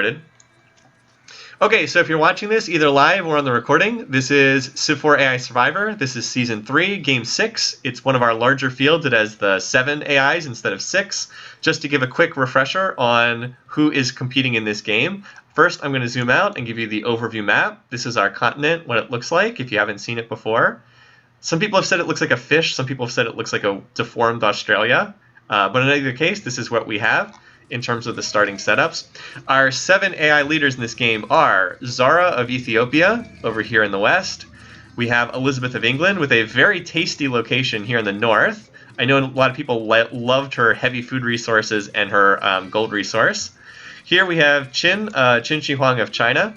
started. Okay, so if you're watching this either live or on the recording, this is Civ4 AI Survivor. This is Season 3, Game 6. It's one of our larger fields. It has the 7 AIs instead of 6. Just to give a quick refresher on who is competing in this game. First, I'm going to zoom out and give you the overview map. This is our continent, what it looks like, if you haven't seen it before. Some people have said it looks like a fish. Some people have said it looks like a deformed Australia. But in either case, this is what we have in terms of the starting setups. Our 7 AI leaders in this game are Zara of Ethiopia, over here in the west. We have Elizabeth of England with a very tasty location here in the north. I know a lot of people loved her heavy food resources and her gold resource. Here we have Qin Shi Huang of China.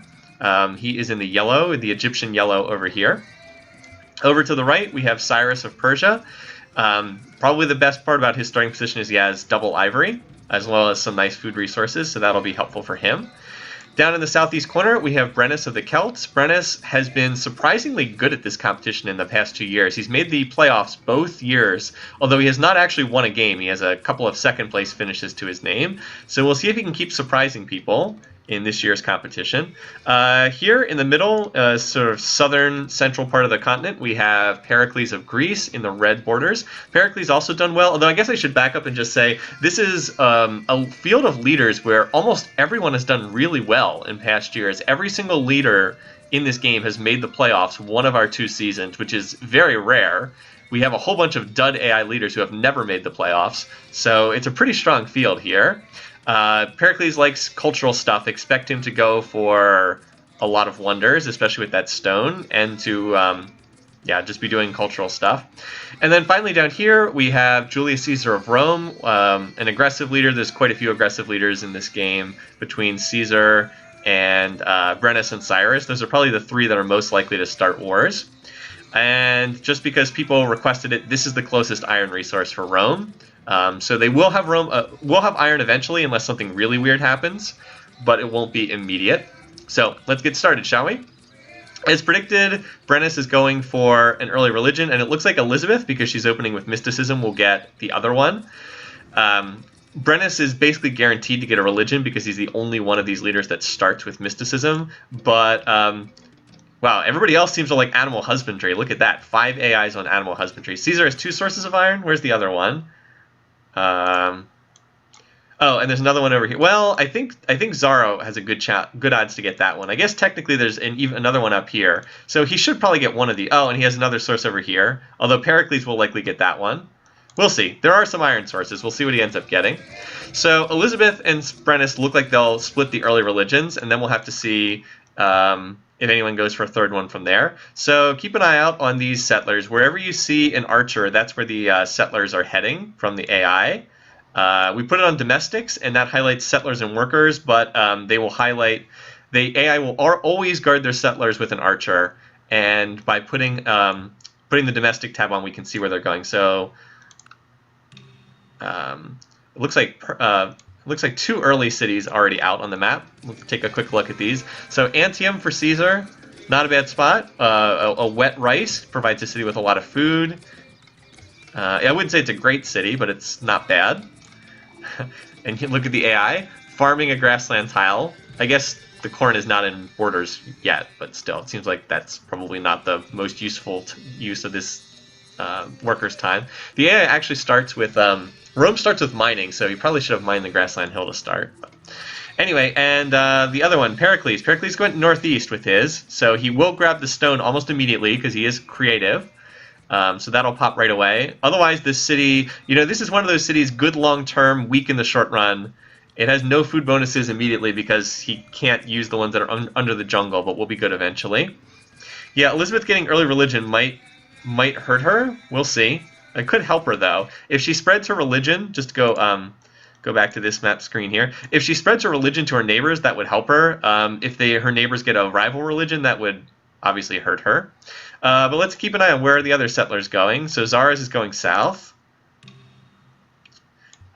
He is in the yellow, the Egyptian yellow over here. Over to the right, we have Cyrus of Persia. Probably the best part about his starting position is he has double ivory, as well as some nice food resources, so that'll be helpful for him. Down in the southeast corner, we have Brennus of the Celts. Brennus has been surprisingly good at this competition in the past 2 years. He's made the playoffs both years, although he has not actually won a game. He has a couple of second-place finishes to his name, so we'll see if he can keep surprising people in this year's competition. Here in the middle, sort of southern central part of the continent, we have Pericles of Greece in the red borders. Pericles also done well, although I guess I should back up and just say this is a field of leaders where almost everyone has done really well in past years. Every single leader in this game has made the playoffs one of our 2 seasons, which is very rare. We have a whole bunch of dud AI leaders who have never made the playoffs, so it's a pretty strong field here. Pericles likes cultural stuff. Expect him to go for a lot of wonders, especially with that stone, and to just be doing cultural stuff. And then finally down here we have Julius Caesar of Rome, an aggressive leader. There's quite a few aggressive leaders in this game between Caesar and Brennus and Cyrus. Those are probably the 3 that are most likely to start wars. And just because people requested it, this is the closest iron resource for Rome. So they will have iron eventually, unless something really weird happens, but it won't be immediate. So let's get started, shall we? As predicted, Brennus is going for an early religion, and it looks like Elizabeth, because she's opening with mysticism, will get the other one. Brennus is basically guaranteed to get a religion because he's the only one of these leaders that starts with mysticism, but wow, everybody else seems to like animal husbandry. Look at that, 5 AIs on animal husbandry. Caesar has 2 sources of iron. Where's the other one? Oh, and there's another one over here. Well, I think Zaro has a good odds to get that one. I guess technically there's even another one up here, so he should probably get one of the. Oh, and he has another source over here. Although Pericles will likely get that one. We'll see. There are some iron sources. We'll see what he ends up getting. So Elizabeth and Brennus look like they'll split the early religions, and then we'll have to see if anyone goes for a third one from there. So keep an eye out on these settlers. Wherever you see an archer, that's where the settlers are heading from the AI. We put it on domestics, and that highlights settlers and workers, but they will highlight, the AI will always guard their settlers with an archer, and by putting the domestic tab on, we can see where they're going. So it looks like 2 early cities already out on the map. We'll take a quick look at these. So Antium for Caesar, not a bad spot. A wet rice provides a city with a lot of food. I wouldn't say it's a great city, but it's not bad. And you look at the AI, farming a grassland tile. I guess the corn is not in borders yet, but still, it seems like that's probably not the most useful use of this worker's time. The AI actually starts with... Rome starts with mining, so you probably should have mined the grassland hill to start. Anyway, and the other one, Pericles. Pericles went northeast with his, so he will grab the stone almost immediately because he is creative. So that'll pop right away. Otherwise, this city, this is one of those cities, good long-term, weak in the short run. It has no food bonuses immediately because he can't use the ones that are under the jungle, but will be good eventually. Yeah, Elizabeth getting early religion might hurt her. We'll see. It could help her, though. If she spreads her religion, just go back to this map screen here. If she spreads her religion to her neighbors, that would help her. If her neighbors get a rival religion, that would obviously hurt her. But let's keep an eye on where are the other settlers going. So Zara's is going south.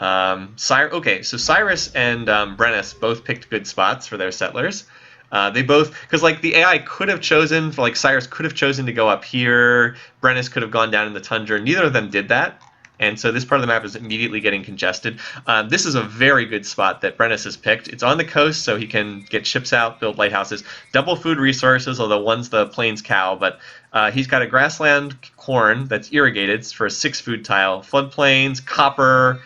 Okay, so Cyrus and Brennus both picked good spots for their settlers. They both, because like the AI could have chosen, Cyrus could have chosen to go up here. Brennus could have gone down in the tundra. Neither of them did that. and so this part of the map is immediately getting congested. This is a very good spot that Brennus has picked. It's on the coast, so he can get ships out, build lighthouses. Double food resources, although one's the plains cow, but he's got a grassland corn that's irrigated for a 6 food tile. Floodplains, copper,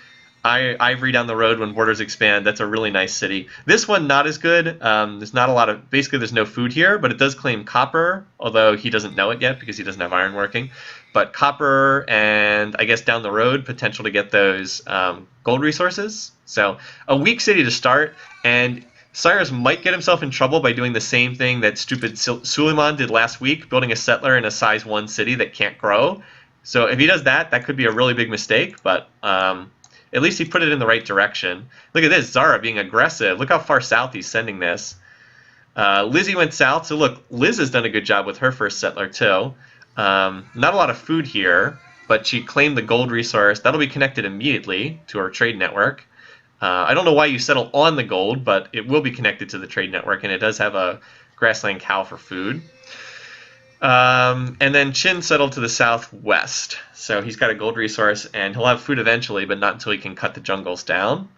ivory down the road when borders expand. That's a really nice city. This one not as good. There's not a lot of, basically there's no food here, but it does claim copper, although he doesn't know it yet because he doesn't have iron working. But copper and I guess down the road potential to get those gold resources. So a weak city to start, and Cyrus might get himself in trouble by doing the same thing that stupid Suleiman did last week, building a settler in a size 1 city that can't grow. So if he does that, that could be a really big mistake, but at least he put it in the right direction. Look at this, Zara being aggressive. Look how far south he's sending this. Lizzie went south, so look, Liz has done a good job with her first settler too. Not a lot of food here, but she claimed the gold resource. That'll be connected immediately to our trade network. I don't know why you settle on the gold, but it will be connected to the trade network, and it does have a grassland cow for food. And then Chin settled to the southwest. So he's got a gold resource, and he'll have food eventually, but not until he can cut the jungles down.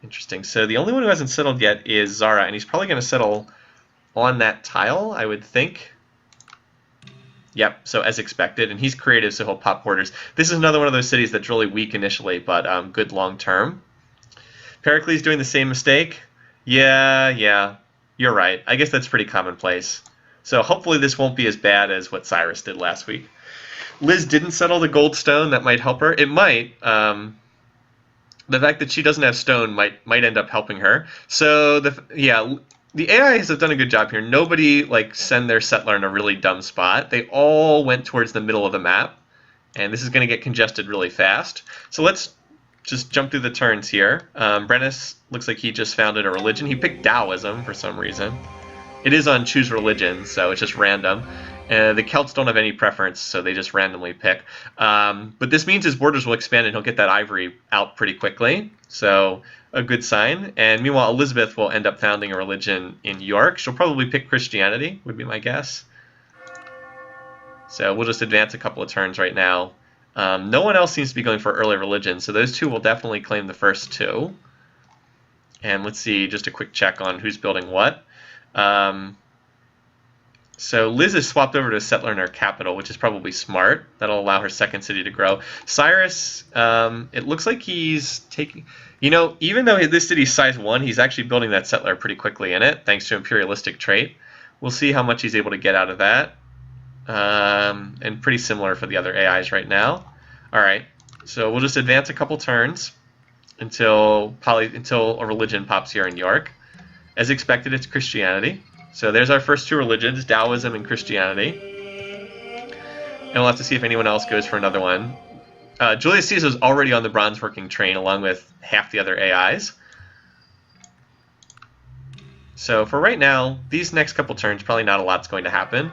Interesting. So the only one who hasn't settled yet is Zara, and he's probably going to settle on that tile, I would think. Yep, so as expected, and he's creative, so he'll pop borders. This is another one of those cities that's really weak initially, but good long-term. Pericles doing the same mistake? Yeah, you're right. I guess that's pretty commonplace. So hopefully this won't be as bad as what Cyrus did last week. Liz didn't settle the gold stone. That might help her. It might. The fact that she doesn't have stone might end up helping her. So the AIs have done a good job here. Nobody send their settler in a really dumb spot. They all went towards the middle of the map, and this is going to get congested really fast. So let's just jump through the turns here. Brennus looks like he just founded a religion. He picked Taoism for some reason. It is on choose religion, so it's just random. The Celts don't have any preference, so they just randomly pick. But this means his borders will expand and he'll get that ivory out pretty quickly. So a good sign. And meanwhile, Elizabeth will end up founding a religion in York. She'll probably pick Christianity, would be my guess. So we'll just advance a couple of turns right now. No one else seems to be going for early religion, so those two will definitely claim the first two. And let's see, just a quick check on who's building what. So Liz is swapped over to a settler in her capital, which is probably smart. That'll allow her second city to grow. Cyrus, it looks like he's taking... even though this city's size 1, he's actually building that settler pretty quickly in it, thanks to imperialistic trait. We'll see how much he's able to get out of that. And pretty similar for the other AIs right now. All right, so we'll just advance a couple turns until a religion pops here in York. As expected, it's Christianity. So there's our first two religions, Taoism and Christianity. And we'll have to see if anyone else goes for another one. Julius Caesar's already on the bronze working train, along with half the other AIs. So for right now, these next couple turns, probably not a lot's going to happen.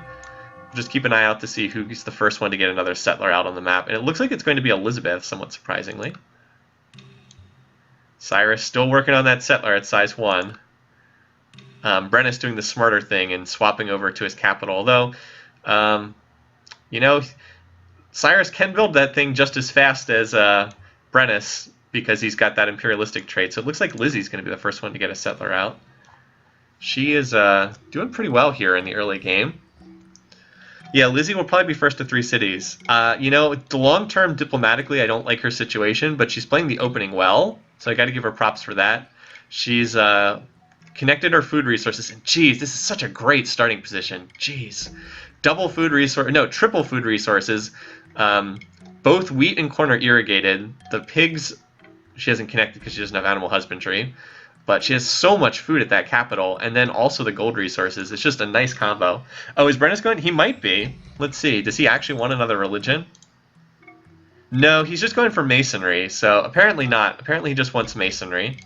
Just keep an eye out to see who's the first one to get another settler out on the map. And it looks like it's going to be Elizabeth, somewhat surprisingly. Cyrus still working on that settler at size 1. Brennus doing the smarter thing and swapping over to his capital. Although, Cyrus can build that thing just as fast as Brennus because he's got that imperialistic trait. So it looks like Lizzie's going to be the first one to get a settler out. She is doing pretty well here in the early game. Yeah, Lizzie will probably be first to 3 cities. The long-term diplomatically, I don't like her situation, but she's playing the opening well, so I got to give her props for that. She's connected her food resources, and geez, this is such a great starting position. Jeez, triple food resources. Both wheat and corn are irrigated. The pigs, she hasn't connected because she doesn't have animal husbandry. But she has so much food at that capital, and then also the gold resources. It's just a nice combo. Oh, is Brennus going? He might be. Let's see. Does he actually want another religion? No, he's just going for masonry, so apparently not. Apparently he just wants masonry.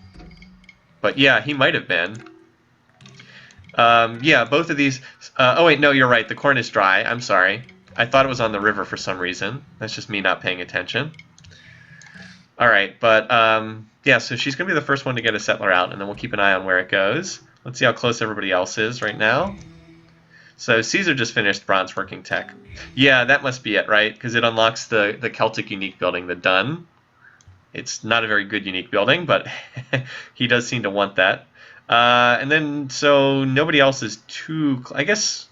But yeah, he might have been. Yeah, both of these... oh wait, no, you're right. The corn is dry. I'm sorry. I thought it was on the river for some reason. That's just me not paying attention. Alright, but... yeah, so she's going to be the first one to get a settler out, and then we'll keep an eye on where it goes. Let's see how close everybody else is right now. So Caesar just finished bronze working tech. Yeah, that must be it, right? Because it unlocks the Celtic unique building, the Dun. It's not a very good unique building, but he does seem to want that. And then, so nobody else is too... I guess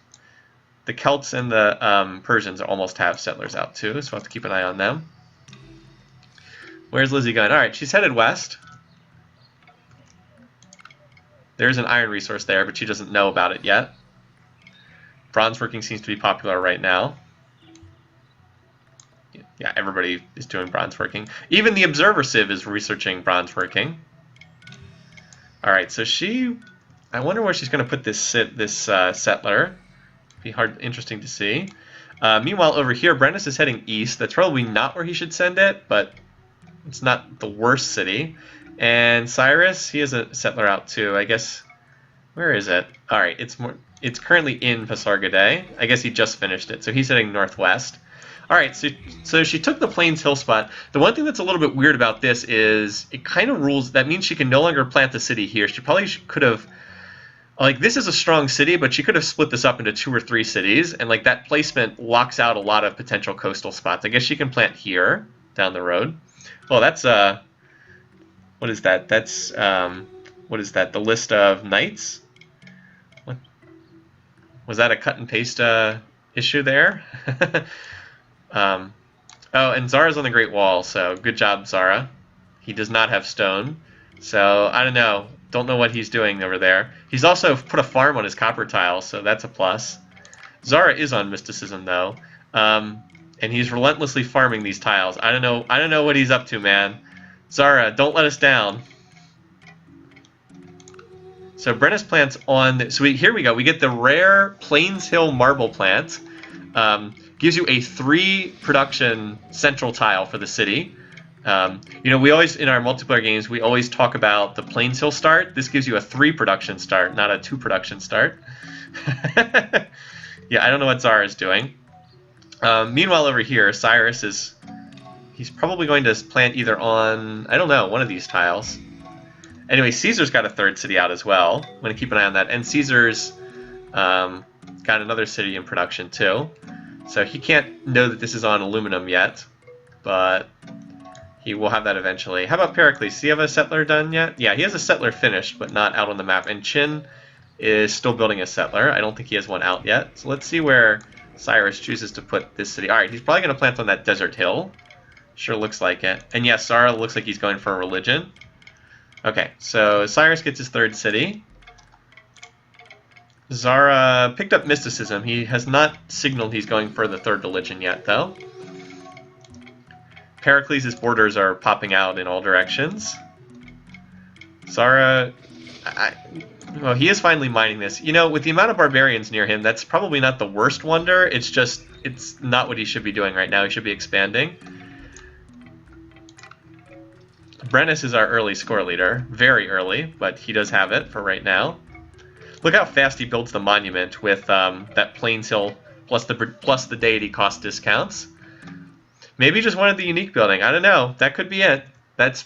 the Celts and the Persians almost have settlers out too, so we'll have to keep an eye on them. Where's Lizzie going? All right, she's headed west. There's an iron resource there, but she doesn't know about it yet. Bronze working seems to be popular right now. Yeah, everybody is doing bronze working. Even the Observer Civ is researching bronze working. All right, so she... I wonder where she's going to put this settler. Be interesting to see. Meanwhile, over here, Brennus is heading east. That's probably not where he should send it, but it's not the worst city. And Cyrus, he has a settler out too. I guess, where is it? All right, it's currently in Pasargadae. I guess he just finished it, so he's heading northwest. All right, so she took the Plains Hill spot. The one thing that's a little bit weird about this is it kind of rules. That means she can no longer plant the city here. She probably could have, like, this is a strong city, but she could have split this up into 2 or 3 cities, and like that placement locks out a lot of potential coastal spots. I guess she can plant here down the road. Well, that's what is that? That's what is that? The list of knights? What was that? A cut and paste issue there? Oh, and Zara's on the Great Wall, so good job, Zara. He does not have stone, so I don't know. Don't know what he's doing over there. He's also put a farm on his copper tile, so that's a plus. Zara is on mysticism though, and he's relentlessly farming these tiles. I don't know what he's up to, man. Zara, don't let us down. So Brennus plants on. So here we go. We get the rare Plains Hill marble plant. Gives you a 3 production central tile for the city. You know, we always, in our multiplayer games, we always talk about the Plains Hill start. This gives you a 3 production start, not a 2 production start. Yeah, I don't know what Zara is doing. Meanwhile, over here, Cyrus is... He's probably going to plant either on, I don't know, one of these tiles. Anyway, Caesar's got a 3rd city out as well. I'm going to keep an eye on that. And Caesar's got another city in production too. So he can't know that this is on aluminum yet, but he will have that eventually. How about Pericles? Does he have a settler done yet? Yeah, he has a settler finished, but not out on the map. And Chin is still building a settler. I don't think he has one out yet. So let's see where Cyrus chooses to put this city. All right, he's probably going to plant on that desert hill. Sure looks like it. And yes, Zara looks like he's going for a religion. Okay, so Cyrus gets his 3rd city. Zara picked up mysticism. He has not signaled he's going for the 3rd religion yet, though. Pericles' borders are popping out in all directions. Zara... well, he is finally mining this. You know, with the amount of barbarians near him, that's probably not the worst wonder. It's just, it's not what he should be doing right now. He should be expanding. Brennus is our early score leader. Very early, but he does have it for right now. Look how fast he builds the monument with that Plains Hill plus the deity cost discounts. Maybe he just wanted the unique building. I don't know. That could be it. That's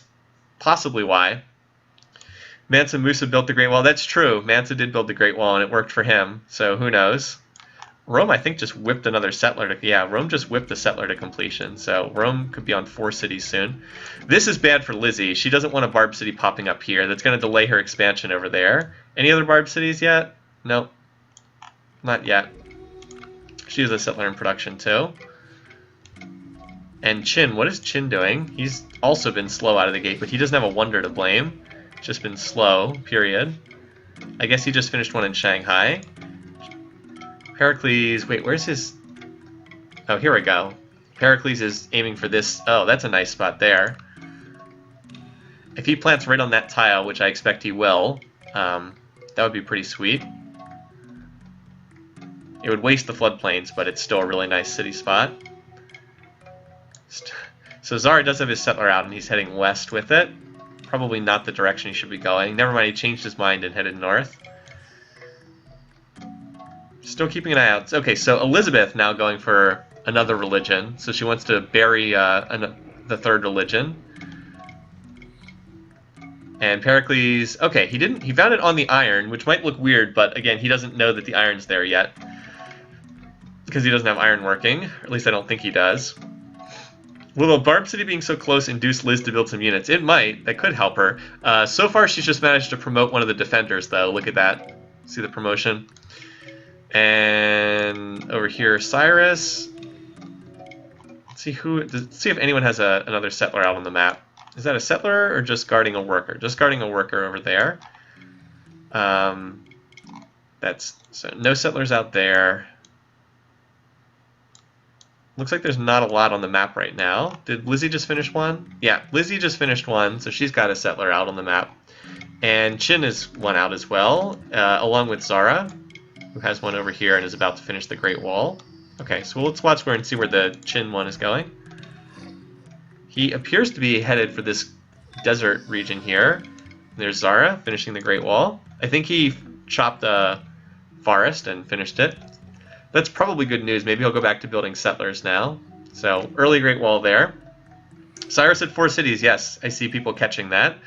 possibly why. Mansa Musa built the Great Wall. That's true. Mansa did build the Great Wall, and it worked for him. So who knows? Rome, I think, just whipped another settler to... Yeah, Rome just whipped the settler to completion. So Rome could be on 4 cities soon. This is bad for Lizzie. She doesn't want a Barb city popping up here. That's going to delay her expansion over there. Any other Barb cities yet? Nope. Not yet. She has a settler in production, too. And Chin, what is Chin doing? He's also been slow out of the gate, but he doesn't have a wonder to blame. Just been slow, period. I guess he just finished one in Shanghai. Pericles, wait, where's his... Oh, here we go. Pericles is aiming for this. Oh, that's a nice spot there. If he plants right on that tile, which I expect he will, that would be pretty sweet. It would waste the floodplains, but it's still a really nice city spot. So Zara does have his settler out, and he's heading west with it. Probably not the direction he should be going. Never mind, he changed his mind and headed north. Still keeping an eye out. Okay, so Elizabeth now going for another religion. So she wants to bury the 3rd religion. And Pericles, okay, he found it on the iron, which might look weird, but again, he doesn't know that the iron's there yet. Because he doesn't have iron working, or at least I don't think he does. Will a Barb City being so close induce Liz to build some units? It might. That could help her. So far, she's just managed to promote one of the defenders, though. Look at that. See the promotion? And over here, Cyrus. Let's see if anyone has another settler out on the map. Is that a settler or just guarding a worker? Just guarding a worker over there. So no settlers out there. Looks like there's not a lot on the map right now. Did Lizzie just finish one? Yeah, Lizzie just finished one, so she's got a settler out on the map. And Chin is one out as well, along with Zara, who has one over here and is about to finish the Great Wall. Okay, so let's watch and see where the Chin one is going. He appears to be headed for this desert region here. There's Zara finishing the Great Wall. I think he chopped a forest and finished it. That's probably good news. Maybe he'll go back to building settlers now. So, early Great Wall there. Cyrus at 4 cities. Yes, I see people catching that.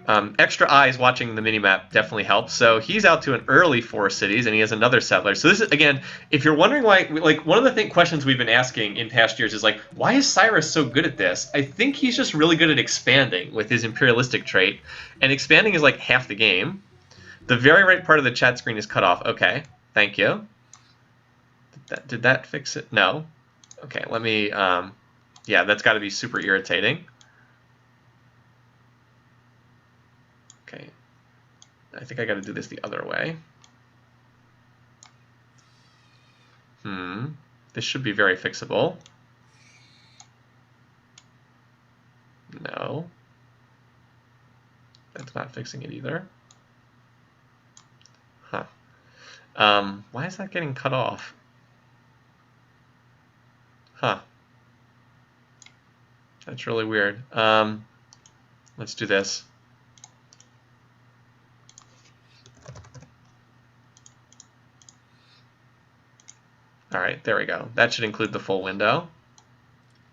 Extra eyes watching the minimap definitely helps. So, he's out to an early 4 cities, and he has another settler. So, this is, again, if you're wondering why, like, one of the questions we've been asking in past years is, like, why is Cyrus so good at this? I think he's just really good at expanding with his imperialistic trait. And expanding is, like, half the game. The very right part of the chat screen is cut off. Okay, thank you. Did that fix it? No. Okay, let me, yeah, that's got to be super irritating. Okay, I think I got to do this the other way. This should be very fixable. No. That's not fixing it either. Huh. Why is that getting cut off? Huh. That's really weird. Let's do this. All right, there we go. That should include the full window.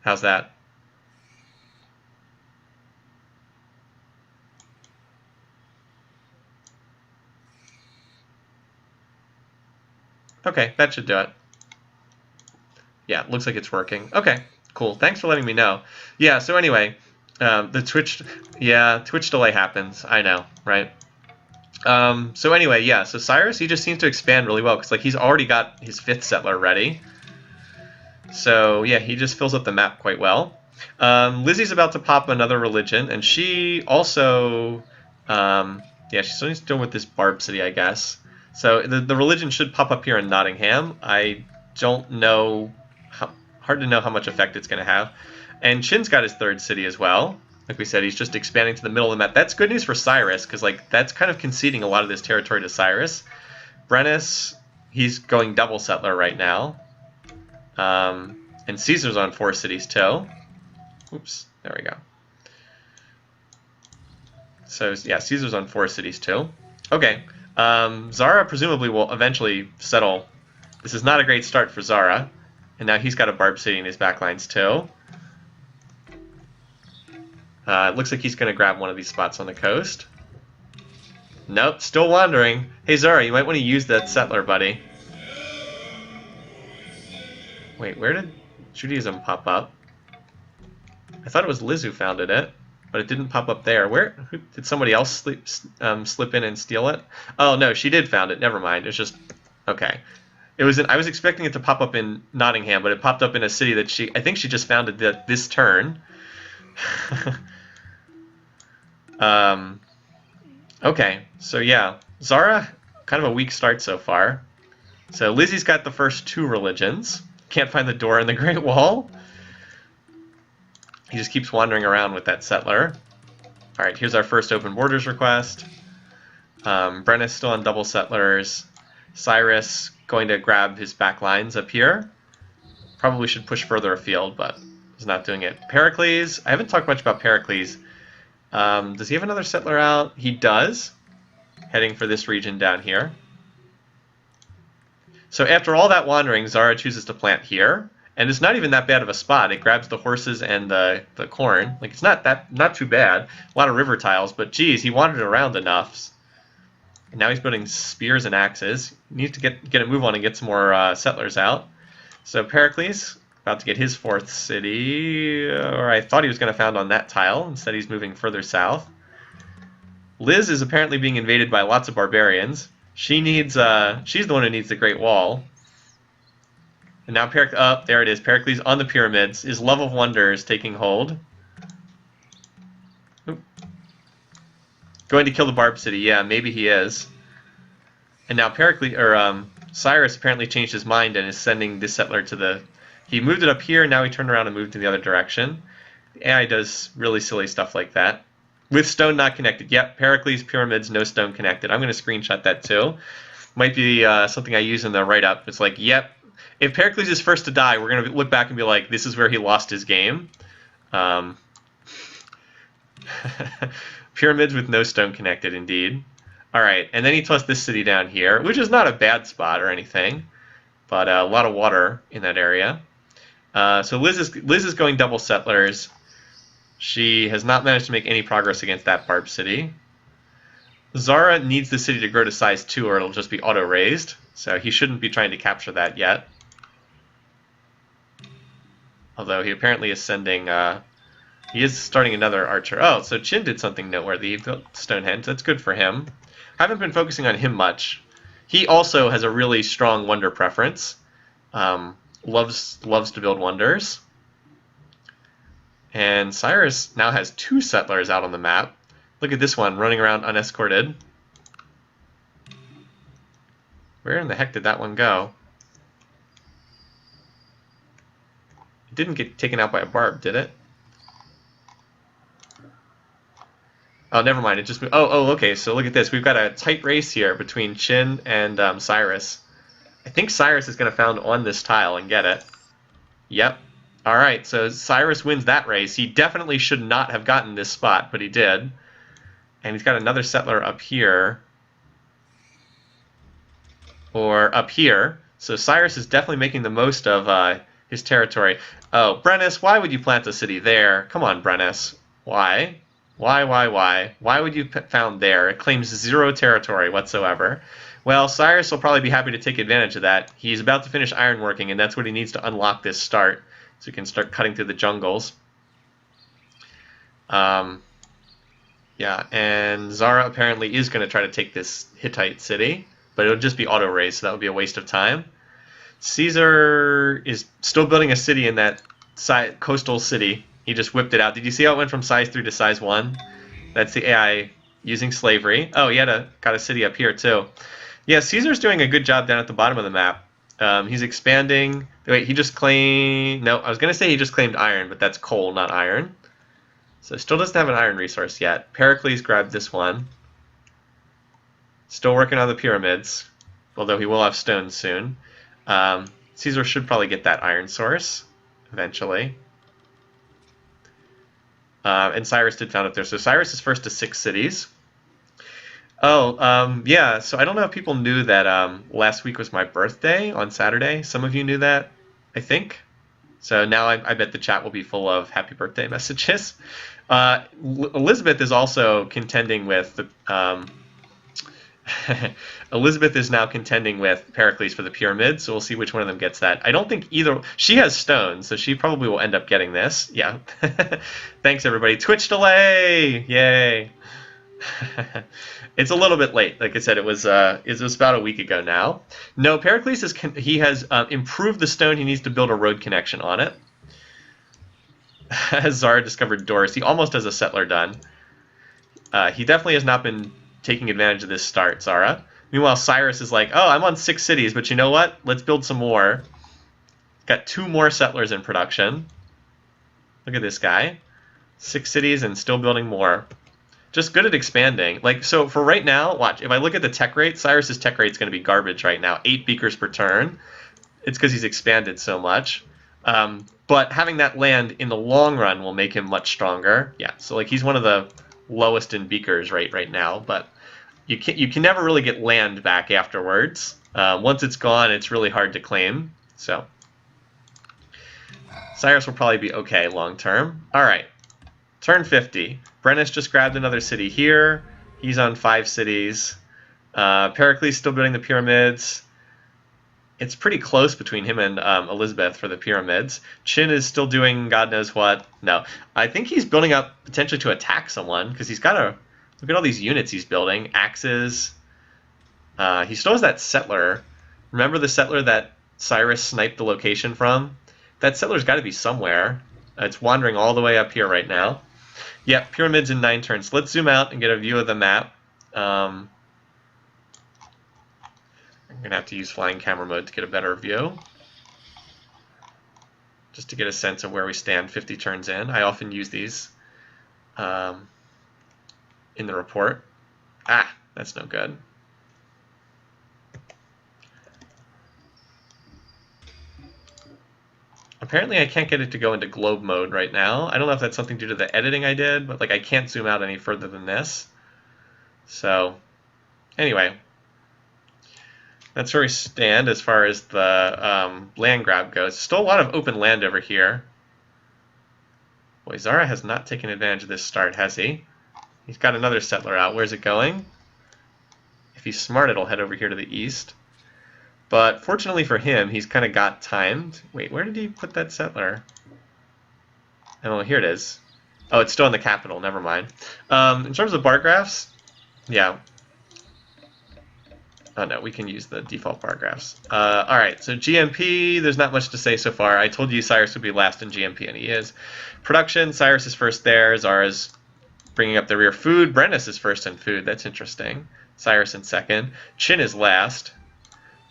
How's that? Okay, that should do it. Yeah, looks like it's working. Okay, cool. Thanks for letting me know. Yeah, so anyway, the Twitch delay happens. I know, right? So anyway, yeah, so Cyrus, he just seems to expand really well, because like he's already got his 5th settler ready. So yeah, he just fills up the map quite well. Lizzie's about to pop another religion, and she also, yeah, she's still with this Barb City, I guess. So the religion should pop up here in Nottingham. I don't know, hard to know how much effect it's going to have. And Chin's got his 3rd city as well. Like we said, he's just expanding to the middle of the map. That's good news for Cyrus, because like that's kind of conceding a lot of this territory to Cyrus. Brennus, he's going double settler right now. And Caesar's on 4 cities too. Oops, there we go. So yeah, Caesar's on 4 cities too. Okay, Zara presumably will eventually settle. This is not a great start for Zara. And now he's got a Barb City in his backlines too. It looks like he's going to grab one of these spots on the coast. Nope, still wandering. Hey Zara, you might want to use that settler, buddy. Wait, where did Judaism pop up? I thought it was Liz who founded it, but it didn't pop up there. Did somebody else slip in and steal it? Oh no, she did found it. Never mind. It's just okay. I was expecting it to pop up in Nottingham, but it popped up in a city that I think she just founded this turn. Okay, so yeah, Zara, kind of a weak start so far. So Lizzie's got the first 2 religions. Can't find the door in the Great Wall. He just keeps wandering around with that settler. All right, here's our first open borders request. Brennus still on double settlers. Cyrus going to grab his back lines up here. Probably should push further afield, but he's not doing it. Pericles, I haven't talked much about Pericles. Does he have another settler out? He does. Heading for this region down here. So after all that wandering, Zara chooses to plant here. And it's not even that bad of a spot. It grabs the horses and the corn. Like, it's not too bad. A lot of river tiles, but geez, he wandered around enough. And now he's putting spears and axes. He needs to get a move on and get some more settlers out. So Pericles, About to get his 4th city, or I thought he was going to found on that tile. Instead, he's moving further south. Liz is apparently being invaded by lots of barbarians. She's the one who needs the Great Wall. And now there it is. Pericles on the pyramids. His love of wonder is taking hold. Oop. Going to kill the Barb City. Yeah, maybe he is. And now Cyrus apparently changed his mind and is sending this settler to the... He moved it up here, now he turned around and moved in the other direction. The AI does really silly stuff like that. With stone not connected. Yep, Pericles, pyramids, no stone connected. I'm going to screenshot that too. Might be something I use in the write-up. It's like, yep, if Pericles is first to die, we're going to look back and be like, this is where he lost his game. Pyramids with no stone connected, indeed. All right, and then he tossed this city down here, which is not a bad spot or anything, but a lot of water in that area. So Liz is going double settlers. She has not managed to make any progress against that Barb city. Zara needs the city to grow to size 2 or it'll just be auto-raised, so he shouldn't be trying to capture that yet. Although he apparently is sending... he is starting another archer. Oh, so Chin did something noteworthy. He built Stonehenge. That's good for him. I haven't been focusing on him much. He also has a really strong wonder preference. Loves to build wonders. And Cyrus now has 2 settlers out on the map. Look at this one running around unescorted. Where in the heck did that one go? It didn't get taken out by a barb, did it? Oh, never mind. It just moved. Oh, okay. So look at this. We've got a tight race here between Chin and Cyrus. I think Cyrus is going to found on this tile and get it. Yep. All right. So Cyrus wins that race. He definitely should not have gotten this spot, but he did. And he's got another settler up here. Or up here. So Cyrus is definitely making the most of his territory. Oh, Brennus, why would you plant a city there? Come on, Brennus. Why? Why? Why would you found there? It claims 0 territory whatsoever. Well, Cyrus will probably be happy to take advantage of that. He's about to finish ironworking, and that's what he needs to unlock this start, so he can start cutting through the jungles. Yeah, and Zara apparently is going to try to take this Hittite city, but it'll just be auto-raised, so that would be a waste of time. Caesar is still building a city in that coastal city. He just whipped it out. Did you see how it went from size 3 to size 1? That's the AI using slavery. Oh, he got a city up here too. Yeah, Caesar's doing a good job down at the bottom of the map. He's expanding. Wait, he just claimed... No, I was going to say he just claimed iron, but that's coal, not iron. So still doesn't have an iron resource yet. Pericles grabbed this one. Still working on the pyramids, although he will have stone soon. Caesar should probably get that iron source eventually. And Cyrus did found it there. So Cyrus is first to 6 cities. Oh, yeah, so I don't know if people knew that last week was my birthday on Saturday. Some of you knew that, I think. So now I bet the chat will be full of happy birthday messages. Elizabeth is also contending with the... Elizabeth is now contending with Pericles for the pyramid, so we'll see which one of them gets that. I don't think either... She has stone, so she probably will end up getting this. Yeah. Thanks, everybody. Twitch delay! Yay! It's a little bit late. Like I said, it was about a week ago now. No, Pericles has improved the stone. He needs to build a road connection on it. As Zara discovered doors. He almost has a settler done. He definitely has not been taking advantage of this start, Zara. Meanwhile, Cyrus is like, oh, I'm on 6 cities, but you know what? Let's build some more. Got 2 more settlers in production. Look at this guy. 6 cities and still building more. Just good at expanding. Like, so for right now, watch, if I look at the tech rate, Cyrus's tech rate is going to be garbage right now. 8 beakers per turn. It's because he's expanded so much. But having that land in the long run will make him much stronger. Yeah, so like he's one of the lowest in beakers right now, but you can never really get land back afterwards. Once it's gone, it's really hard to claim. So Cyrus will probably be okay long term. All right, turn 50. Brennus just grabbed another city here. He's on 5 cities. Pericles still building the pyramids. It's pretty close between him and Elizabeth for the pyramids. Chin is still doing God knows what. No, I think he's building up potentially to attack someone because he's got a look at all these units he's building. Axes. He still has that settler. Remember the settler that Cyrus sniped the location from? That settler's got to be somewhere. It's wandering all the way up here right now. Yep, pyramids in 9 turns. Let's zoom out and get a view of the map. I'm going to have to use flying camera mode to get a better view. Just to get a sense of where we stand 50 turns in. I often use these in the report. Ah, that's no good. Apparently I can't get it to go into globe mode right now. I don't know if that's something due to the editing I did, but like I can't zoom out any further than this. So anyway, that's where we stand as far as the land grab goes. Still a lot of open land over here. Boy, Zara has not taken advantage of this start, has he? He's got another settler out. Where's it going? If he's smart, it'll head over here to the east. But fortunately for him, he's kind of got timed. Wait, where did he put that settler? Oh, here it is. Oh, it's still in the capital. Never mind. In terms of bar graphs, yeah. Oh, no, we can use the default bar graphs. All right, so GMP, there's not much to say so far. I told you Cyrus would be last in GMP, and he is. Production, Cyrus is first there. Zara's bringing up the rear. Food, Brennus is first in food. That's interesting. Cyrus in second. Chin is last.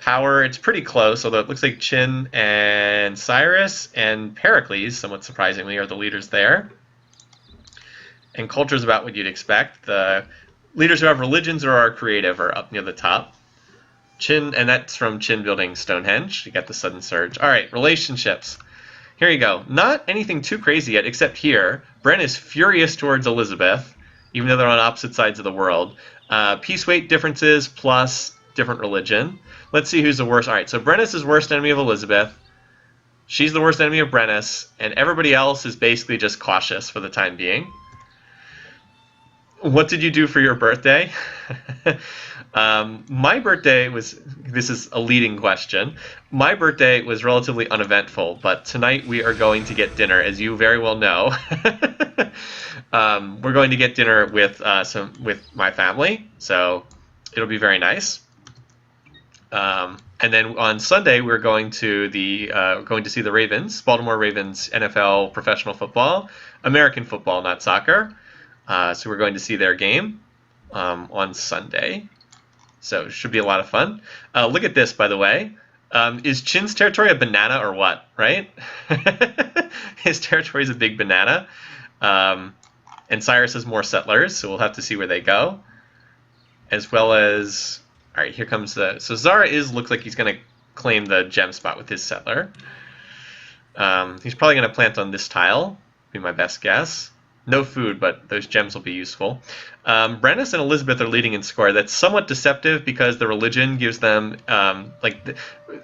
Power, it's pretty close, although it looks like Chin and Cyrus and Pericles, somewhat surprisingly, are the leaders there. And culture is about what you'd expect. The leaders who have religions or are creative are up near the top. Chin, and that's from Chin building Stonehenge. You got the sudden surge. All right, relationships. Here you go. Not anything too crazy yet, except here. Bren is furious towards Elizabeth, even though they're on opposite sides of the world. Peace weight differences plus different religion. Let's see who's the worst. All right, so Brennus is worst enemy of Elizabeth. She's the worst enemy of Brennus, and everybody else is basically just cautious for the time being. What did you do for your birthday? My birthday was, this is a leading question. My birthday was relatively uneventful, but tonight we are going to get dinner, as you very well know. We're going to get dinner with my family, so it'll be very nice. And then on Sunday we're going to see the Ravens, Baltimore Ravens NFL professional football, American football, not soccer. So we're going to see their game on Sunday. So it should be a lot of fun. Look at this, by the way. Is Chin's territory a banana or what? Right? His territory is a big banana. And Cyrus has more settlers, so we'll have to see where they go. As well as, all right, here comes so Zara looks like he's going to claim the gem spot with his settler. He's probably going to plant on this tile, be my best guess. No food, but those gems will be useful. Brennus and Elizabeth are leading in score. That's somewhat deceptive because the religion gives them,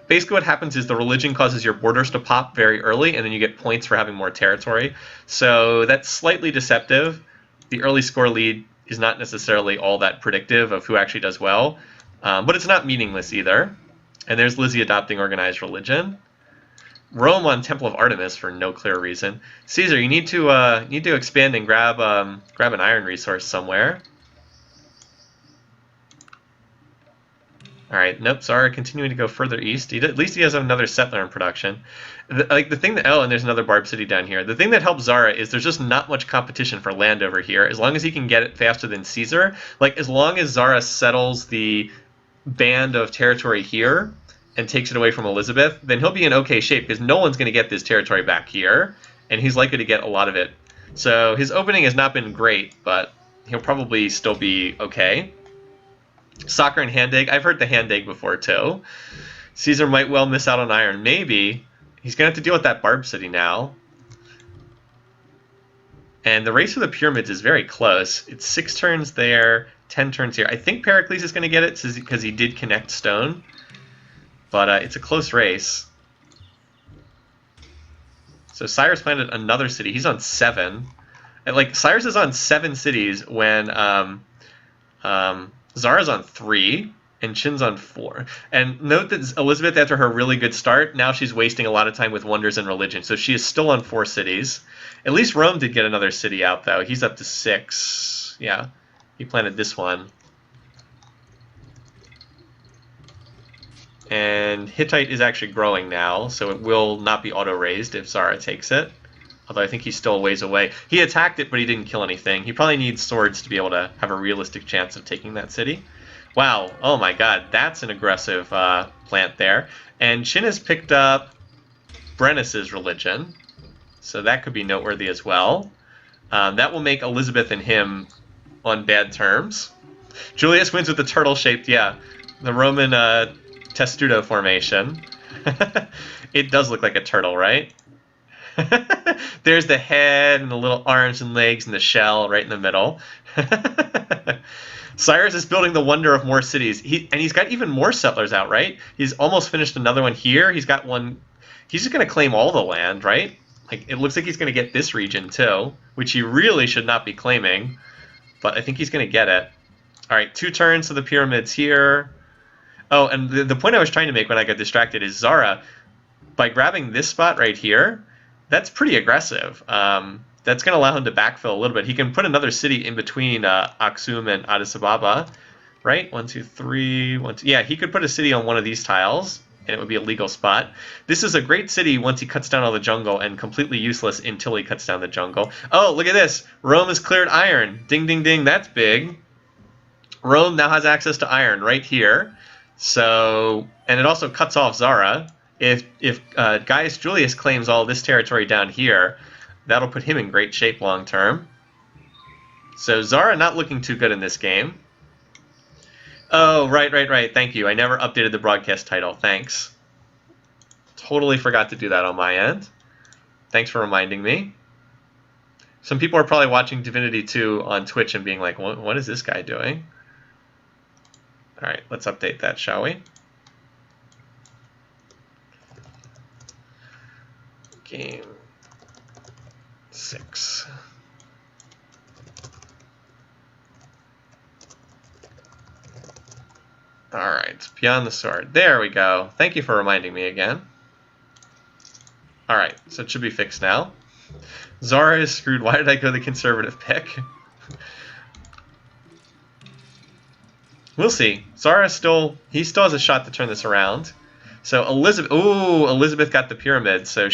basically what happens is the religion causes your borders to pop very early, and then you get points for having more territory. So that's slightly deceptive. The early score lead is not necessarily all that predictive of who actually does well, but it's not meaningless either. And there's Lizzie adopting organized religion. Rome on Temple of Artemis for no clear reason. Caesar, you need to expand and grab an iron resource somewhere. All right, nope. Zara continuing to go further east. At least he has another settler in production. The thing that and there's another Barb City down here. The thing that helps Zara is there's just not much competition for land over here. As long as he can get it faster than Caesar, as long as Zara settles the band of territory here and takes it away from Elizabeth, then he'll be in okay shape because no one's going to get this territory back here, and he's likely to get a lot of it. So his opening has not been great, but he'll probably still be okay. Soccer and hand egg. I've heard the hand egg before too. Caesar might well miss out on iron. Maybe. He's going to have to deal with that Barb City now. And the race for the pyramids is very close. It's 6 turns there, 10 turns here. I think Pericles is going to get it because he did connect stone. But it's a close race. So Cyrus planted another city. He's on 7. And, Cyrus is on 7 cities when Zara's on 3. And Qin's on 4. And note that Elizabeth, after her really good start, now she's wasting a lot of time with wonders and religion. So she is still on 4 cities. At least Rome did get another city out, though. He's up to 6. Yeah, he planted this one. And Hittite is actually growing now, so it will not be auto-raised if Zara takes it. Although I think he's still a ways away. He attacked it, but he didn't kill anything. He probably needs swords to be able to have a realistic chance of taking that city. Wow, oh my god, that's an aggressive plant there. And Qin has picked up Brennus's religion, so that could be noteworthy as well. That will make Elizabeth and him on bad terms. Julius wins with the turtle-shaped, yeah, the Roman testudo formation. It does look like a turtle, right? There's the head and the little arms and legs and the shell right in the middle. Cyrus is building the wonder of more cities. He's got even more settlers out, right? He's almost finished another one here. He's got one. He's just going to claim all the land, right? Like, it looks like he's going to get this region too, which he really should not be claiming, but I think he's going to get it. All right, 2 turns to the pyramids here. Oh, and the point I was trying to make when I got distracted is Zara, by grabbing this spot right here, that's pretty aggressive. That's going to allow him to backfill a little bit. He can put another city in between Aksum and Addis Ababa, right? 1, 2, 3, 1, 2. Yeah, he could put a city on one of these tiles, and it would be a legal spot. This is a great city once he cuts down all the jungle, and completely useless until he cuts down the jungle. Oh, look at this. Rome has cleared iron. Ding, ding, ding. That's big. Rome now has access to iron right here. So, and it also cuts off Zara. If Gaius Julius claims all this territory down here, that'll put him in great shape long term. So Zara not looking too good in this game. Oh, right. Thank you. I never updated the broadcast title. Thanks. Totally forgot to do that on my end. Thanks for reminding me. Some people are probably watching Divinity 2 on Twitch and being like, what is this guy doing? All right, let's update that, shall we? Game 6. All right, beyond the sword. There we go. Thank you for reminding me again. All right, so it should be fixed now. Zara is screwed. Why did I go the conservative pick? We'll see. Zara he still has a shot to turn this around. So Elizabeth got the pyramid. So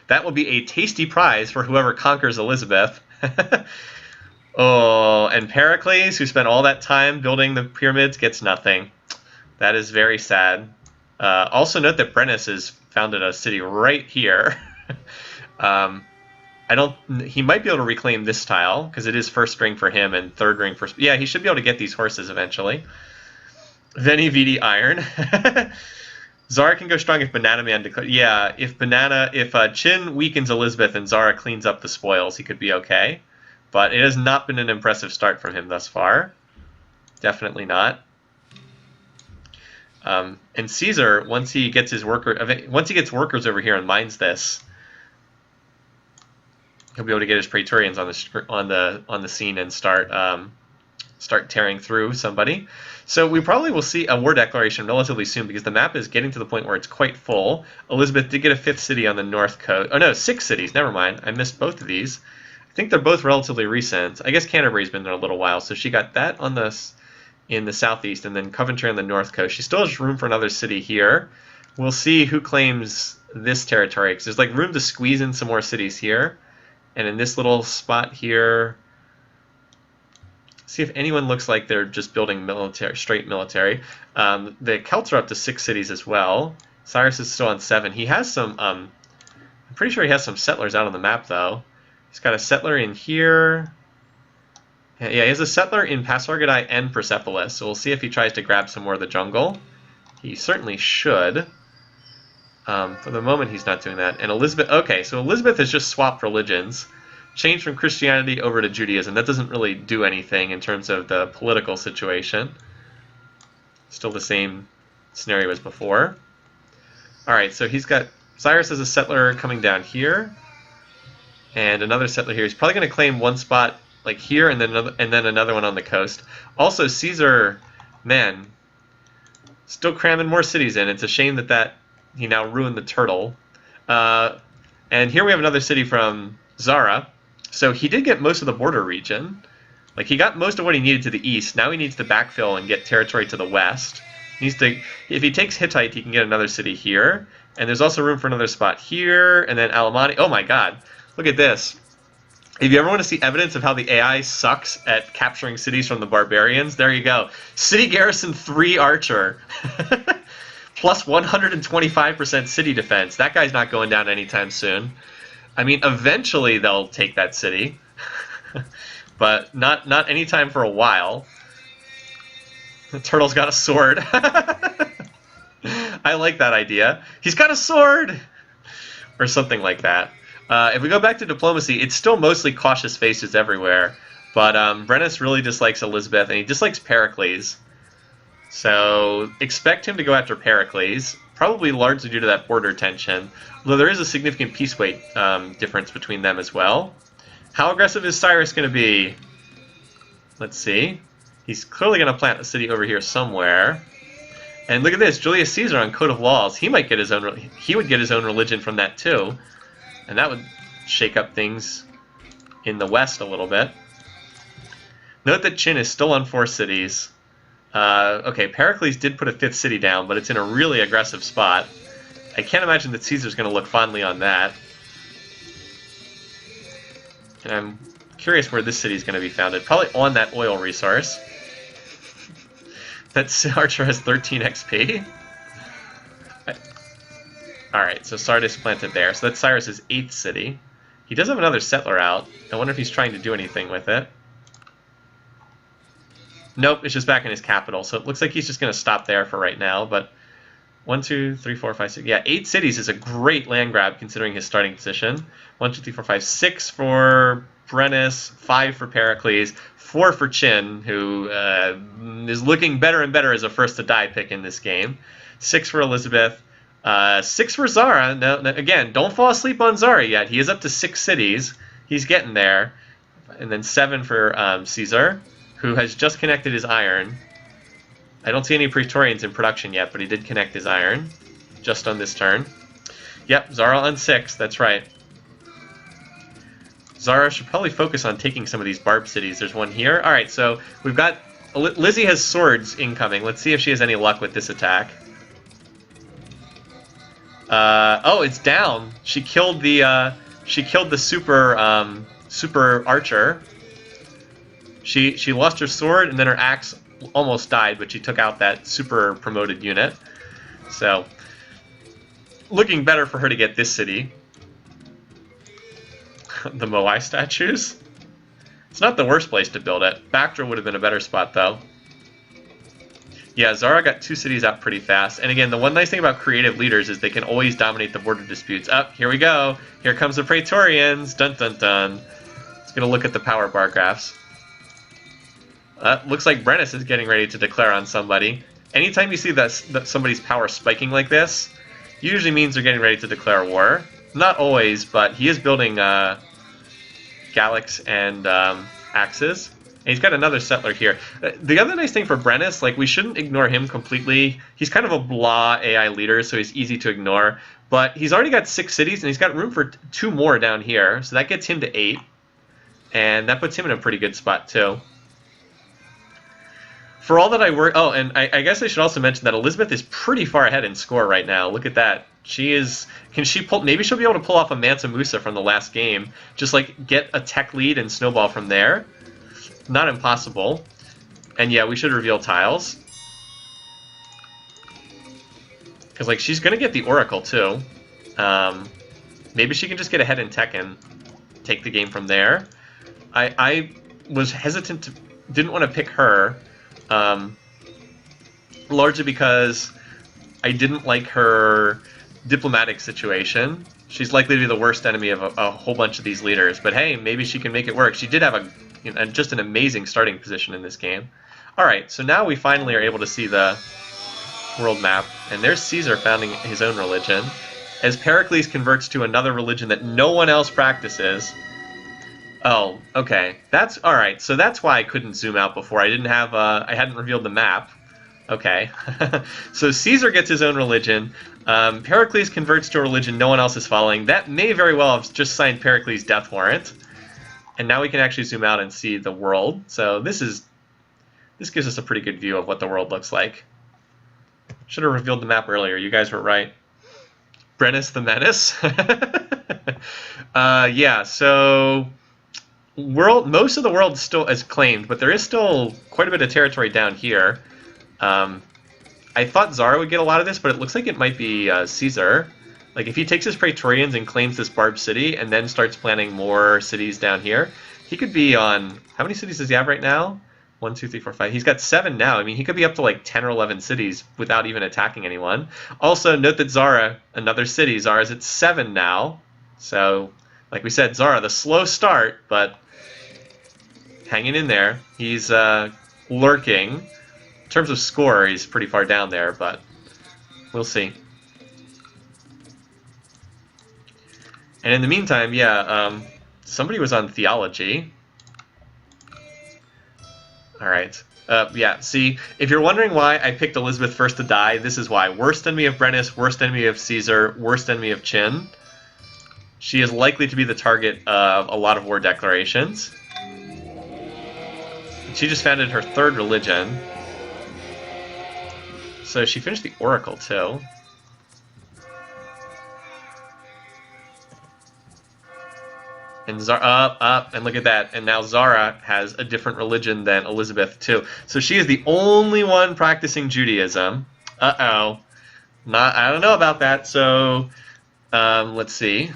that will be a tasty prize for whoever conquers Elizabeth. Oh, and Pericles, who spent all that time building the pyramids, gets nothing. That is very sad. Also note that Brennus has founded a city right here. He might be able to reclaim this tile, because it is first ring for him and third ring for... Yeah, he should be able to get these horses eventually. Veni Vidi Iron. Zara can go strong if Banana Man declares... Yeah, if Qin weakens Elizabeth and Zara cleans up the spoils, he could be okay. But it has not been an impressive start from him thus far. Definitely not. And Caesar, once he gets workers over here and mines this, he'll be able to get his Praetorians on the scene and start tearing through somebody. So we probably will see a war declaration relatively soon, because the map is getting to the point where it's quite full. Elizabeth did get a 5th city on the north coast. Oh no, 6 cities. Never mind. I missed both of these. I think they're both relatively recent. I guess Canterbury's been there a little while, so she got that in the southeast, and then Coventry on the north coast. She still has room for another city here. We'll see who claims this territory, because there's like room to squeeze in some more cities here. And in this little spot here, see if anyone looks like they're just building straight military. The Celts are up to 6 cities as well. Cyrus is still on 7. He has some, I'm pretty sure he has some settlers out on the map, though. He's got a settler in here. Yeah, he has a settler in Pasargadae and Persepolis, so we'll see if he tries to grab some more of the jungle. He certainly should. For the moment, he's not doing that. And Elizabeth, okay, so Elizabeth has just swapped religions, changed from Christianity over to Judaism. That doesn't really do anything in terms of the political situation. Still the same scenario as before. All right, so he's got Cyrus as a settler coming down here, and another settler here. He's probably going to claim one spot like here, and then another one on the coast. Also, Caesar, man, Still cramming more cities in. It's a shame that he now ruined the turtle. And here we have another city from Zara. So he did get most of the border region. Like, he got most of what he needed to the east. Now he needs to backfill and get territory to the west. If he takes Hittite, he can get another city here. And there's also room for another spot here. And then Alamani. Oh my god. Look at this. If you ever want to see evidence of how the AI sucks at capturing cities from the barbarians, there you go. City garrison 3 archer. Plus 125% city defense. That guy's not going down anytime soon. I mean, eventually they'll take that city. But not anytime for a while. The turtle's got a sword. I like that idea. He's got a sword! Or something like that. If we go back to diplomacy, it's still mostly cautious faces everywhere. But Brennus really dislikes Elizabeth, and he dislikes Pericles. So expect him to go after Pericles, probably largely due to that border tension. Although there is a significant peace weight difference between them as well. How aggressive is Cyrus going to be? Let's see. He's clearly going to plant a city over here somewhere. And look at this, Julius Caesar on Code of Laws. He might get his own. He would get his own religion from that too. And that would shake up things in the west a little bit. Note that Chin is still on 4 cities. Okay, Pericles did put a 5th city down, but it's in a really aggressive spot. I can't imagine that Caesar's going to look fondly on that. And I'm curious where this city is going to be founded. Probably on that oil resource. That archer has 13 XP. Alright, so Sardis planted there. So that's Cyrus's 8th city. He does have another settler out. I wonder if he's trying to do anything with it. Nope, it's just back in his capital. So it looks like he's just going to stop there for right now. But 1, 2, 3, 4, 5, 6. Yeah, 8 cities is a great land grab considering his starting position. 1, 2, 3, 4, 5, 6 for Brennus, 5 for Pericles, 4 for Chin, who is looking better and better as a first-to-die pick in this game. 6 for Elizabeth. 6 for Zara. Now, again, don't fall asleep on Zara yet. He is up to 6 cities. He's getting there. And then 7 for Caesar, who has just connected his iron. I don't see any Praetorians in production yet, but he did connect his iron just on this turn. Yep, Zara on 6. That's right. Zara should probably focus on taking some of these barb cities. There's one here. All right, so we've got... Lizzie has swords incoming. Let's see if she has any luck with this attack. Oh, it's down. She killed the super archer. She lost her sword and then her axe almost died, but she took out that super promoted unit. So looking better for her to get this city. The Moai statues. It's not the worst place to build it. Bactra would have been a better spot though. Yeah, Zara got 2 cities out pretty fast. And again, the one nice thing about creative leaders is they can always dominate the border disputes. Here we go. Here comes the Praetorians. Dun dun dun. Let's get a look at the power bar graphs. Looks like Brennus is getting ready to declare on somebody. Anytime you see that somebody's power spiking like this, usually means they're getting ready to declare war. Not always, but he is building Gallics and axes. And he's got another settler here. The other nice thing for Brennus, like, we shouldn't ignore him completely. He's kind of a blah AI leader, so he's easy to ignore. But he's already got 6 cities, and he's got room for 2 more down here. So that gets him to 8. And that puts him in a pretty good spot, too. For all that I work... Oh, and I guess I should also mention that Elizabeth is pretty far ahead in score right now. Look at that. She is... Can she pull... Maybe she'll be able to pull off a Mansa Musa from the last game. Just, like, get a tech lead and snowball from there. Not impossible. And yeah, we should reveal tiles. Because, like, she's going to get the Oracle, too. Maybe she can just get ahead in tech and take the game from there. I was hesitant to... Didn't want to pick her. Largely because I didn't like her diplomatic situation. She's likely to be the worst enemy of a whole bunch of these leaders. But hey, maybe she can make it work. She did have just an amazing starting position in this game. Alright, so now we finally are able to see the world map. And there's Caesar founding his own religion. As Pericles converts to another religion that no one else practices. Oh, okay. That's alright. So that's why I couldn't zoom out before. I hadn't revealed the map. Okay. So Caesar gets his own religion. Pericles converts to a religion no one else is following. That may very well have just signed Pericles' death warrant. And now we can actually zoom out and see the world. So this gives us a pretty good view of what the world looks like. Should have revealed the map earlier. You guys were right. Brennus the Menace. Yeah, so most of the world still is claimed, but there is still quite a bit of territory down here. I thought Zara would get a lot of this, but it looks like it might be Caesar. Like, if he takes his Praetorians and claims this Barb city and then starts planning more cities down here, he could be on... How many cities does he have right now? 1, 2, 3, 4, 5. He's got 7 now. I mean, he could be up to like 10 or 11 cities without even attacking anyone. Also, note that Zara, another city, Zara's at 7 now. So, like we said, Zara, the slow start, but hanging in there. He's lurking. In terms of score, he's pretty far down there, but we'll see. And in the meantime, yeah, somebody was on theology. All right. Yeah, see, if you're wondering why I picked Elizabeth first to die, this is why. Worst enemy of Brennus, worst enemy of Caesar, worst enemy of Chin. She is likely to be the target of a lot of war declarations. She just founded her 3rd religion. So she finished the Oracle, too. And Zara, and look at that. And now Zara has a different religion than Elizabeth, too. So she is the only one practicing Judaism. Uh-oh. I don't know about that. So, let's see.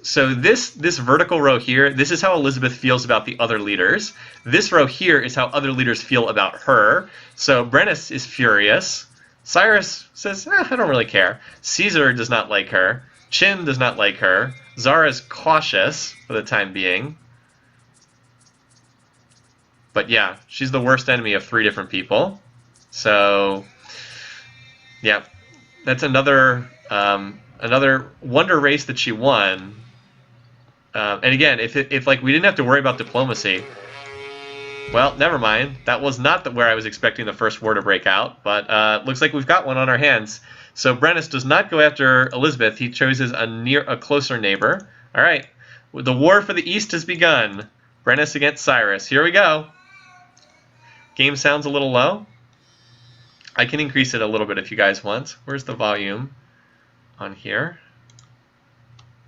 So this vertical row here, this is how Elizabeth feels about the other leaders. This row here is how other leaders feel about her. So Brennus is furious. Cyrus says, I don't really care. Caesar does not like her. Chin does not like her. Zara is cautious for the time being. But yeah, she's the worst enemy of 3 different people. So, yeah, that's another wonder race that she won. And again, if like we didn't have to worry about diplomacy, well, never mind. That was not where I was expecting the first war to break out. But looks like we've got one on our hands. So Brennus does not go after Elizabeth. He chooses a closer neighbor. All right, the war for the East has begun. Brennus against Cyrus. Here we go. Game sounds a little low. I can increase it a little bit if you guys want. Where's the volume on here?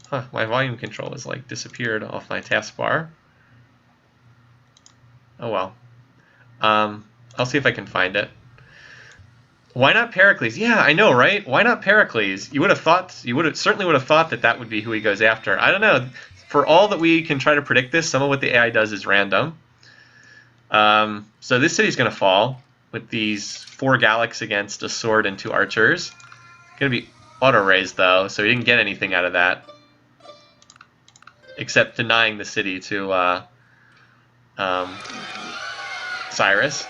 Huh, my volume control has like disappeared off my taskbar. Oh well. I'll see if I can find it. Why not Pericles? Yeah, I know, right? Why not Pericles? You certainly would have thought that would be who he goes after. I don't know. For all that we can try to predict this, some of what the AI does is random. So this city's going to fall with these 4 Gallics against a sword and 2 archers. It's going to be auto-raised, though, so he didn't get anything out of that. Except denying the city to Cyrus,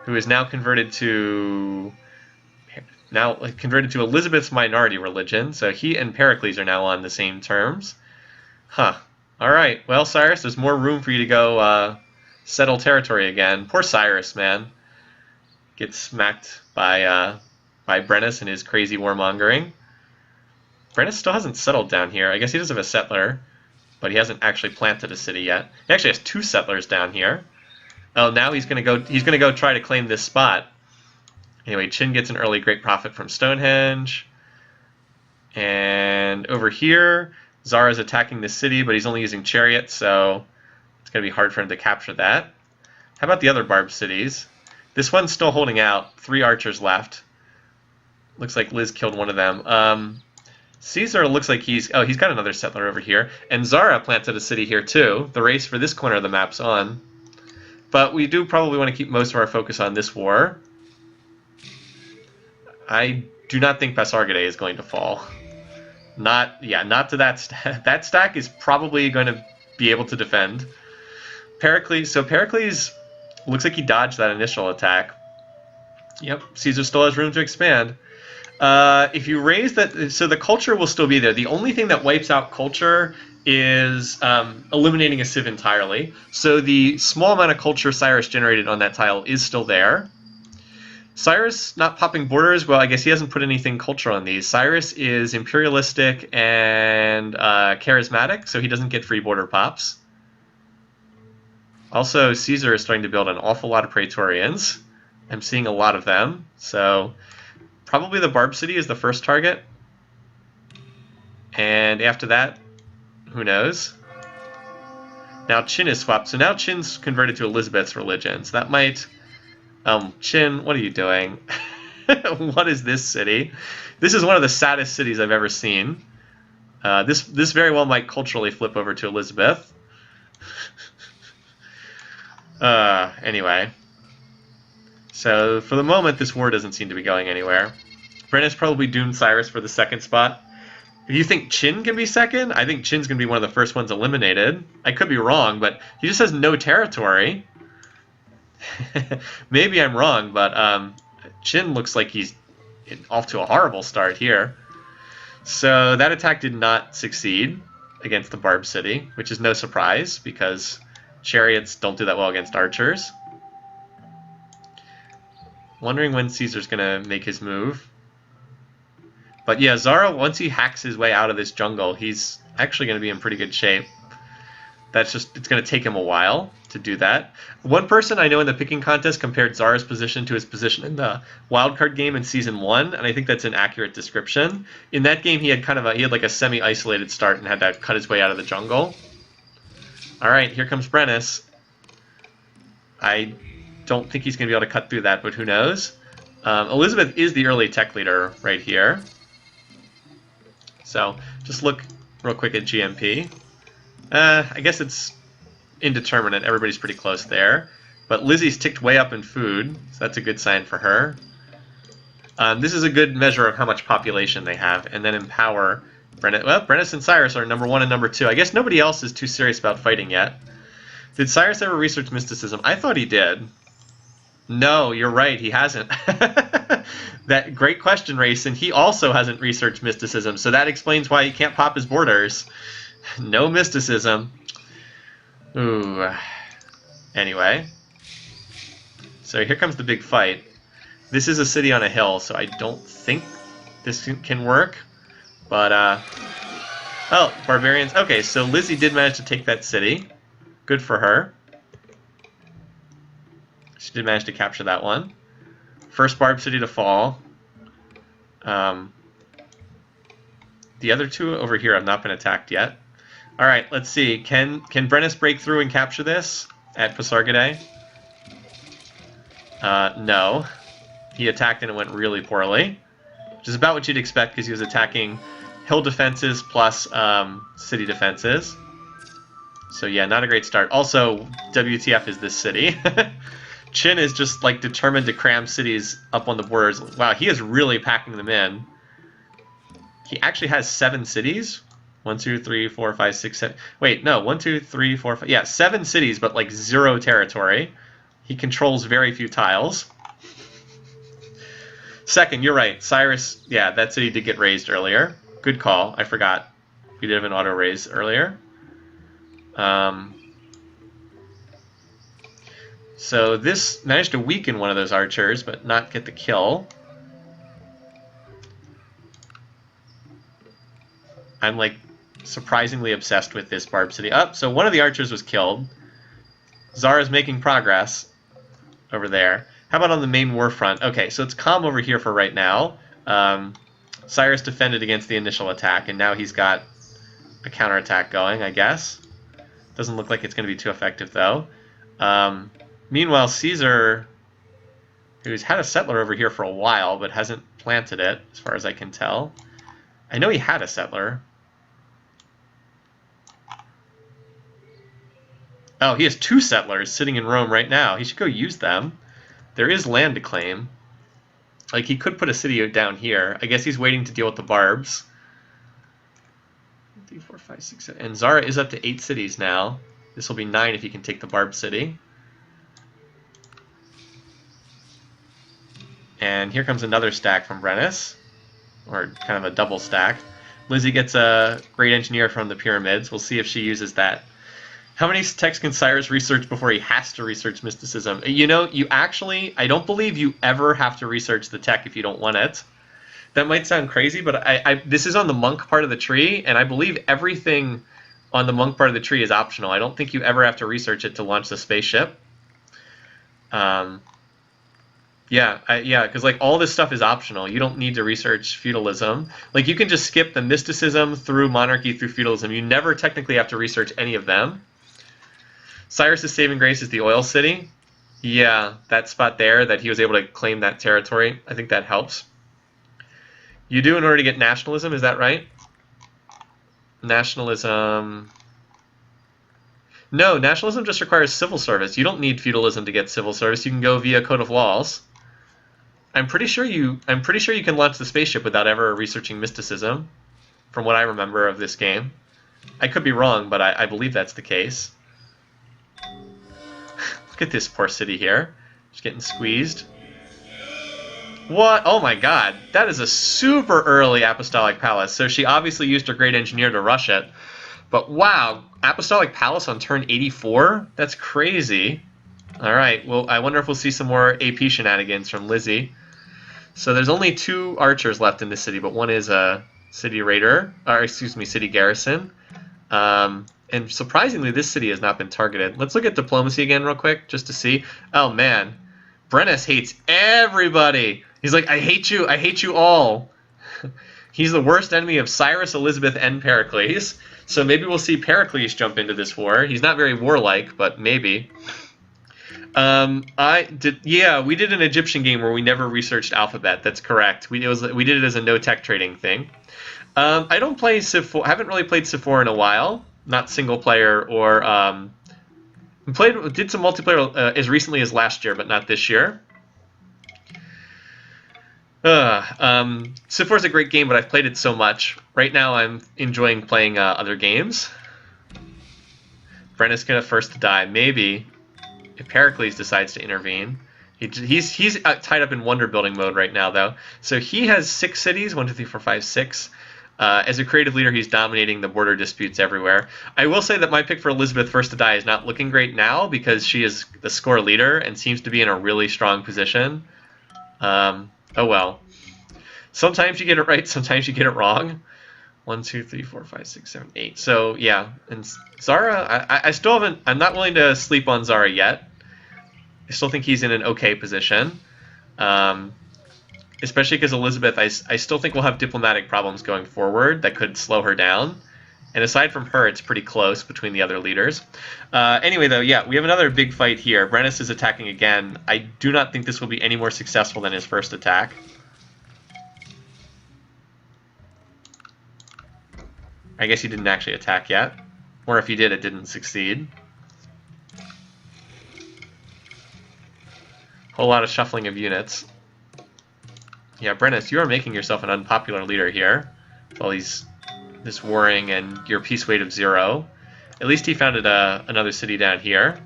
who is now converted to Elizabeth's minority religion. So he and Pericles are now on the same terms. Huh. All right. Well, Cyrus, there's more room for you to go settle territory again. Poor Cyrus, man. Gets smacked by Brennus and his crazy warmongering. Brennus still hasn't settled down here. I guess he does have a settler, but he hasn't actually planted a city yet. He actually has 2 settlers down here. Oh, now he's gonna go try to claim this spot. Anyway, Chin gets an early great profit from Stonehenge. And over here, Zara's attacking the city, but he's only using chariots, so it's gonna be hard for him to capture that. How about the other Barb cities? This one's still holding out. 3 archers left. Looks like Liz killed one of them. Caesar looks like he's got another settler over here. And Zara planted a city here too. The race for this corner of the map's on. But we do probably want to keep most of our focus on this war. I do not think Pasargadae is going to fall. Not to that stack. That stack is probably going to be able to defend. Pericles looks like he dodged that initial attack. Yep, Caesar still has room to expand. If you raise that, so the culture will still be there. The only thing that wipes out culture is eliminating a civ entirely. So the small amount of culture Cyrus generated on that tile is still there. Cyrus not popping borders, well, I guess he hasn't put anything culture on these. Cyrus is imperialistic and charismatic, so he doesn't get free border pops. Also, Caesar is starting to build an awful lot of Praetorians. I'm seeing a lot of them, so probably the Barb City is the first target. And after that, who knows? Now Qin is swapped, so now Qin's converted to Elizabeth's religion, so that might... Qin, what are you doing? What is this city? This is one of the saddest cities I've ever seen. This very well might culturally flip over to Elizabeth. Anyway. So, for the moment, this war doesn't seem to be going anywhere. Brennus probably doomed Cyrus for the second spot. Do you think Qin can be second? I think Qin's going to be one of the first ones eliminated. I could be wrong, but he just has no territory. Maybe I'm wrong, but Qin looks like he's off to a horrible start here. So that attack did not succeed against the Barb City, which is no surprise because chariots don't do that well against archers. Wondering when Caesar's going to make his move. But yeah, Zara, once he hacks his way out of this jungle, he's actually going to be in pretty good shape. That's just, it's going to take him a while to do that. One person I know in the picking contest compared Zara's position to his position in the wildcard game in Season 1, and I think that's an accurate description. In that game, he had like a semi-isolated start and had to cut his way out of the jungle. Alright, here comes Brennus. I don't think he's going to be able to cut through that, but who knows? Elizabeth is the early tech leader right here. So, just look real quick at GMP. I guess it's indeterminate. Everybody's pretty close there. But Lizzie's ticked way up in food, so that's a good sign for her. This is a good measure of how much population they have. And then in power, Brennus and Cyrus are number 1 and number 2. I guess nobody else is too serious about fighting yet. Did Cyrus ever research mysticism? I thought he did. No, you're right, he hasn't. That great question, Rayson. He also hasn't researched mysticism, so that explains why he can't pop his borders. No mysticism. Ooh. Anyway. So here comes the big fight. This is a city on a hill, so I don't think this can work. But, oh, barbarians. Okay, so Lizzie did manage to take that city. Good for her. She did manage to capture that one. First Barb City to fall. The other two over here have not been attacked yet. Alright, let's see. Can Brennus break through and capture this at Pasargadae? No. He attacked and it went really poorly. Which is about what you'd expect because he was attacking hill defenses plus city defenses. So yeah, not a great start. Also, WTF is this city. Qin is just like determined to cram cities up on the borders. Wow, he is really packing them in. He actually has 7 cities. 1, 2, 3, 4, 5, 6, 7. Wait, no, 1, 2, 3, 4, 5. Yeah, 7 cities, but like 0 territory. He controls very few tiles. Second, you're right. Cyrus, yeah, that city did get raised earlier. Good call. I forgot. We did have an auto raise earlier. So this managed to weaken one of those archers, but not get the kill. I'm like surprisingly obsessed with this Barb City. So one of the archers was killed. Zara's making progress over there. How about on the main war front? Okay, so it's calm over here for right now. Cyrus defended against the initial attack, and now he's got a counterattack going, I guess. Doesn't look like it's going to be too effective, though. Meanwhile, Caesar, who's had a settler over here for a while, but hasn't planted it, as far as I can tell. I know he had a settler. Oh, he has 2 settlers sitting in Rome right now. He should go use them. There is land to claim. Like, he could put a city down here. I guess he's waiting to deal with the barbs. 3, 4, 5, 6, 7. And Zara is up to 8 cities now. This will be 9 if he can take the Barb City. And here comes another stack from Brennus. Or kind of a double stack. Lizzie gets a great engineer from the pyramids. We'll see if she uses that. How many texts can Cyrus research before he has to research mysticism? You know, you actually, I don't believe you ever have to research the tech if you don't want it. That might sound crazy, but this is on the monk part of the tree, and I believe everything on the monk part of the tree is optional. I don't think you ever have to research it to launch the spaceship. Yeah, because like all this stuff is optional. You don't need to research feudalism. Like you can just skip the mysticism through monarchy through feudalism. You never technically have to research any of them. Cyrus's saving grace is the oil city. Yeah, that spot there that he was able to claim that territory. I think that helps. You do in order to get nationalism, is that right? Nationalism. No, nationalism just requires civil service. You don't need feudalism to get civil service. You can go via code of laws. I'm pretty sure you can launch the spaceship without ever researching mysticism, from what I remember of this game. I could be wrong, but I believe that's the case. Look at this poor city here. Just getting squeezed. What? Oh my god. That is a super early Apostolic Palace. So she obviously used her great engineer to rush it. But wow, Apostolic Palace on turn 84? That's crazy. Alright, well, I wonder if we'll see some more AP shenanigans from Lizzie. So there's only 2 archers left in this city, but one is a city raider, or excuse me, city garrison. And surprisingly, this city has not been targeted. Let's look at diplomacy again real quick, just to see. Oh man, Brennus hates everybody. He's like, I hate you all. He's the worst enemy of Cyrus, Elizabeth, and Pericles. So maybe we'll see Pericles jump into this war. He's not very warlike, but maybe. Yeah, we did an Egyptian game where we never researched alphabet. That's correct. We did it as a no tech trading thing. I don't play Civ4. Haven't really played Civ4 in a while. Not single player or did some multiplayer as recently as last year, but not this year. Civ4 is a great game, but I've played it so much. Right now, I'm enjoying playing other games. Brennus gonna first to die, maybe. If Pericles decides to intervene. He's tied up in wonder building mode right now, though. So he has 6 cities, 1, 2, 3, 4, 5, 6. As a creative leader, he's dominating the border disputes everywhere. I will say that my pick for Elizabeth first to die is not looking great now because she is the score leader and seems to be in a really strong position. Oh well. Sometimes you get it right, sometimes you get it wrong. 1, 2, 3, 4, 5, 6, 7, 8. So yeah, and Zara, I still haven't. I'm not willing to sleep on Zara yet. I still think he's in an okay position, especially because Elizabeth. I still think we'll have diplomatic problems going forward that could slow her down. And aside from her, it's pretty close between the other leaders. Anyway, though, yeah, we have another big fight here. Brennus is attacking again. I do not think this will be any more successful than his first attack. I guess he didn't actually attack yet. Or if he did, it didn't succeed. Whole lot of shuffling of units. Yeah, Brennus, you are making yourself an unpopular leader here. With all this warring and your peace weight of 0. At least he founded another city down here.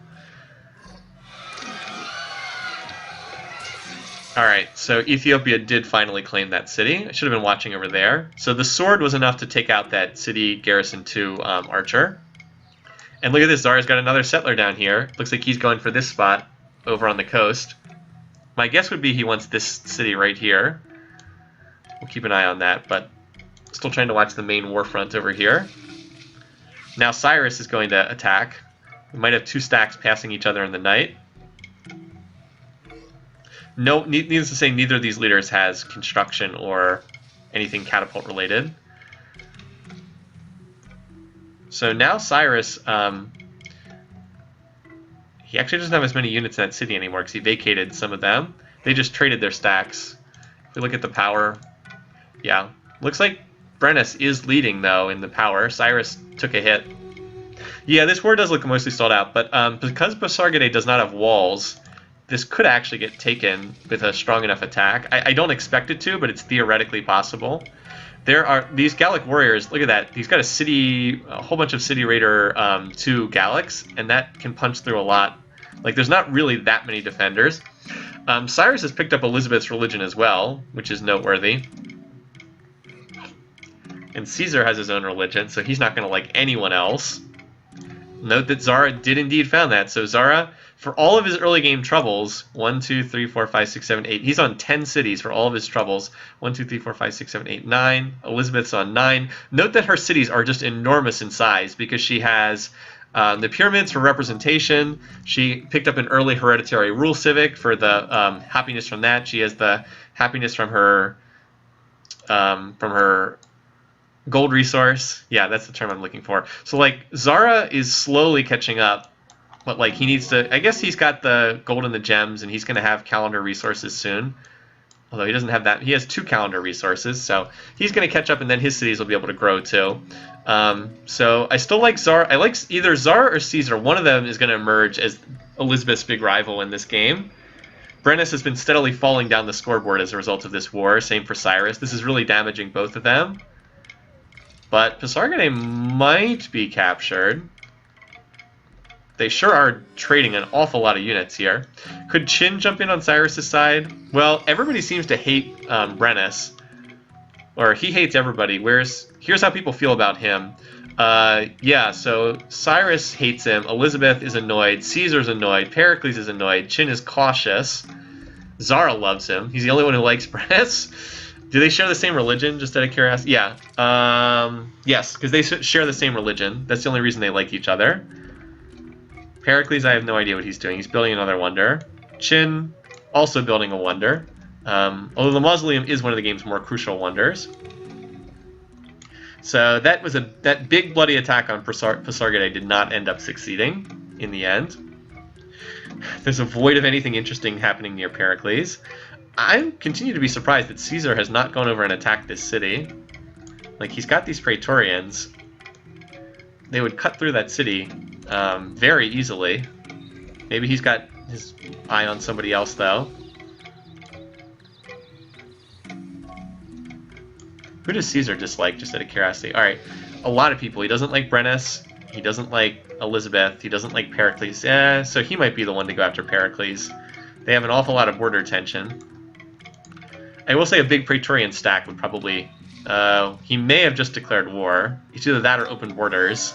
Alright, so Ethiopia did finally claim that city. I should have been watching over there. So the sword was enough to take out that city garrison 2 archer. And look at this, Zara's got another settler down here. Looks like he's going for this spot over on the coast. My guess would be he wants this city right here. We'll keep an eye on that, but still trying to watch the main war front over here. Now Cyrus is going to attack. We might have 2 stacks passing each other in the night. No, needless to say, neither of these leaders has construction or anything catapult related. So now Cyrus, he actually doesn't have as many units in that city anymore because he vacated some of them. They just traded their stacks. If we look at the power, yeah, looks like Brennus is leading though in the power. Cyrus took a hit. Yeah, this war does look mostly stalled out, but because Basargadae does not have walls, this could actually get taken with a strong enough attack. I don't expect it to, but it's theoretically possible. There are these Gallic warriors. Look at that. He's got a whole bunch of City Raider 2 Gallics, and that can punch through a lot. Like, there's not really that many defenders. Cyrus has picked up Elizabeth's religion as well, which is noteworthy. And Caesar has his own religion, so he's not going to like anyone else. Note that Zara did indeed found that. So Zara, for all of his early game troubles, 1, 2, 3, 4, 5, 6, 7, 8. He's on 10 cities for all of his troubles. 1, 2, 3, 4, 5, 6, 7, 8, 9. Elizabeth's on 9. Note that her cities are just enormous in size because she has the pyramids for representation. She picked up an early hereditary rule civic for the happiness from that. She has the happiness from her gold resource. Yeah, that's the term I'm looking for. So, like, Zara is slowly catching up, but, like, he needs to... I guess he's got the gold and the gems, and he's going to have calendar resources soon. Although he doesn't have that. He has 2 calendar resources, so he's going to catch up, and then his cities will be able to grow, too. So I still like Zara. I like either Zara or Caesar. One of them is going to emerge as Elizabeth's big rival in this game. Brennus has been steadily falling down the scoreboard as a result of this war. Same for Cyrus. This is really damaging both of them. But Pasargadae might be captured. They sure are trading an awful lot of units here. Could Chin jump in on Cyrus's side? Well, everybody seems to hate Brennus. Or he hates everybody. Here's how people feel about him. Yeah, so Cyrus hates him. Elizabeth is annoyed. Caesar's annoyed. Pericles is annoyed. Chin is cautious. Zara loves him. He's the only one who likes Brennus. Do they share the same religion, just out of curiosity? Yeah. Yes, because they share the same religion. That's the only reason they like each other. Pericles, I have no idea what he's doing. He's building another wonder. Chin, also building a wonder. Although the mausoleum is one of the game's more crucial wonders. So that was that big bloody attack on Pasargadae did not end up succeeding in the end. There's a void of anything interesting happening near Pericles. I continue to be surprised that Caesar has not gone over and attacked this city. Like, he's got these Praetorians. They would cut through that city very easily. Maybe he's got his eye on somebody else, though. Who does Caesar dislike, just out of curiosity? Alright, a lot of people. He doesn't like Brennus. He doesn't like Elizabeth. He doesn't like Pericles. So he might be the one to go after Pericles. They have an awful lot of border tension. I will say a big Praetorian stack would probably... he may have just declared war. It's either that or open borders.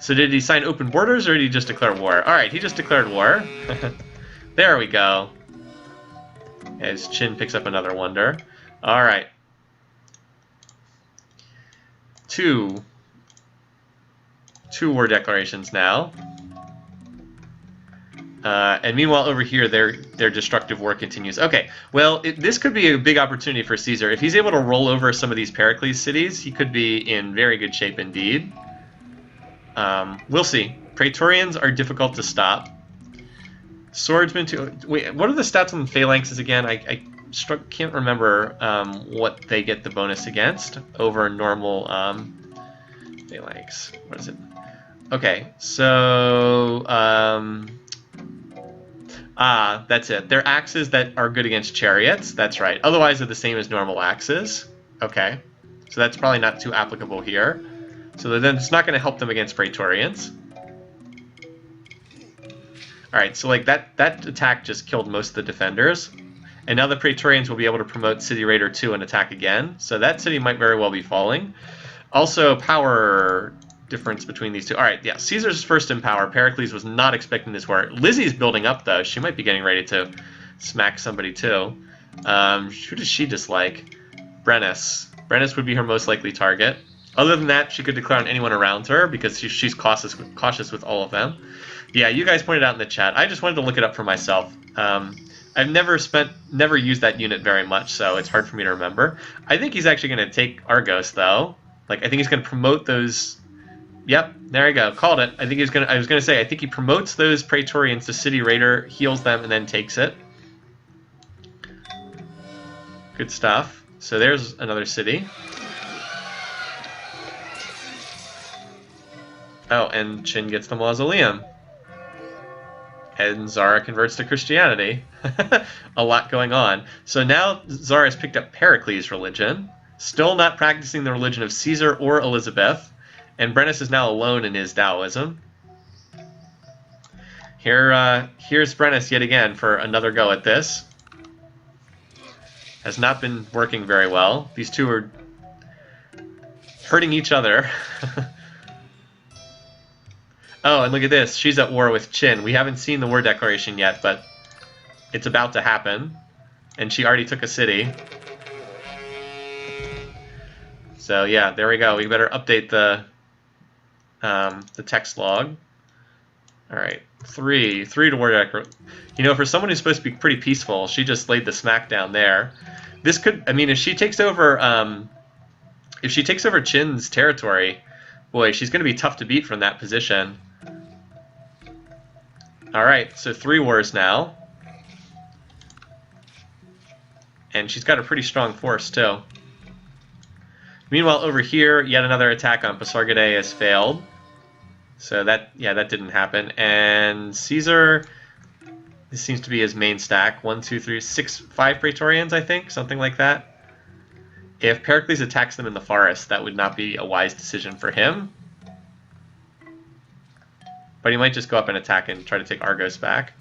So did he sign open borders, or did he just declare war? Alright, he just declared war. There we go. As Chin picks up another wonder. Alright. 2 war declarations now. And meanwhile, over here, their destructive war continues. Okay, well, this could be a big opportunity for Caesar. If he's able to roll over some of these Pericles cities, he could be in very good shape indeed. We'll see. Praetorians are difficult to stop. Swordsmen, too. Wait, what are the stats on phalanxes again? I can't remember what they get the bonus against over normal phalanx. What is it? Okay, so... that's it. They're axes that are good against chariots. That's right. Otherwise, they're the same as normal axes. Okay. So that's probably not too applicable here. So then it's not going to help them against Praetorians. Alright, so like that attack just killed most of the defenders. And now the Praetorians will be able to promote City Raider 2 and attack again. So that city might very well be falling. Also, power... difference between these two. Alright, yeah, Caesar's first in power. Pericles was not expecting this war. Lizzie's building up, though. She might be getting ready to smack somebody, too. Who does she dislike? Brennus. Brennus would be her most likely target. Other than that, she could declare on anyone around her, because she's cautious with all of them. Yeah, you guys pointed out in the chat. I just wanted to look it up for myself. I've never used that unit very much, so it's hard for me to remember. I think he's actually going to take Argos, though. Like, I think he's going to promote those... Yep, there you go. Called it. I think he's gonna. I was gonna say. I think he promotes those Praetorians to City Raider, heals them, and then takes it. Good stuff. So there's another city. Oh, and Chin gets the mausoleum. And Zara converts to Christianity. A lot going on. So now Zara has picked up Pericles' religion. Still not practicing the religion of Caesar or Elizabeth. And Brennus is now alone in his Taoism. Here's Brennus yet again for another go at this. Has not been working very well. These two are hurting each other. Oh, and look at this. She's at war with Qin. We haven't seen the war declaration yet, but it's about to happen. And she already took a city. So yeah, there we go. We better update the text log. All right, three to war declaration. You know, for someone who's supposed to be pretty peaceful, she just laid the smack down there. This could, I mean, if she takes over Qin's territory, boy, she's going to be tough to beat from that position. All right, so 3 wars now. And she's got a pretty strong force, too. Meanwhile, over here, yet another attack on Pasargadae has failed. So that, yeah, that didn't happen. And Caesar, this seems to be his main stack. 1, 2, 3, 6, 5 Praetorians, I think, something like that. If Pericles attacks them in the forest, that would not be a wise decision for him. But he might just go up and attack and try to take Argos back.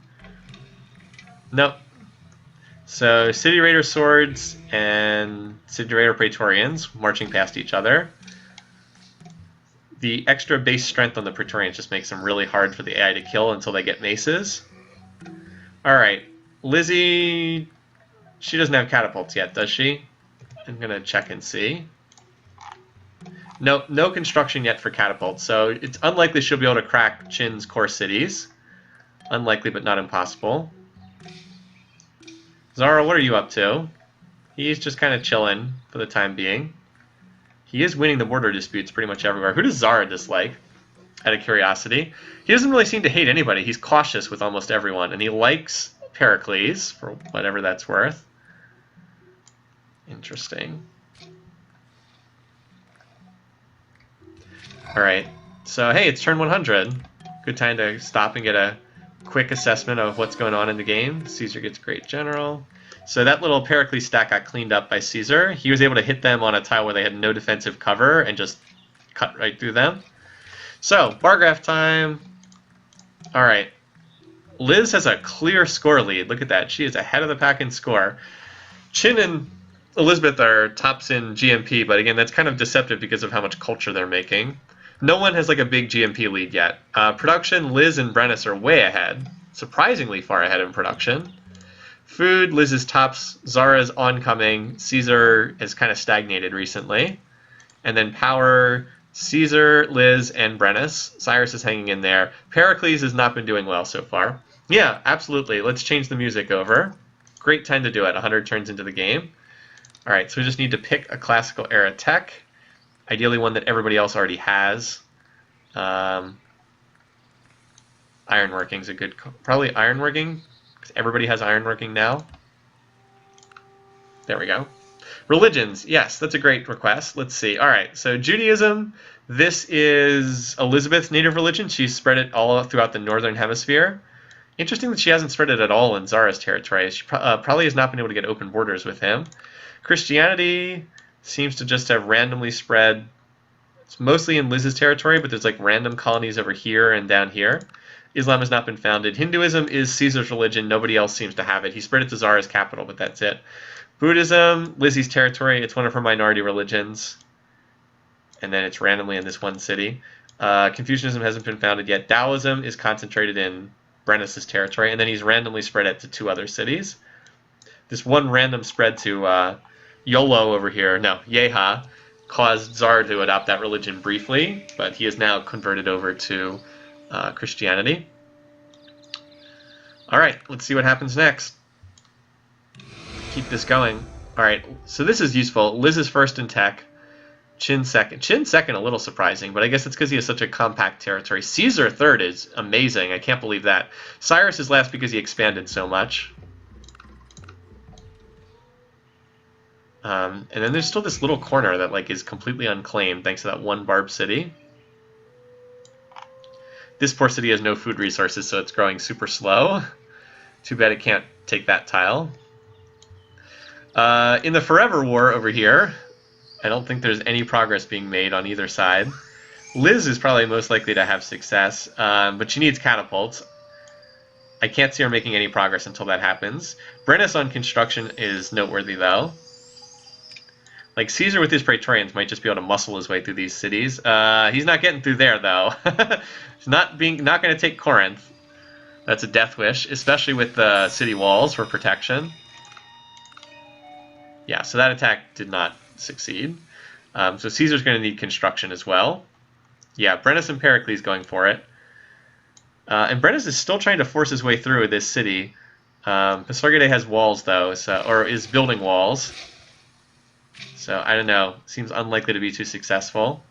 Nope. So City Raider Swords and City Raider Praetorians marching past each other. The extra base strength on the Praetorians just makes them really hard for the AI to kill until they get maces. Alright, Lizzie, she doesn't have catapults yet, does she? I'm going to check and see. No construction yet for catapults, so it's unlikely she'll be able to crack Qin's core cities. Unlikely, but not impossible. Zara, what are you up to? He's just kind of chilling for the time being. He is winning the border disputes pretty much everywhere. Who does Zara dislike? Out of curiosity. He doesn't really seem to hate anybody. He's cautious with almost everyone, and he likes Pericles, for whatever that's worth. Interesting. Alright, so hey, it's turn 100. Good time to stop and get a quick assessment of what's going on in the game. Caesar gets Great General. So that little Pericles stack got cleaned up by Caesar. He was able to hit them on a tile where they had no defensive cover and just cut right through them. So, bar graph time. Alright. Liz has a clear score lead. Look at that. She is ahead of the pack in score. Qin and Elizabeth are tops in GMP, but again, that's kind of deceptive because of how much culture they're making. No one has like a big GMP lead yet. Production, Liz and Brennus are way ahead. Surprisingly far ahead in production. Food, Liz is tops, Zara's oncoming, Caesar has kind of stagnated recently. And then power, Caesar, Liz, and Brennus. Cyrus is hanging in there. Pericles has not been doing well so far. Yeah, absolutely. Let's change the music over. Great time to do it. 100 turns into the game. All right, so we just need to pick a classical era tech. Ideally one that everybody else already has. Ironworking is a good... Probably ironworking, because everybody has ironworking now. There we go. Religions, yes, that's a great request. Let's see. All right, so Judaism, this is Elizabeth's native religion. She's spread it all throughout the northern hemisphere. Interesting that she hasn't spread it at all in Zara's territory. She probably has not been able to get open borders with him. Christianity seems to just have randomly spread. It's mostly in Liz's territory, but there's like random colonies over here and down here. Islam has not been founded. Hinduism is Caesar's religion. Nobody else seems to have it. He spread it to Zara's capital, but that's it. Buddhism, Lizzie's territory. It's one of her minority religions. And then it's randomly in this one city. Confucianism hasn't been founded yet. Taoism is concentrated in Brennus's territory, and then he's randomly spread it to 2 other cities. This one random spread to YOLO over here, no, Yeha, caused Zara to adopt that religion briefly, but he is now converted over to Christianity. All right, let's see what happens next. Keep this going. All right, so this is useful. Liz is first in tech. Qin second. Qin second, a little surprising, but I guess it's because he has such a compact territory. Caesar third is amazing. I can't believe that. Cyrus is last because he expanded so much. And then there's still this little corner that like is completely unclaimed thanks to that one barb city. This poor city has no food resources, so it's growing super slow. Too bad it can't take that tile. In the Forever War over here, I don't think there's any progress being made on either side. Liz is probably most likely to have success, but she needs catapults. I can't see her making any progress until that happens. Brennus on construction is noteworthy, though. Like, Caesar with his Praetorians might just be able to muscle his way through these cities. He's not getting through there, though. He's not going to take Corinth. That's a death wish, especially with the city walls for protection. Yeah, so that attack did not succeed. So Caesar's going to need construction as well. Yeah, Brennus and Pericles going for it. And Brennus is still trying to force his way through this city. Pasargadae has walls, though, or is building walls. So, I don't know. Seems unlikely to be too successful.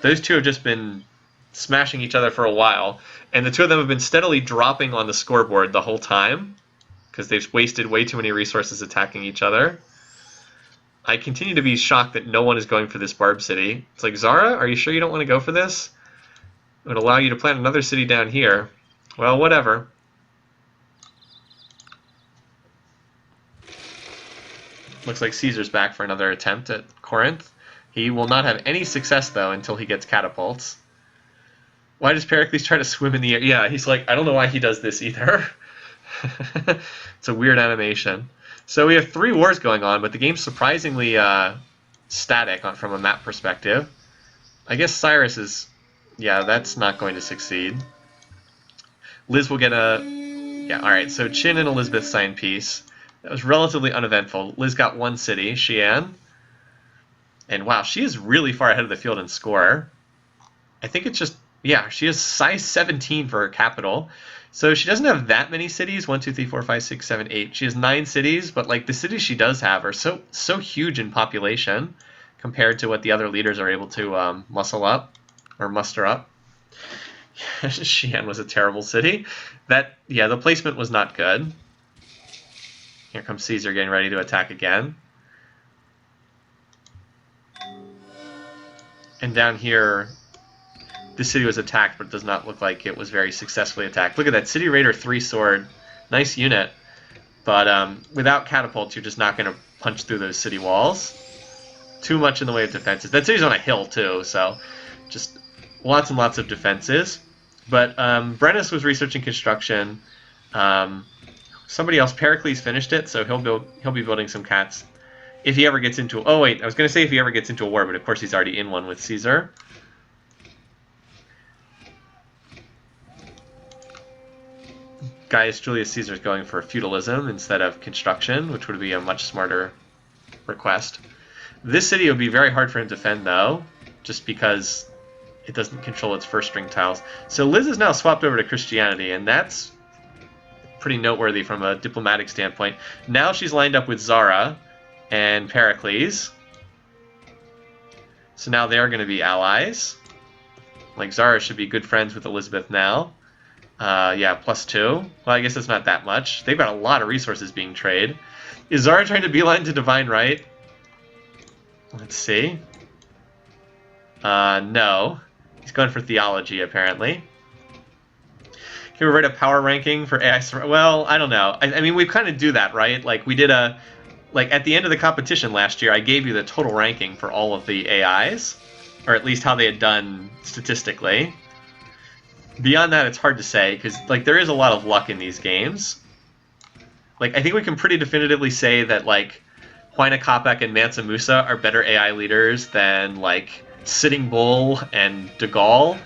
Those two have just been smashing each other for a while. And the two of them have been steadily dropping on the scoreboard the whole time. Because they've wasted way too many resources attacking each other. I continue to be shocked that no one is going for this Barb city. It's like, Zara, are you sure you don't want to go for this? It would allow you to plant another city down here. Well, whatever. Looks like Caesar's back for another attempt at Corinth. He will not have any success, though, until he gets catapults. Why does Pericles try to swim in the air? Yeah, he's like, I don't know why he does this either. It's a weird animation. So we have 3 wars going on, but the game's surprisingly static from a map perspective. I guess Cyrus is... Yeah, that's not going to succeed. Liz will get a... Yeah, alright, so Chin and Elizabeth signed peace. That was relatively uneventful. Liz got 1 city, Xi'an. And wow, she is really far ahead of the field in score. I think it's just... Yeah, she has size 17 for her capital. So she doesn't have that many cities. 1, 2, 3, 4, 5, 6, 7, 8. She has 9 cities, but like the cities she does have are so huge in population compared to what the other leaders are able to muscle up or muster up. Xi'an was a terrible city. Yeah, the placement was not good. Here comes Caesar getting ready to attack again. And down here, this city was attacked, but it does not look like it was very successfully attacked. Look at that, City Raider 3 sword. Nice unit. But without catapults, you're just not going to punch through those city walls. Too much in the way of defenses. That city's on a hill, too, so just lots and lots of defenses. But Brennus was researching construction. Somebody else, Pericles, finished it, so he'll be building some cats if he ever gets into... Oh, wait, I was going to say if he ever gets into a war, but of course he's already in one with Caesar. Gaius Julius Caesar is going for feudalism instead of construction, which would be a much smarter request. This city would be very hard for him to defend, though, just because it doesn't control its first string tiles. So Liz is now swapped over to Christianity, and that's pretty noteworthy from a diplomatic standpoint. Now she's lined up with Zara and Pericles. So now they're going to be allies. Like, Zara should be good friends with Elizabeth now. Yeah, +2. Well, I guess it's not that much. They've got a lot of resources being traded. Is Zara trying to beeline to Divine Right? Let's see. No. He's going for theology, apparently. Can we write a power ranking for AI? Well, I don't know. I mean, we kind of do that, right? Like, we did like, at the end of the competition last year, I gave you the total ranking for all of the AIs, or at least how they had done statistically. Beyond that, it's hard to say, because, like, there is a lot of luck in these games. Like, I think we can pretty definitively say that, like, Huayna Capac and Mansa Musa are better AI leaders than, like, Sitting Bull and De Gaulle.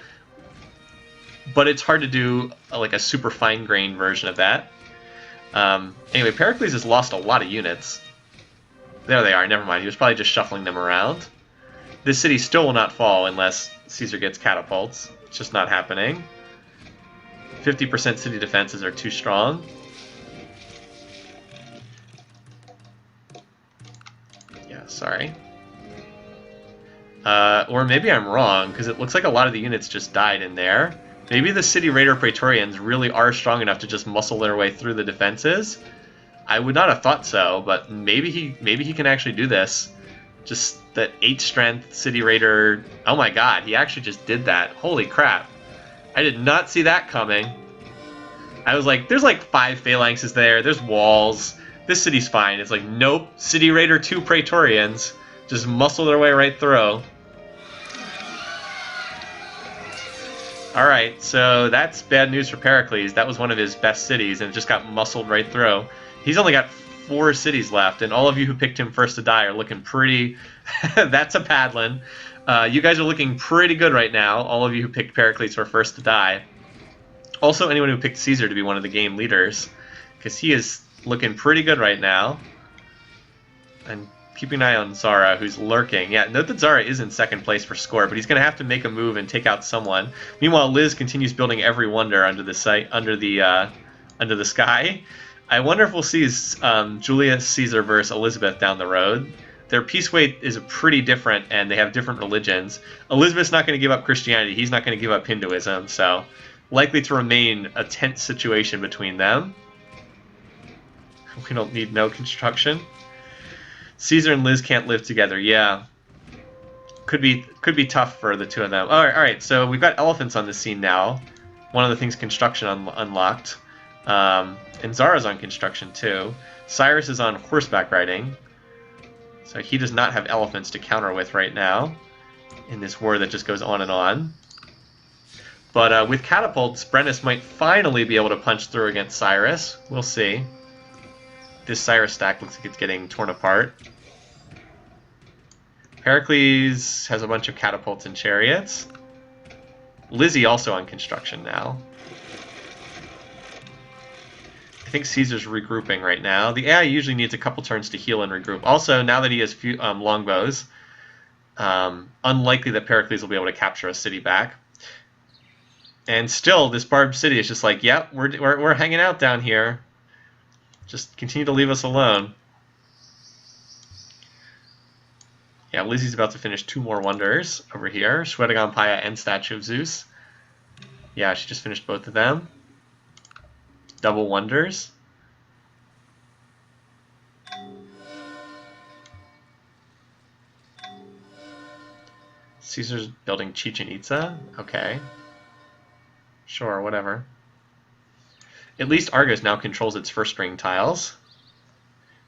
But it's hard to do, like, a super fine-grained version of that. Anyway, Pericles has lost a lot of units. There they are, never mind. He was probably just shuffling them around. This city still will not fall unless Caesar gets catapults. It's just not happening. 50% city defenses are too strong. Yeah, sorry. Or maybe I'm wrong, because it looks like a lot of the units just died in there. Maybe the City Raider Praetorians really are strong enough to just muscle their way through the defenses. I would not have thought so, but maybe he can actually do this. Just that 8 strength City Raider... Oh my god, he actually just did that. Holy crap. I did not see that coming. I was like, there's like 5 phalanxes there, there's walls. This city's fine. It's like, nope, City Raider 2 Praetorians just muscle their way right through. Alright, so that's bad news for Pericles. That was one of his best cities, and it just got muscled right through. He's only got 4 cities left, and all of you who picked him first to die are looking pretty... That's a Padlin. You guys are looking pretty good right now, all of you who picked Pericles for first to die. Also, anyone who picked Caesar to be one of the game leaders, because he is looking pretty good right now. And keeping an eye on Zara, who's lurking. Yeah, note that Zara is in second place for score, but he's going to have to make a move and take out someone. Meanwhile, Liz continues building every wonder under the sky. I wonder if we'll see Julius Caesar versus Elizabeth down the road. Their peace weight is pretty different, and they have different religions. Elizabeth's not going to give up Christianity. He's not going to give up Hinduism, so likely to remain a tense situation between them. We don't need no construction. Caesar and Liz can't live together. Yeah, could be tough for the two of them. All right. So we've got elephants on the scene now. One of the things construction unlocked, and Zara's on construction too. Cyrus is on horseback riding, so he does not have elephants to counter with right now in this war that just goes on and on. But with catapults, Brennus might finally be able to punch through against Cyrus. We'll see. This Cyrus stack looks like it's getting torn apart. Pericles has a bunch of catapults and chariots. Lizzie also on construction now. I think Caesar's regrouping right now. The AI usually needs a couple turns to heal and regroup. Also, now that he has longbows, unlikely that Pericles will be able to capture a city back. And still, this barbed city is just like, yep, we're hanging out down here. Just continue to leave us alone. Yeah, Lizzie's about to finish 2 more wonders over here. Shwedagon Paya and Statue of Zeus. Yeah, she just finished both of them. Double wonders. Caesar's building Chichen Itza. Okay. Sure, whatever. At least Argos now controls its first string tiles.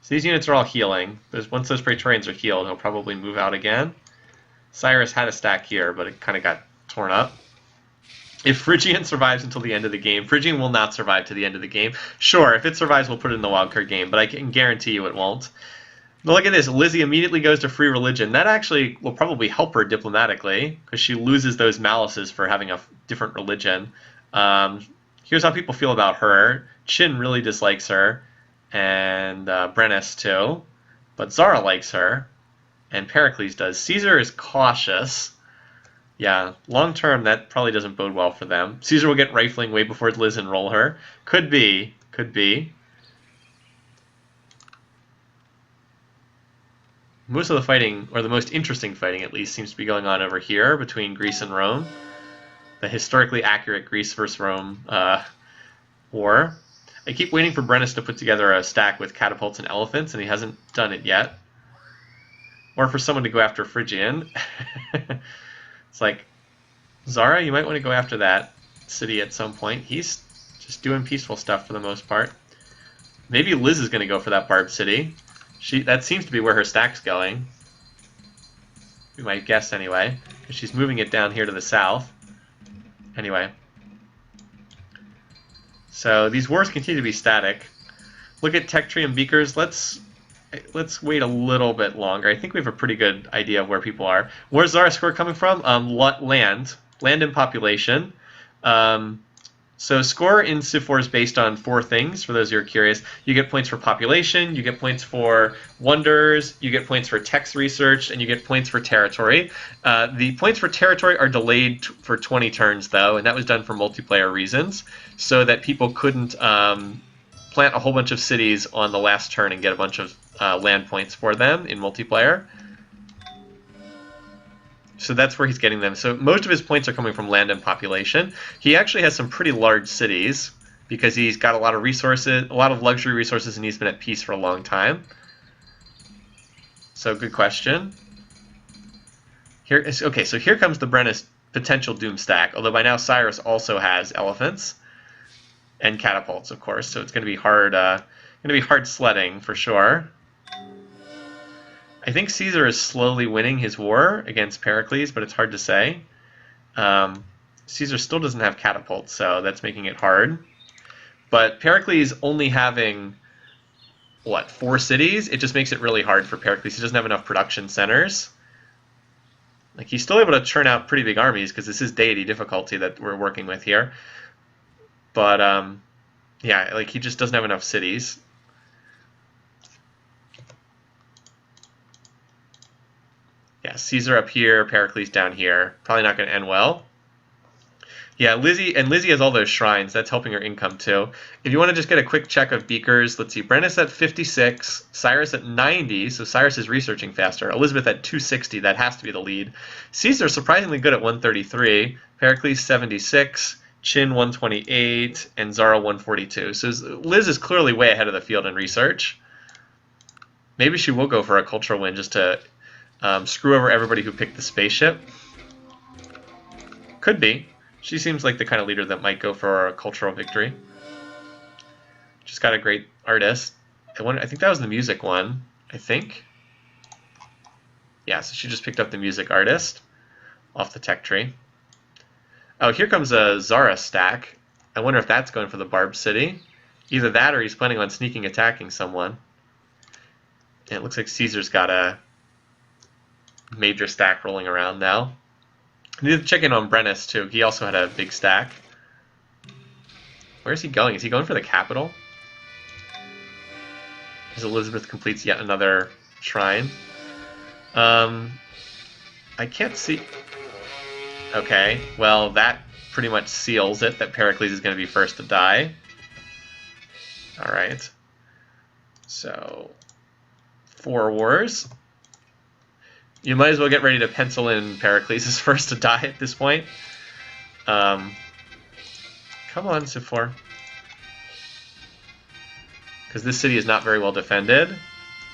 So these units are all healing. Once those Praetorians are healed, he'll probably move out again. Cyrus had a stack here, but it kind of got torn up. If Phrygian survives until the end of the game, Phrygian will not survive to the end of the game. Sure, if it survives, we'll put it in the wildcard game, but I can guarantee you it won't. But look at this. Lizzie immediately goes to free religion. That actually will probably help her diplomatically, because she loses those malices for having a different religion. Here's how people feel about her. Chin really dislikes her, and Brennus too. But Zara likes her, and Pericles does. Caesar is cautious. Yeah, long term, that probably doesn't bode well for them. Caesar will get rifling way before Liz enroll her. Could be. Could be. Most of the fighting, or the most interesting fighting at least, seems to be going on over here between Greece and Rome. The historically accurate Greece versus Rome war. I keep waiting for Brennus to put together a stack with catapults and elephants, and he hasn't done it yet. Or for someone to go after Phrygian. It's like, Zara, you might want to go after that city at some point. He's just doing peaceful stuff for the most part. Maybe Liz is going to go for that barbed city. That seems to be where her stack's going. We might guess anyway, because she's moving it down here to the south. Anyway. So these wars continue to be static. Look at Tech Tree and Beakers. Let's wait a little bit longer. I think we have a pretty good idea of where people are. Where's Zara's score coming from? Land and population. So score in Civ4 is based on 4 things, for those who are curious. You get points for population, you get points for wonders, you get points for text research, and you get points for territory. The points for territory are delayed for 20 turns, though, and that was done for multiplayer reasons, so that people couldn't plant a whole bunch of cities on the last turn and get a bunch of land points for them in multiplayer. So that's where he's getting them. So most of his points are coming from land and population. He actually has some pretty large cities because he's got a lot of resources, a lot of luxury resources, and he's been at peace for a long time. So good question. Okay, so here comes the Brennus potential doom stack, although by now Cyrus also has elephants and catapults, of course, so it's going to be hard sledding for sure. I think Caesar is slowly winning his war against Pericles, but it's hard to say. Caesar still doesn't have catapults, so that's making it hard. But Pericles only having what, 4 cities, it just makes it really hard for Pericles. He doesn't have enough production centers. Like, he's still able to churn out pretty big armies because this is deity difficulty that we're working with here. But, yeah, like, he just doesn't have enough cities. Yeah, Caesar up here, Pericles down here. Probably not going to end well. Yeah, Lizzie has all those shrines. That's helping her income too. If you want to just get a quick check of beakers, let's see. Brennus at 56, Cyrus at 90, so Cyrus is researching faster. Elizabeth at 260, that has to be the lead. Caesar surprisingly good at 133, Pericles 76, Chin 128, and Zara 142. So Liz is clearly way ahead of the field in research. Maybe she will go for a cultural win just to screw over everybody who picked the spaceship. Could be. She seems like the kind of leader that might go for a cultural victory. She's got a great artist. I think that was the music one, I think. Yeah, so she just picked up the music artist off the tech tree. Oh, here comes a Zara stack. I wonder if that's going for the Barb City. Either that or he's planning on sneaking attacking someone. And it looks like Caesar's got a major stack rolling around now. I need to check in on Brennus, too. He also had a big stack. Where's he going? Is he going for the capital? As Elizabeth completes yet another shrine. I can't see... Okay, well, that pretty much seals it, that Pericles is going to be first to die. Alright. So, 4 wars. You might as well get ready to pencil in Pericles as first to die at this point. Come on, Civ4. Because this city is not very well defended.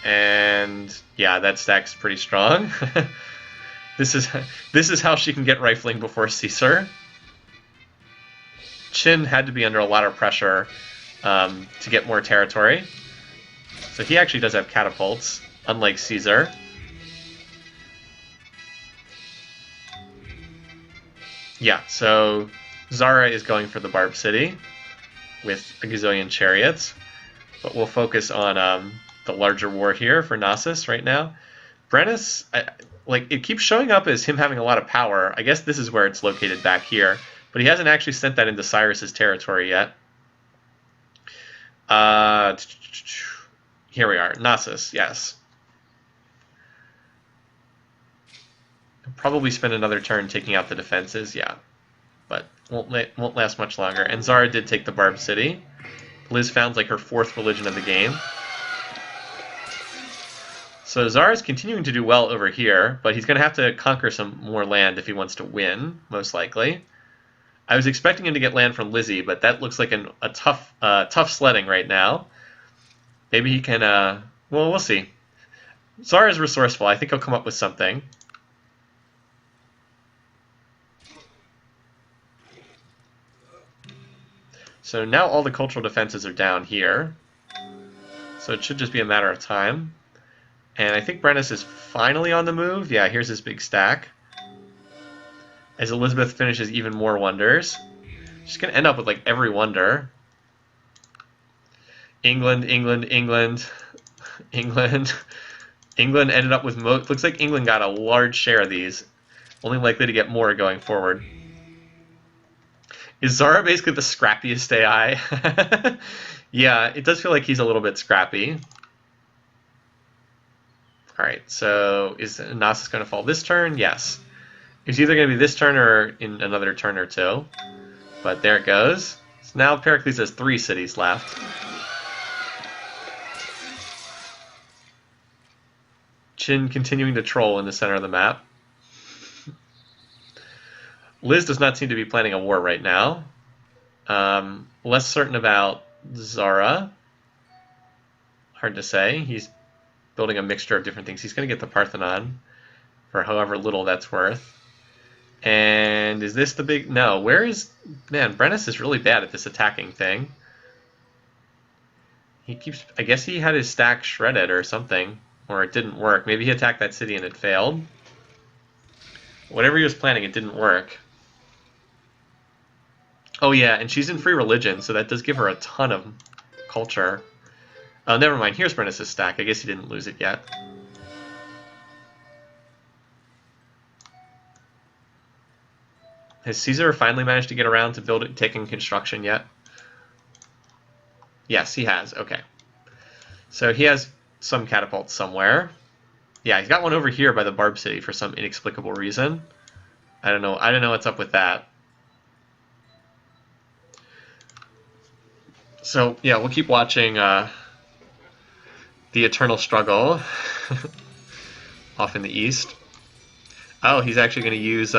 And yeah, that stack's pretty strong. This is how she can get rifling before Caesar. Chin had to be under a lot of pressure to get more territory. So he actually does have catapults, unlike Caesar. Yeah, so Zara is going for the Barb City with a gazillion chariots, but we'll focus on the larger war here for Knossos right now. Brennus, like, it keeps showing up as him having a lot of power. I guess this is where it's located back here, but he hasn't actually sent that into Cyrus's territory yet. Here we are, Knossos, yes. Probably spend another turn taking out the defenses, yeah. But won't last much longer. And Zara did take the Barb City. Liz found like her 4th religion of the game. So Zara's continuing to do well over here, but he's going to have to conquer some more land if he wants to win, most likely. I was expecting him to get land from Lizzie, but that looks like a tough sledding right now. Maybe he can, well, we'll see. Zara's resourceful. I think he'll come up with something. So now all the cultural defenses are down here. So it should just be a matter of time. And I think Brennus is finally on the move. Yeah, here's his big stack. As Elizabeth finishes even more wonders. She's going to end up with like every wonder. England. England ended up with most. Looks like England got a large share of these. Only likely to get more going forward. Is Zara basically the scrappiest AI? Yeah, it does feel like he's a little bit scrappy. Alright, so is Knossos going to fall this turn? Yes. It's either going to be this turn or in another turn or two. But there it goes. So now Pericles has 3 cities left. Chin continuing to troll in the center of the map. Liz does not seem to be planning a war right now. Less certain about Zara. Hard to say. He's building a mixture of different things. He's going to get the Parthenon for however little that's worth. And is this the big... No, where is... Man, Brennus is really bad at this attacking thing. He keeps... I guess he had his stack shredded or something. Or it didn't work. Maybe he attacked that city and it failed. Whatever he was planning, it didn't work. Oh yeah, and she's in free religion, so that does give her a ton of culture. Oh, never mind. Here's Brennus' stack. I guess he didn't lose it yet. Has Caesar finally managed to get around to build it, taking construction yet? Yes, he has. Okay. So he has some catapults somewhere. Yeah, he's got one over here by the Barb City for some inexplicable reason. I don't know. I don't know what's up with that. So yeah, we'll keep watching the eternal struggle off in the east. Oh, he's actually going to use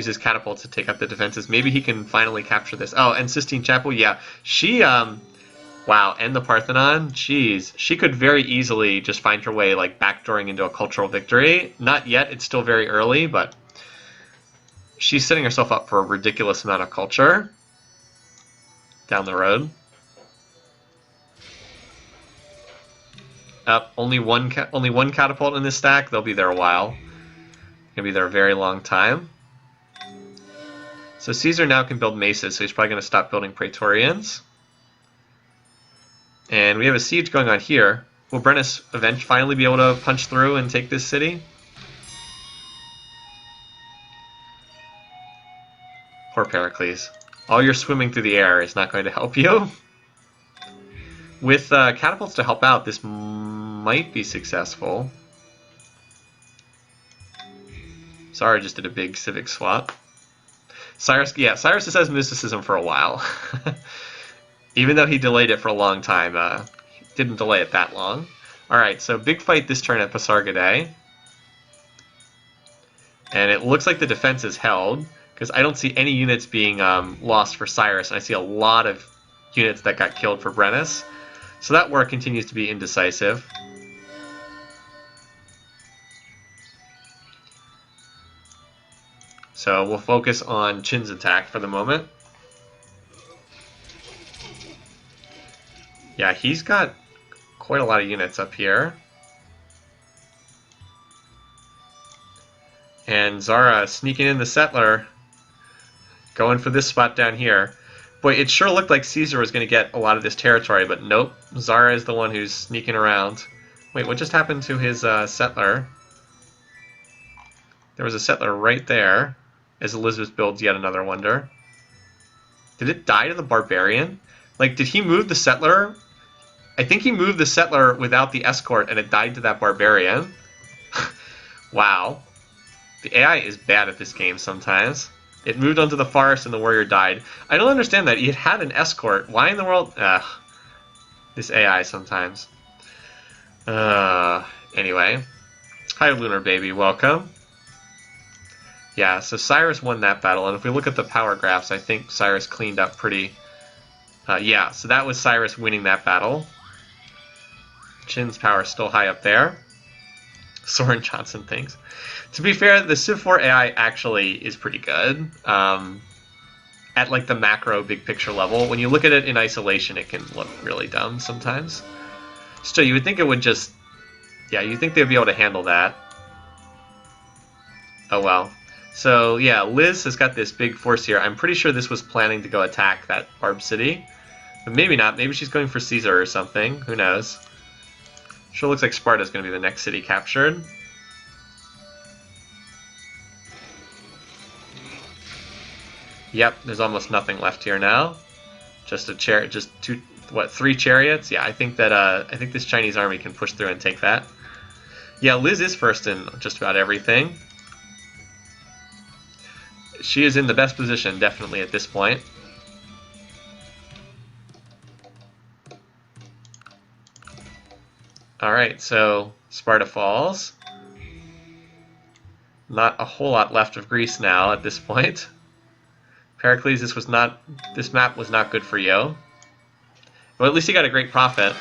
his catapults to take up the defenses. Maybe he can finally capture this. Oh, and Sistine Chapel, yeah, she wow, and the Parthenon, jeez, she could very easily just find her way like backdooring into a cultural victory. Not yet. It's still very early, but she's setting herself up for a ridiculous amount of culture down the road. Only one catapult in this stack. They'll be there a while. Gonna be there a very long time. So Caesar now can build maces, so he's probably going to stop building Praetorians. And we have a siege going on here. Will Brennus finally be able to punch through and take this city? Poor Pericles. All your swimming through the air is not going to help you. With catapults to help out, this might be successful. Zara just did a big civic swap. Cyrus has mysticism for a while. Even though he delayed it for a long time, he didn't delay it that long. Alright, so big fight this turn at Pasargadae. And it looks like the defense is held, because I don't see any units being lost for Cyrus, and I see a lot of units that got killed for Brennus. So that war continues to be indecisive. So we'll focus on Chin's attack for the moment. Yeah, he's got quite a lot of units up here. And Zara sneaking in the settler, going for this spot down here. Boy, it sure looked like Caesar was going to get a lot of this territory, but nope. Zara is the one who's sneaking around. Wait, what just happened to his settler? There was a settler right there, as Elizabeth builds yet another wonder. Did it die to the barbarian? Like, did he move the settler? I think he moved the settler without the escort, and it died to that barbarian. Wow. The AI is bad at this game sometimes. It moved onto the forest and the warrior died. I don't understand that. It had an escort. Why in the world? Ugh. This AI sometimes. Anyway. Hi, Lunar Baby. Welcome. Yeah, so Cyrus won that battle, and if we look at the power graphs, I think Cyrus cleaned up pretty... yeah, so that was Cyrus winning that battle. Chin's power is still high up there. Soren Johnson thinks. To be fair, the Civ4 AI actually is pretty good. At like the macro big picture level. When you look at it in isolation, it can look really dumb sometimes. Still, you would think it would just... Yeah, you'd think they'd be able to handle that. Oh well. So yeah, Liz has got this big force here. I'm pretty sure this was planning to go attack that Barb City. But maybe not. Maybe she's going for Caesar or something. Who knows? Sure looks like Sparta's going to be the next city captured. Yep, there's almost nothing left here now. Just a chariot, just three chariots? Yeah, I think that I think this Chinese army can push through and take that. Yeah, Liz is first in just about everything. She is in the best position, definitely, at this point. Alright, so Sparta falls. Not a whole lot left of Greece now at this point. Pericles, this map was not good for you. Well, at least you got a great profit.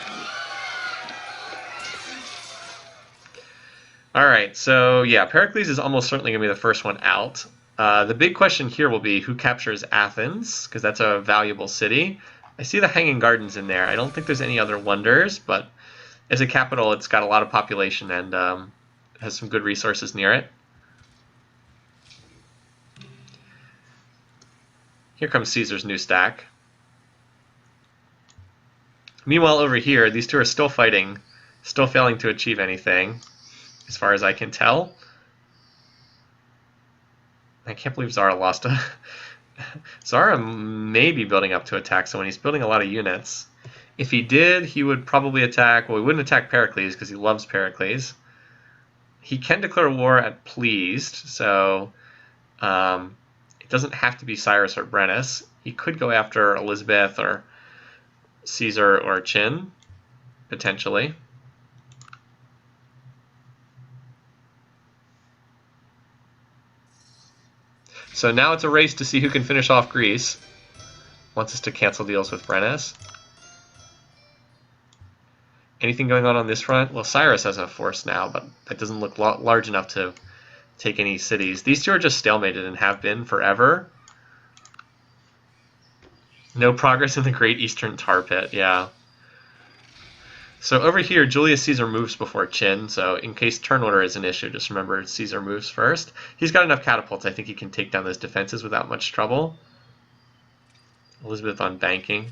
Alright, so yeah, Pericles is almost certainly going to be the first one out. The big question here will be who captures Athens, because that's a valuable city. I see the Hanging Gardens in there. I don't think there's any other wonders, but as a capital, it's got a lot of population and has some good resources near it. Here comes Caesar's new stack. Meanwhile, over here, these two are still fighting, still failing to achieve anything, as far as I can tell. I can't believe Zara lost a... Zara may be building up to attack someone. He's building a lot of units. If he did, he would probably attack... Well, he wouldn't attack Pericles because he loves Pericles. He can declare war at pleased, so it doesn't have to be Cyrus or Brennus. He could go after Elizabeth or Caesar or Qin, potentially. So now it's a race to see who can finish off Greece. Wants us to cancel deals with Brennus. Anything going on this front? Well, Cyrus has a force now, but that doesn't look large enough to take any cities. These two are just stalemated and have been forever. No progress in the Great Eastern Tar Pit, yeah. So over here, Julius Caesar moves before Qin, so in case turn order is an issue, just remember Caesar moves first. He's got enough catapults, I think he can take down those defenses without much trouble. Elizabeth on banking.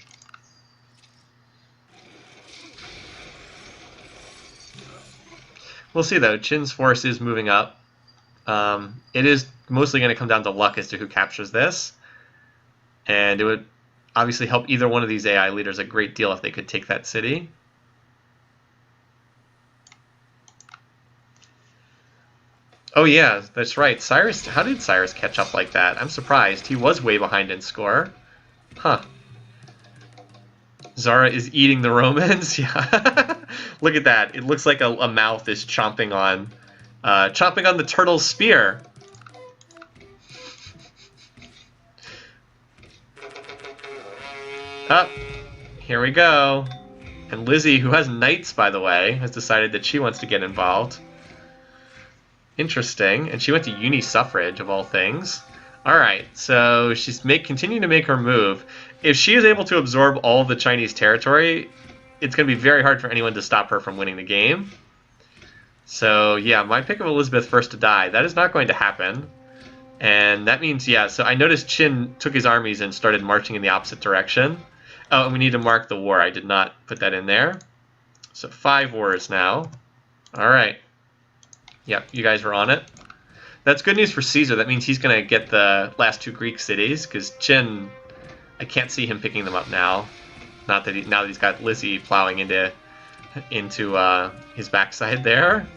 We'll see though, Qin's force is moving up. It is mostly going to come down to luck as to who captures this. And it would obviously help either one of these AI leaders a great deal if they could take that city. Oh yeah, that's right. Cyrus, how did Cyrus catch up like that? I'm surprised. He was way behind in score. Huh. Zara is eating the Romans. Yeah. Look at that. It looks like a mouth is chomping on the turtle's spear. Up. Here we go. And Lizzie, who has knights, by the way, has decided that she wants to get involved. Interesting. And she went to uni suffrage, of all things. Alright, so she's continuing to make her move. If she is able to absorb all of the Chinese territory, it's going to be very hard for anyone to stop her from winning the game. So, yeah, my pick of Elizabeth first to die, that is not going to happen. And that means, yeah, so I noticed Qin took his armies and started marching in the opposite direction. Oh, and we need to mark the war. I did not put that in there. So 5 wars now. Alright. Yep, you guys were on it. That's good news for Caesar. That means he's going to get the last 2 Greek cities, because Qin, I can't see him picking them up now. Not that now that he's got Lizzie plowing into his backside there.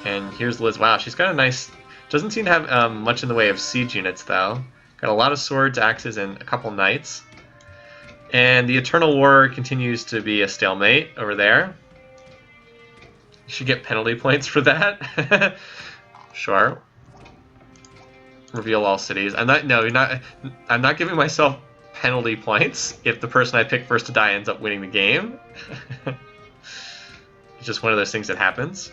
And here's Liz. Wow, she's got a nice... Doesn't seem to have much in the way of siege units, though. Got a lot of swords, axes, and a couple knights. And the Eternal War continues to be a stalemate over there. You should get penalty points for that. Sure. Reveal all cities. I'm not giving myself penalty points if the person I pick first to die ends up winning the game. It's just one of those things that happens.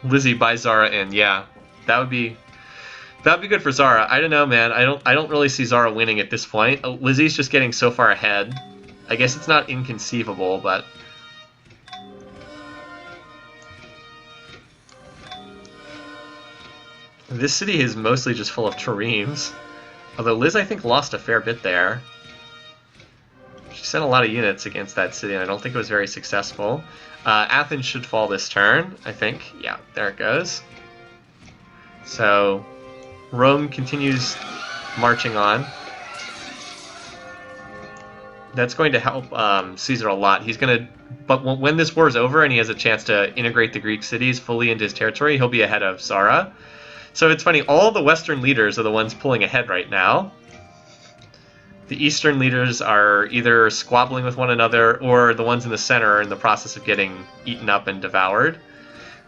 Lizzie buys Zara in, yeah. That would be good for Zara. I don't know, man. I don't really see Zara winning at this point. Lizzie's just getting so far ahead. I guess it's not inconceivable, but this city is mostly just full of triremes. Although Liz, I think, lost a fair bit there. She sent a lot of units against that city, and I don't think it was very successful. Athens should fall this turn, I think. Yeah, there it goes. So Rome continues marching on. That's going to help Caesar a lot. But when this war is over and he has a chance to integrate the Greek cities fully into his territory, he'll be ahead of Zara. So it's funny, all the Western leaders are the ones pulling ahead right now. The Eastern leaders are either squabbling with one another, or the ones in the center are in the process of getting eaten up and devoured.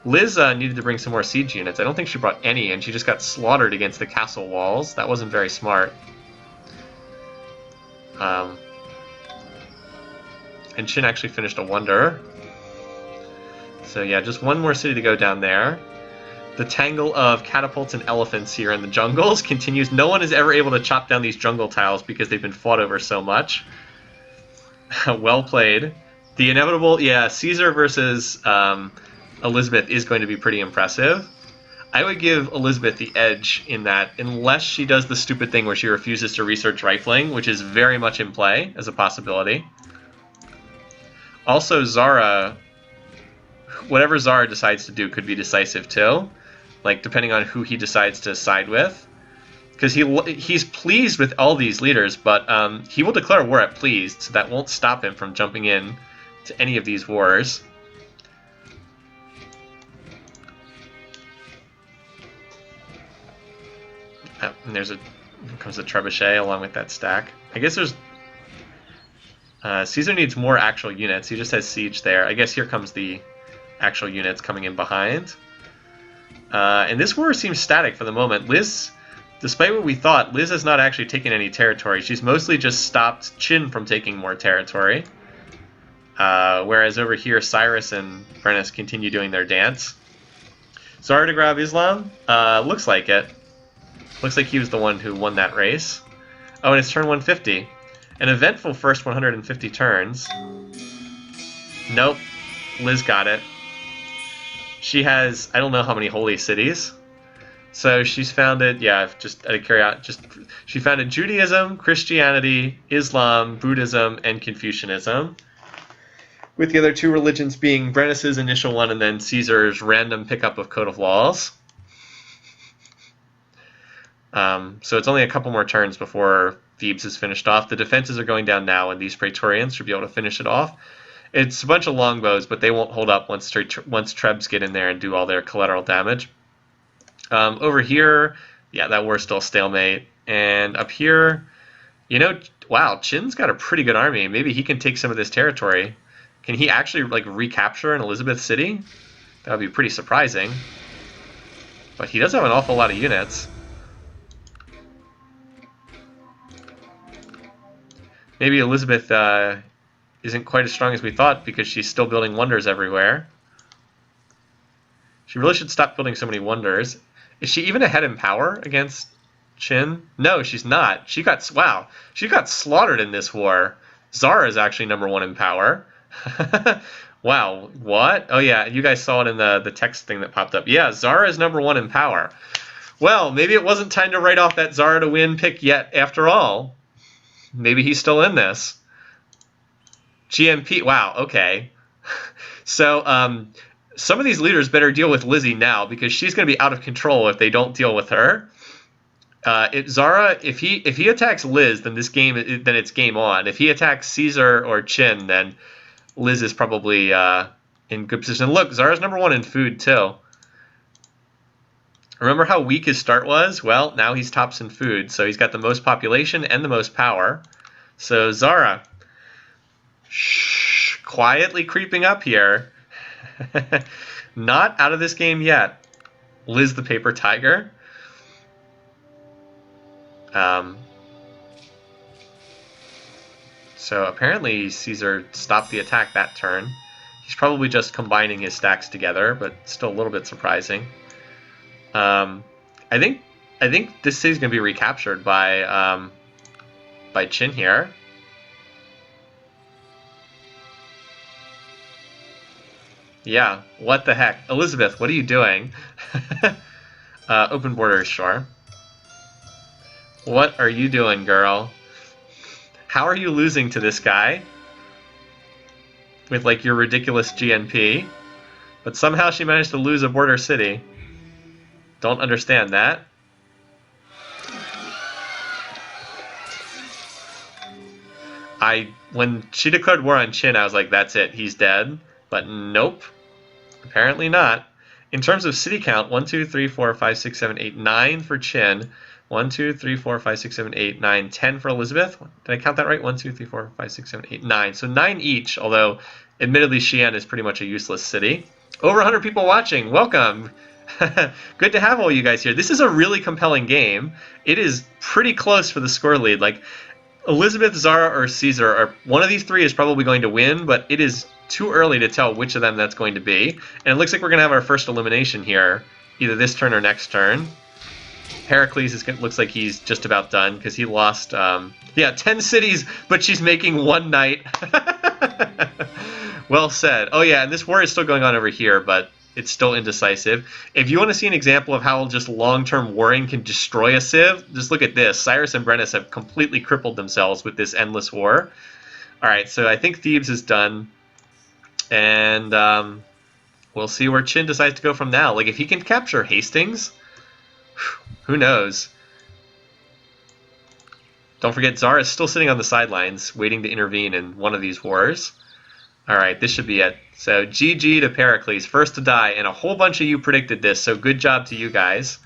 Liz needed to bring some more siege units. I don't think she brought any, and she just got slaughtered against the castle walls. That wasn't very smart. And Qin actually finished a wonder. So yeah, just one more city to go down there. The tangle of catapults and elephants here in the jungles continues. No one is ever able to chop down these jungle tiles because they've been fought over so much. Well played. The inevitable, yeah, Caesar versus Elizabeth is going to be pretty impressive. I would give Elizabeth the edge in that, unless she does the stupid thing where she refuses to research rifling, which is very much in play as a possibility. Also, Zara, whatever Zara decides to do could be decisive too, like depending on who he decides to side with. Because he's pleased with all these leaders, but he will declare war at pleased, so that won't stop him from jumping in to any of these wars. Oh, and here comes the trebuchet along with that stack. I guess there's... Caesar needs more actual units. He just has siege there. I guess here comes the actual units coming in behind. And this war seems static for the moment. Liz, despite what we thought, Liz has not actually taken any territory. She's mostly just stopped Qin from taking more territory. Whereas over here, Cyrus and Brennus continue doing their dance. Zara to grab Islam? Looks like it. Looks like he was the one who won that race. Oh, and it's turn 150. An eventful first 150 turns. Nope. Liz got it. She has, I don't know how many holy cities. So she's founded, yeah, just out of curiosity, she founded Judaism, Christianity, Islam, Buddhism, and Confucianism. With the other two religions being Brennus's initial one and then Caesar's random pickup of Code of Laws. So it's only a couple more turns before Thebes is finished off. The defenses are going down now, and these Praetorians should be able to finish it off. It's a bunch of longbows, but they won't hold up once Trebs get in there and do all their collateral damage. Over here, yeah, that war's still stalemate. And up here, you know, wow, Qin's got a pretty good army. Maybe he can take some of this territory. Can he actually, like, recapture an Elizabeth city? That would be pretty surprising. But he does have an awful lot of units. Maybe Elizabeth isn't quite as strong as we thought because she's still building wonders everywhere. She really should stop building so many wonders. Is she even ahead in power against Qin? No, she's not. She got slaughtered in this war. Zara is actually #1 in power. Wow, what? Oh yeah, you guys saw it in the text thing that popped up. Yeah, Zara is #1 in power. Well, maybe it wasn't time to write off that Zara to win pick yet after all. Maybe he's still in this. GMP, wow, okay. So, some of these leaders better deal with Lizzie now because she's going to be out of control if they don't deal with her. Zara, if he attacks Liz, then it's game on. If he attacks Caesar or Qin, then Liz is probably in good position. Look, Zara's #1 in food too. Remember how weak his start was? Well, now he's tops in food, so he's got the most population and the most power. So Zara, quietly creeping up here. Not out of this game yet. Liz the paper tiger. So apparently Caesar stopped the attack that turn. He's probably just combining his stacks together, but still a little bit surprising. I think this city's gonna be recaptured by Qin here. Yeah, what the heck, Elizabeth? What are you doing? Open borders, sure. What are you doing, girl? How are you losing to this guy with like your ridiculous GNP? But somehow she managed to lose a border city. Don't understand that. When she declared war on Qin, I was like, that's it, he's dead. But nope, apparently not. In terms of city count, 1, 2, 3, 4, 5, 6, 7, 8, 9 for Qin. 1, 2, 3, 4, 5, 6, 7, 8, 9, 10 for Elizabeth. Did I count that right? 1, 2, 3, 4, 5, 6, 7, 8, 9. So 9 each, although admittedly Xi'an is pretty much a useless city. Over 100 people watching. Welcome. Good to have all you guys here. This is a really compelling game. It is pretty close for the score lead. Like Elizabeth, Zara, or Caesar, one of these three is probably going to win, but it is too early to tell which of them that's going to be. And it looks like we're going to have our first elimination here, either this turn or next turn. Heracles looks like he's just about done because he lost, 10 cities, but she's making 1 knight. Well said. Oh yeah, and this war is still going on over here, but It's still indecisive. If you want to see an example of how just long-term warring can destroy a Civ, just look at this. Cyrus and Brennus have completely crippled themselves with this endless war. All right, so I think Thebes is done. And we'll see where Chin decides to go from now. Like, if he can capture Hastings, who knows? Don't forget, Zara is still sitting on the sidelines, waiting to intervene in one of these wars. All right, this should be it. So GG to Pericles, first to die, and a whole bunch of you predicted this, so good job to you guys.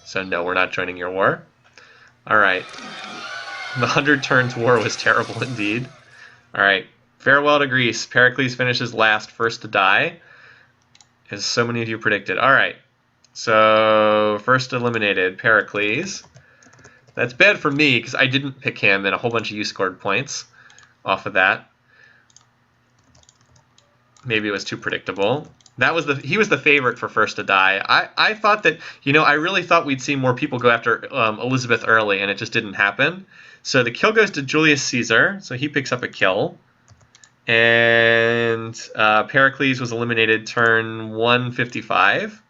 So no, we're not joining your war. All right. The 100 turns war was terrible indeed. All right, farewell to Greece. Pericles finishes last, first to die, as so many of you predicted. All right, so first eliminated, Pericles. That's bad for me because I didn't pick him, and a whole bunch of you scored points off of that. Maybe it was too predictable. He was the favorite for first to die. I thought that, I really thought we'd see more people go after Elizabeth early, and it just didn't happen. So the kill goes to Julius Caesar, so he picks up a kill. And Pericles was eliminated turn 155.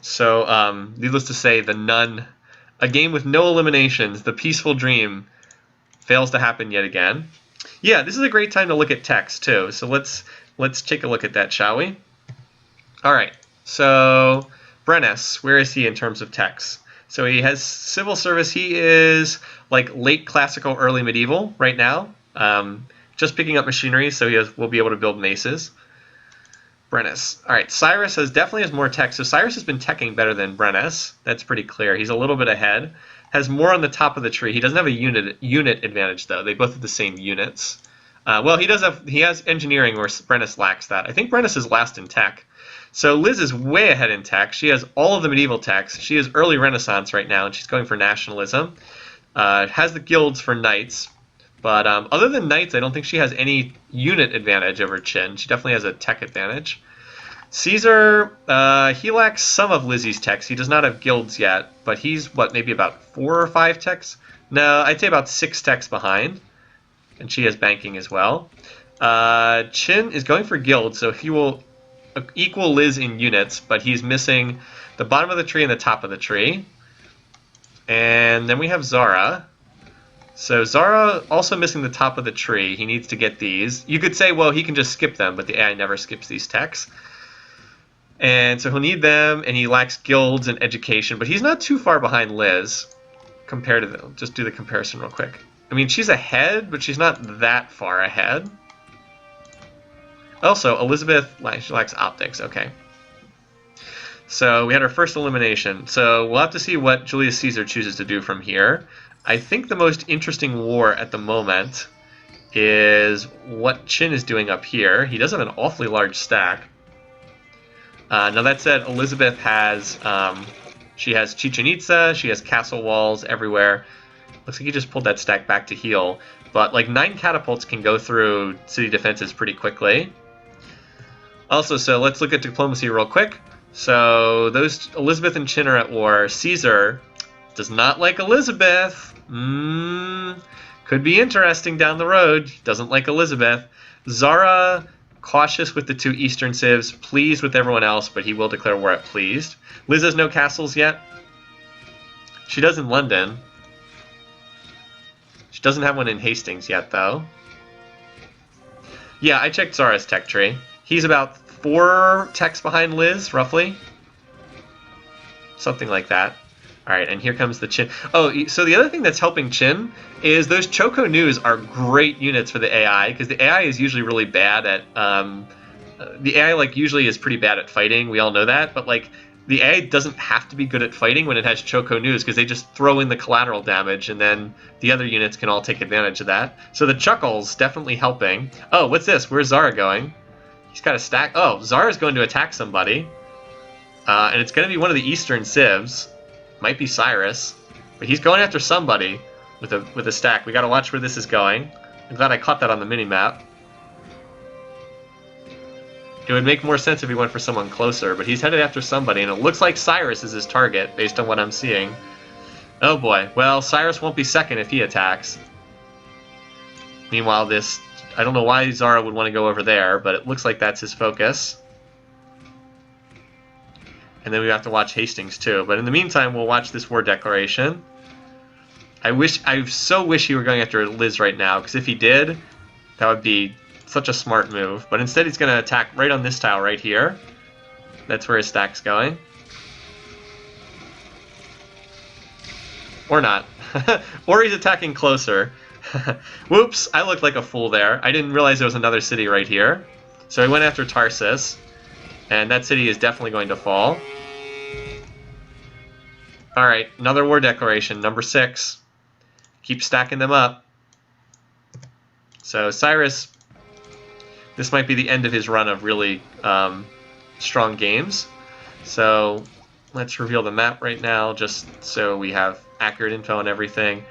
So needless to say, the Nun, a game with no eliminations, the peaceful dream, fails to happen yet again. Yeah, this is a great time to look at text too. So let's take a look at that, shall we? All right. So Brennus, where is he in terms of text? So he has civil service. He is like late classical, early medieval right now. Just picking up machinery, so will be able to build maces. Brennus. All right, Cyrus definitely has more tech. So Cyrus has been teching better than Brennus. That's pretty clear. He's a little bit ahead. Has more on the top of the tree. He doesn't have a unit advantage though. They both have the same units. Well, he has engineering where Brennus lacks that. I think Brennus is last in tech. So Liz is way ahead in tech. She has all of the medieval techs. She is early Renaissance right now, and she's going for nationalism. Has the guilds for knights. But other than knights, I don't think she has any unit advantage over Chin. She definitely has a tech advantage. Caesar, he lacks some of Lizzie's techs. He does not have guilds yet, but he's, maybe about 4 or 5 techs? No, I'd say about 6 techs behind. And she has banking as well. Chin is going for guilds, so he will equal Liz in units, but he's missing the bottom of the tree and the top of the tree. And then we have Zara. So Zara also missing the top of the tree. He needs to get these. You could say, well, he can just skip them, but the AI never skips these techs. And so he'll need them, and he lacks guilds and education, but he's not too far behind Liz compared to them. Just do the comparison real quick. I mean, she's ahead, but she's not that far ahead. Also, Elizabeth, she lacks optics. Okay. So we had our first elimination. So we'll have to see what Julius Caesar chooses to do from here. I think the most interesting war at the moment is what Chin is doing up here. He does have an awfully large stack. Now that said, Elizabeth has, she has Chichen Itza, she has castle walls everywhere. Looks like he just pulled that stack back to heal. But like 9 catapults can go through city defenses pretty quickly. Also, so let's look at diplomacy real quick. So those Elizabeth and Chin are at war. Caesar does not like Elizabeth. Could be interesting down the road. He doesn't like Elizabeth. Zara, cautious with the 2 eastern civs, pleased with everyone else, but he will declare war at pleased. Liz has no castles yet. She does in London. She doesn't have one in Hastings yet, though. Yeah, I checked Zara's tech tree. He's about 4 techs behind Liz, roughly. Something like that. All right, and here comes the Chin. Oh, so the other thing that's helping Chin is those Choco News are great units for the AI, because the AI is usually really bad at... the AI, usually is pretty bad at fighting. We all know that, but, the AI doesn't have to be good at fighting when it has Choco News, because they just throw in the collateral damage, and then the other units can all take advantage of that. So the Chuckle's definitely helping. Oh, what's this? Where's Zara going? He's got a stack. Oh, Zara's going to attack somebody. And it's going to be one of the Eastern Civs. Might be Cyrus. But he's going after somebody with a stack. We got to watch where this is going. I'm glad I caught that on the mini-map. It would make more sense if he went for someone closer, but he's headed after somebody, and it looks like Cyrus is his target, based on what I'm seeing. Oh boy. Well, Cyrus won't be second if he attacks. Meanwhile, this, I don't know why Zara would want to go over there, but it looks like that's his focus. And then we have to watch Hastings too. But in the meantime, we'll watch this war declaration. I so wish he were going after Liz right now, because if he did, that would be such a smart move. But instead he's going to attack right on this tile right here. That's where his stack's going. Or not. Or he's attacking closer. Whoops, I looked like a fool there. I didn't realize there was another city right here. So he went after Tarsus. And that city is definitely going to fall. Alright, another war declaration, number 6. Keep stacking them up. So Cyrus, this might be the end of his run of really strong games. So let's reveal the map right now, just so we have accurate info and everything.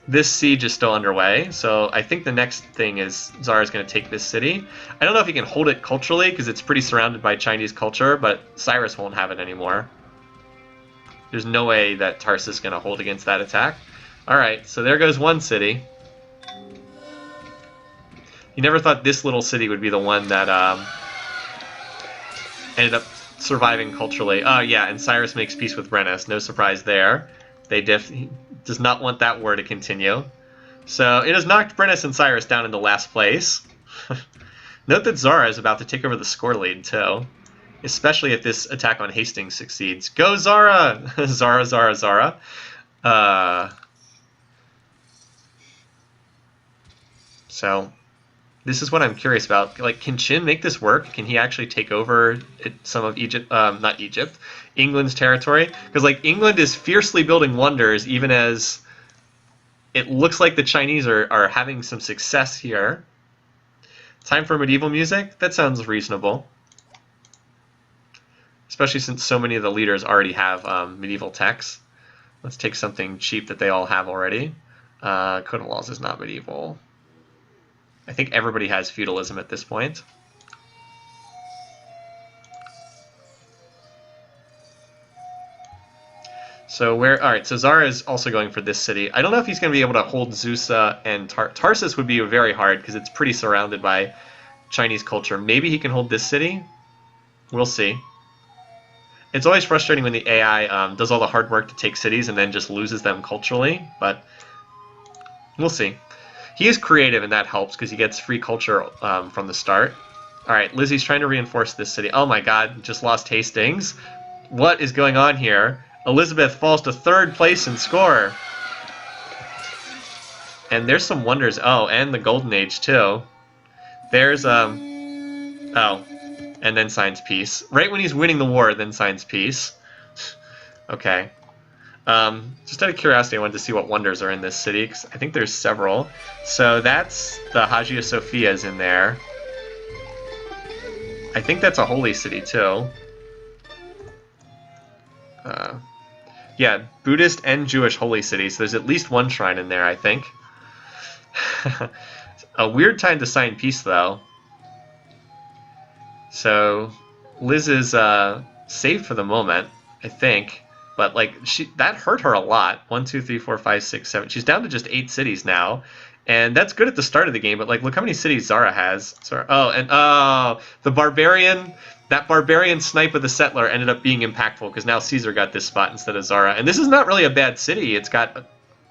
This siege is still underway, so I think the next thing is Zara's going to take this city. I don't know if he can hold it culturally, because it's pretty surrounded by Chinese culture, but Cyrus won't have it anymore. There's no way that Tarsus is going to hold against that attack. Alright, so there goes one city. You never thought this little city would be the one that ended up surviving culturally. Oh yeah, and Cyrus makes peace with Brennus. No surprise there. He does not want that war to continue. So it has knocked Brennus and Cyrus down into last place. Note that Zara is about to take over the score lead too. Especially if this attack on Hastings succeeds. Go Zara! Zara, Zara, Zara. So this is what I'm curious about. Like, can Qin make this work? Can he actually take over some of Egypt? Not Egypt. England's territory? Because like England is fiercely building wonders, even as it looks like the Chinese are having some success here. Time for medieval music? That sounds reasonable. Especially since so many of the leaders already have medieval texts. Let's take something cheap that they all have already. Code of Laws is not medieval. I think everybody has feudalism at this point. So alright, so Zara is also going for this city. I don't know if he's going to be able to hold Zusa and Tarsus would be very hard because it's pretty surrounded by Chinese culture. Maybe he can hold this city. We'll see. It's always frustrating when the AI does all the hard work to take cities and then just loses them culturally, but we'll see. He is creative and that helps because he gets free culture from the start. Alright, Lizzie's trying to reinforce this city. Oh my god, just lost Hastings. What is going on here? Elizabeth falls to 3rd place in score. And there's some wonders. Oh, and the Golden Age too. There's oh, and then signs peace. Right when he's winning the war, then signs peace. Okay. Just out of curiosity, I wanted to see what wonders are in this city, because I think there's several. So that's the Hagia Sophia's in there. I think that's a holy city too. Yeah, Buddhist and Jewish holy cities. There's at least one shrine in there, I think. A weird time to sign peace, though. So Liz is safe for the moment, I think. But like that hurt her a lot. 1, 2, 3, 4, 5, 6, 7. She's down to just 8 cities now. And that's good at the start of the game, but like look how many cities Zara has. Sorry. Oh, and the barbarian, that barbarian snipe of the settler ended up being impactful because now Caesar got this spot instead of Zara. And this is not really a bad city. It's got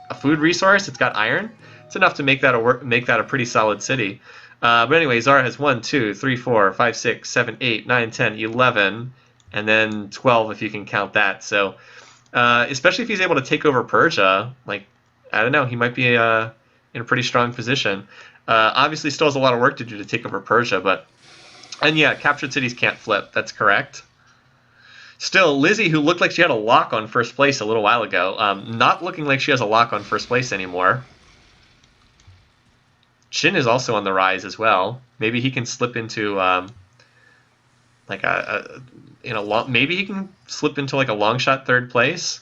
a food resource, it's got iron. It's enough to make that a pretty solid city. But anyway, Zara has 1, 2, 3, 4, 5, 6, 7, 8, 9, 10, 11, and then 12 if you can count that. So especially if he's able to take over Persia, like, I don't know, he might be in a pretty strong position. Obviously still has a lot of work to do to take over Persia, but... And yeah, captured cities can't flip, that's correct. Still, Lizzie, who looked like she had a lock on first place a little while ago, not looking like she has a lock on first place anymore. Qin is also on the rise as well. Maybe he can slip into like maybe he can slip into like a long shot 3rd place.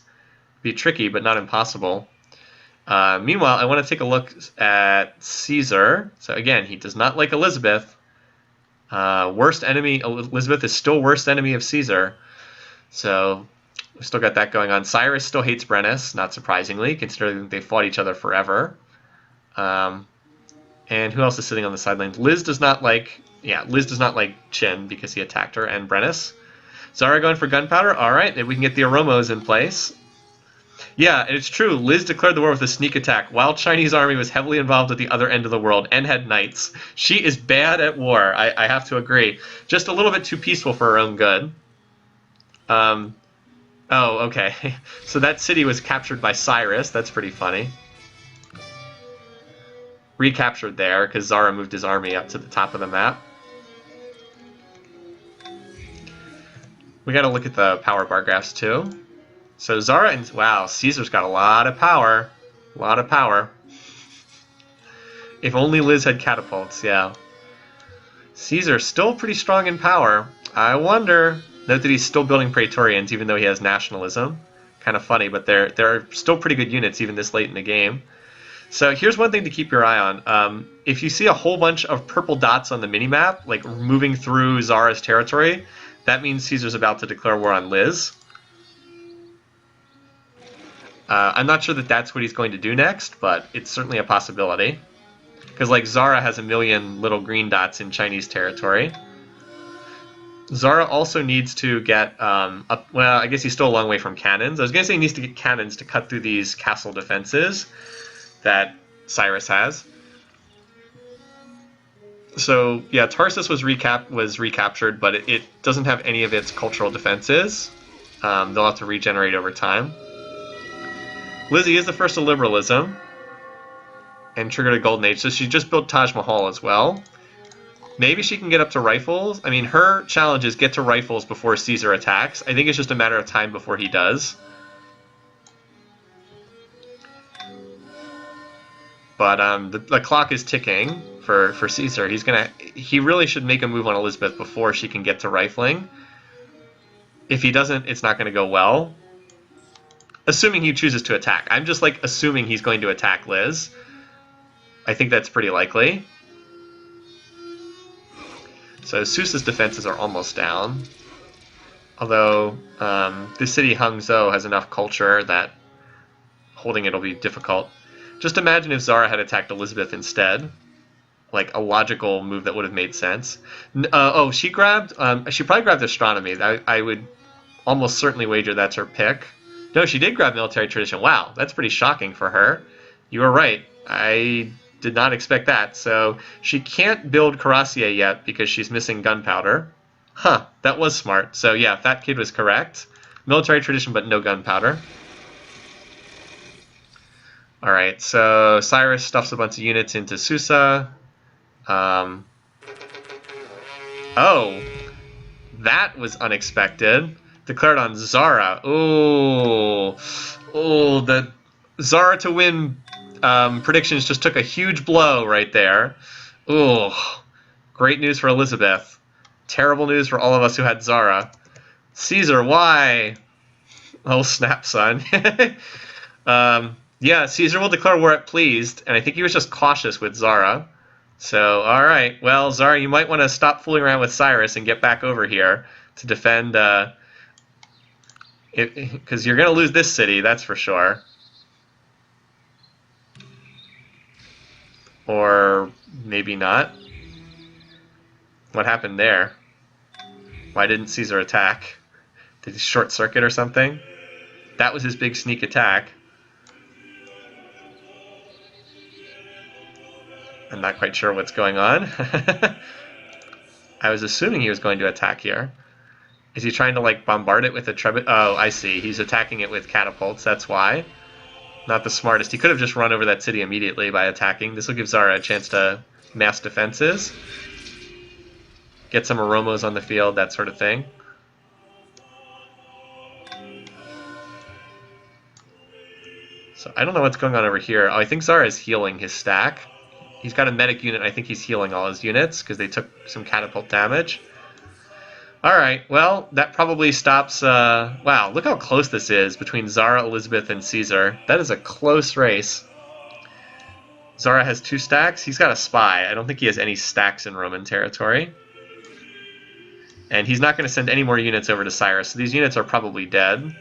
Be tricky, but not impossible. Meanwhile, I want to take a look at Caesar. So again, he does not like Elizabeth. Worst enemy. Elizabeth is still worst enemy of Caesar. So we still got that going on. Cyrus still hates Brennus, not surprisingly, considering they fought each other forever. And who else is sitting on the sidelines? Liz does not like Chin because he attacked her, and Brennus. Zara going for gunpowder? Alright, maybe we can get the Aromos in place. Yeah, it's true. Liz declared the war with a sneak attack while Chinese army was heavily involved at the other end of the world and had knights. She is bad at war, I have to agree. Just a little bit too peaceful for her own good. Oh, okay. So that city was captured by Cyrus. That's pretty funny. Recaptured there because Zara moved his army up to the top of the map. We gotta look at the power bar graphs too. So Zara and... Wow, Caesar's got a lot of power. A lot of power. If only Liz had catapults, yeah. Caesar's still pretty strong in power. I wonder... Note that he's still building Praetorians even though he has nationalism. Kind of funny, but they're still pretty good units even this late in the game. So here's one thing to keep your eye on. If you see a whole bunch of purple dots on the minimap, like moving through Zara's territory, that means Caesar's about to declare war on Liz. I'm not sure that that's what he's going to do next, but it's certainly a possibility. Because like Zara has a million little green dots in Chinese territory. Zara also needs to get, well, I guess he's still a long way from cannons. I was going to say he needs to get cannons to cut through these castle defenses that Cyrus has. So yeah, Tarsus was recaptured, but it doesn't have any of its cultural defenses. They'll have to regenerate over time. Lizzie is the first of liberalism and triggered a golden age, so she just built Taj Mahal as well. Maybe she can get up to rifles. I mean, her challenge is get to rifles before Caesar attacks. I think it's just a matter of time before he does. But the clock is ticking for Caesar. He really should make a move on Elizabeth before she can get to rifling. If he doesn't, it's not going to go well. Assuming he chooses to attack. I'm just like assuming he's going to attack Liz. I think that's pretty likely. So Susa's defenses are almost down. Although this city Hangzhou has enough culture that holding it will be difficult. Just imagine if Zara had attacked Elizabeth instead. Like a logical move that would have made sense. Oh, she probably grabbed astronomy. I would almost certainly wager that's her pick. No, she did grab military tradition. Wow, that's pretty shocking for her. You were right. I did not expect that. So she can't build Cuirassier yet because she's missing gunpowder. Huh, that was smart. So yeah, Fat Kid was correct. Military tradition, but no gunpowder. Alright, so Cyrus stuffs a bunch of units into Susa. Oh, that was unexpected. Declared on Zara. Ooh, the Zara to win predictions just took a huge blow right there. Ooh, great news for Elizabeth. Terrible news for all of us who had Zara. Caesar, why? Oh, snap, son. Yeah, Caesar will declare war at pleased, and I think he was just cautious with Zara. So, alright, well, Zara, you might want to stop fooling around with Cyrus and get back over here to defend, because you're going to lose this city, that's for sure. Or maybe not. What happened there? Why didn't Caesar attack? Did he short circuit or something? That was his big sneak attack. I'm not quite sure what's going on. I was assuming he was going to attack here. Is he trying to like bombard it with a trebuchet? Oh, I see. He's attacking it with catapults. That's why. Not the smartest. He could have just run over that city immediately by attacking. This will give Zara a chance to mass defenses. Get some Aromos on the field, that sort of thing. So I don't know what's going on over here. Oh, I think Zara is healing his stack. He's got a medic unit. I think he's healing all his units because they took some catapult damage. Alright, well, that probably stops... wow, look how close this is between Zara, Elizabeth, and Caesar. That is a close race. Zara has 2 stacks. He's got a spy. I don't think he has any stacks in Roman territory. And he's not going to send any more units over to Cyrus, so these units are probably dead.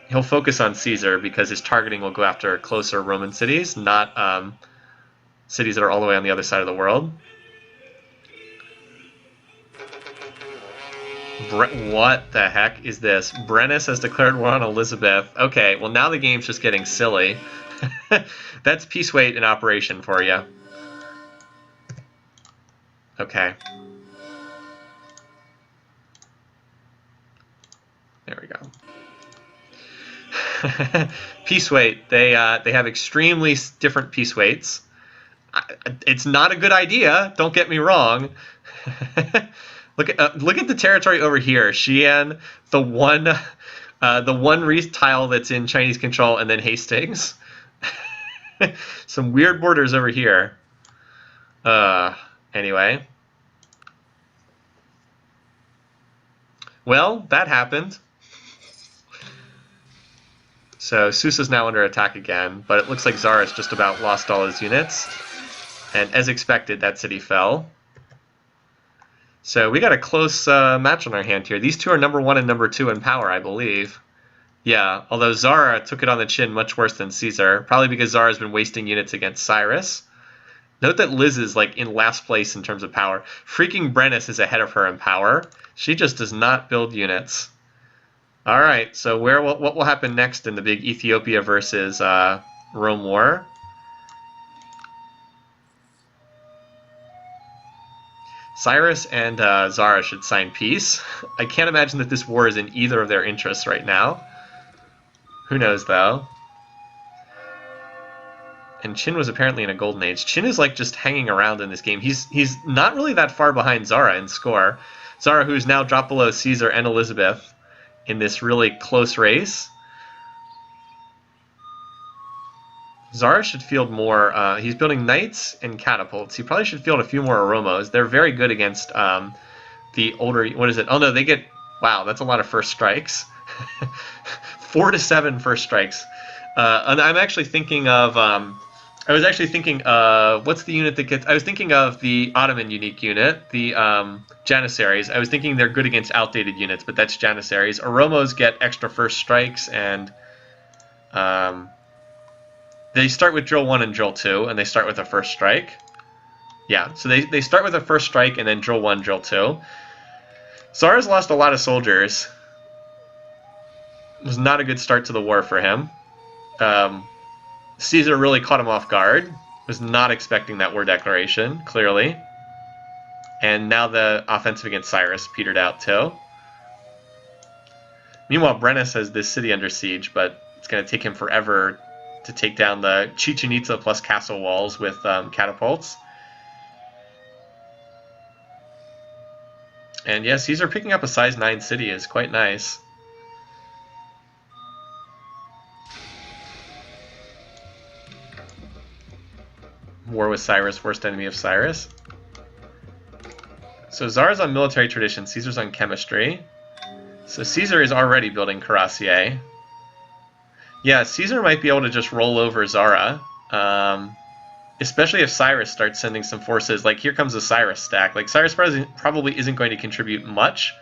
He'll focus on Caesar because his targeting will go after closer Roman cities, not cities that are all the way on the other side of the world. What the heck is this? Brennus has declared war on Elizabeth. Okay, well now the game's just getting silly. That's peace weight in operation for you. Okay. There we go. Peace weight. They have extremely different peace weights. It's not a good idea. Don't get me wrong. Look at the territory over here. Xi'an, the one tile that's in Chinese control, and then Hastings. Some weird borders over here. Anyway. Well, that happened. So Susa's now under attack again, but it looks like Zara's just about lost all his units. And as expected, that city fell. So we got a close match on our hand here. These two are number 1 and number 2 in power, I believe. Yeah, although Zara took it on the chin much worse than Caesar, probably because Zara's been wasting units against Cyrus. Note that Liz is like in last place in terms of power. Freaking Brennus is ahead of her in power. She just does not build units. All right, so what will happen next in the big Ethiopia versus Rome war? Cyrus and Zara should sign peace. I can't imagine that this war is in either of their interests right now. Who knows, though? And Qin was apparently in a golden age. Qin is like just hanging around in this game. He's not really that far behind Zara in score. Zara, who's now dropped below Caesar and Elizabeth in this really close race. Zara should field more. He's building knights and catapults. He probably should field a few more Oromos. They're very good against the older... What is it? Oh, no, they get... Wow, that's a lot of first strikes. 4 to 7 first strikes. And I'm actually thinking of... I was actually thinking, what's the unit that gets... I was thinking of the Ottoman unique unit, the Janissaries. I was thinking they're good against outdated units, but that's Janissaries. Oromos get extra first strikes, and they start with drill 1 and drill 2, and they start with a first strike. Yeah, so they start with a first strike, and then drill 1, drill 2. Zara's lost a lot of soldiers. It was not a good start to the war for him. Caesar really caught him off guard. Was not expecting that war declaration, clearly. And now the offensive against Cyrus petered out too. Meanwhile, Brennus has this city under siege, but it's going to take him forever to take down the Chichen Itza plus castle walls with catapults. And yeah, Caesar picking up a size 9 city is quite nice. War with Cyrus, worst enemy of Cyrus. So Zara's on military tradition, Caesar's on chemistry. So Caesar is already building cuirassier. Yeah, Caesar might be able to just roll over Zara. Especially if Cyrus starts sending some forces. Like, here comes the Cyrus stack. Like, Cyrus probably isn't going to contribute much.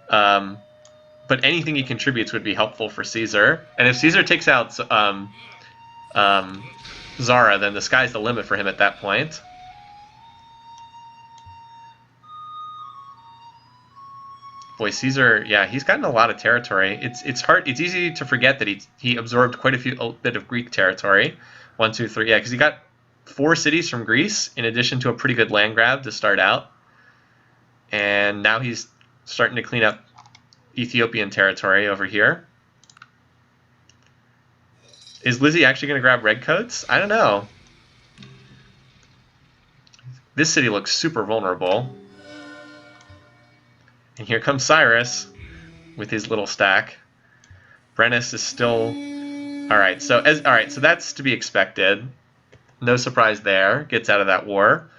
But anything he contributes would be helpful for Caesar. And if Caesar takes out Zara, then the sky's the limit for him at that point. Boy, Caesar, yeah, he's gotten a lot of territory. It's hard. It's easy to forget that he absorbed quite a bit of Greek territory. 1, 2, 3, yeah, because he got 4 cities from Greece in addition to a pretty good land grab to start out. And now he's starting to clean up Ethiopian territory over here. Is Lizzie actually going to grab redcoats? I don't know. This city looks super vulnerable. And here comes Cyrus with his little stack. Brennus is still... Alright, so that's to be expected. No surprise there. Gets out of that war.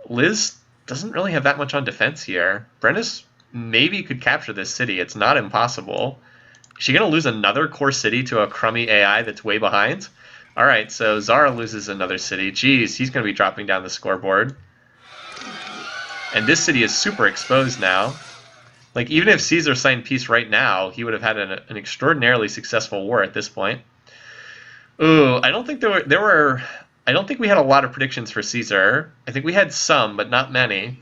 Liz doesn't really have that much on defense here. Brennus maybe could capture this city. It's not impossible. Is she going to lose another core city to a crummy AI that's way behind? All right, so Zara loses another city. Geez, he's going to be dropping down the scoreboard. And this city is super exposed now. Like, even if Caesar signed peace right now, he would have had an extraordinarily successful war at this point. Ooh, I don't think I don't think we had a lot of predictions for Caesar. I think we had some, but not many.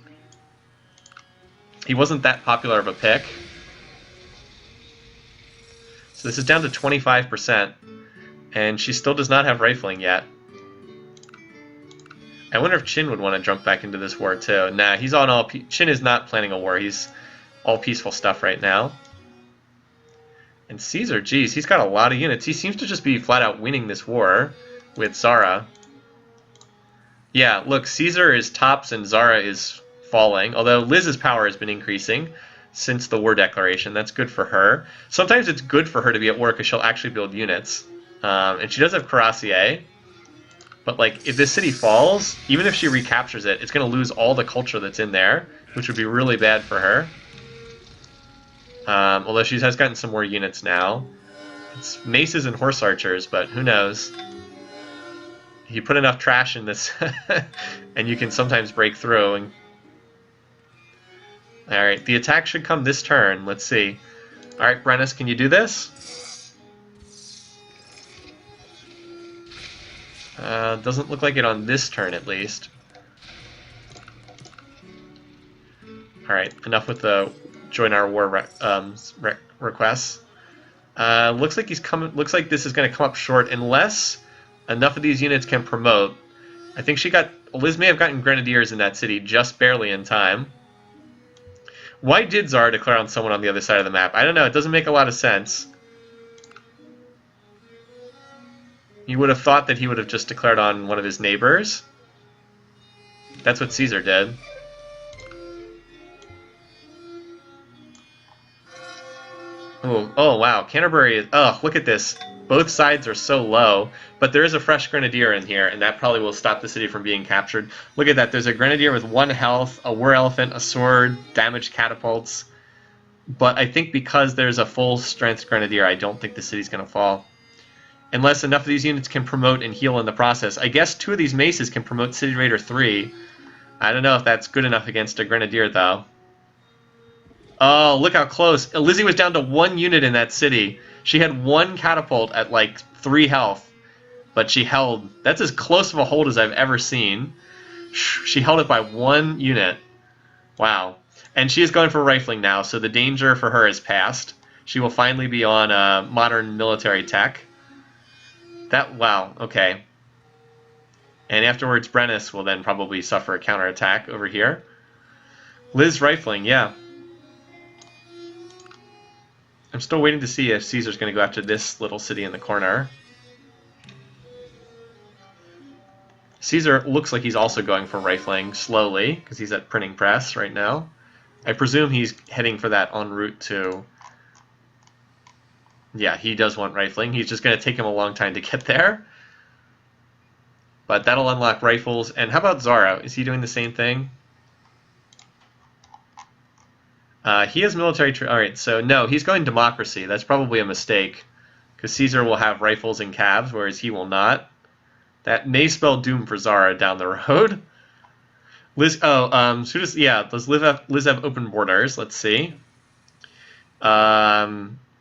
He wasn't that popular of a pick. So this is down to 25%, and she still does not have rifling yet. I wonder if Qin would want to jump back into this war too. Nah, he's on all... Qin is not planning a war. He's all peaceful stuff right now. And Caesar, geez, he's got a lot of units. He seems to just be flat out winning this war with Zara. Yeah, look, Caesar is tops and Zara is falling, although Liz's power has been increasing since the war declaration. That's good for her. Sometimes it's good for her to be at war because she'll actually build units. And she does have Cuirassier. But, like, if this city falls, even if she recaptures it, it's going to lose all the culture that's in there, which would be really bad for her. Although she has gotten some more units now. It's maces and horse archers, but who knows. You put enough trash in this, and you can sometimes break through. And... Alright, the attack should come this turn. Let's see. Alright, Brennus, can you do this? Doesn't look like it on this turn, at least. Alright, enough with the join our war requests. Looks like he's coming. Looks like this is going to come up short unless enough of these units can promote. I think Liz may have gotten grenadiers in that city just barely in time. Why did Zara declare on someone on the other side of the map? I don't know. It doesn't make a lot of sense. You would have thought that he would have just declared on one of his neighbors. That's what Caesar did. Oh wow, Canterbury is... Oh, look at this. Both sides are so low, but there is a fresh grenadier in here, and that probably will stop the city from being captured. Look at that. There's a grenadier with 1 health, a war elephant, a sword, damaged catapults. But I think because there's a full-strength grenadier, I don't think the city's going to fall. Unless enough of these units can promote and heal in the process. I guess 2 of these maces can promote City Raider 3. I don't know if that's good enough against a grenadier, though. Oh, look how close. Lizzie was down to 1 unit in that city. She had 1 catapult at, like, 3 health. But she held... That's as close of a hold as I've ever seen. She held it by 1 unit. Wow. And she is going for rifling now, so the danger for her is past. She will finally be on modern military tech. Wow, okay. And afterwards, Brennus will then probably suffer a counterattack over here. Liz rifling, yeah. I'm still waiting to see if Caesar's going to go after this little city in the corner. Caesar looks like he's also going for rifling slowly, because he's at printing press right now. I presume he's heading for that en route to... Yeah, he does want rifling. He's just going to take him a long time to get there. But that'll unlock rifles. And how about Zara? Is he doing the same thing? He has military... Alright, so no, he's going democracy. That's probably a mistake. Because Caesar will have rifles and calves, whereas he will not. That may spell doom for Zara down the road. Liz... Oh, does Liz have open borders? Let's see.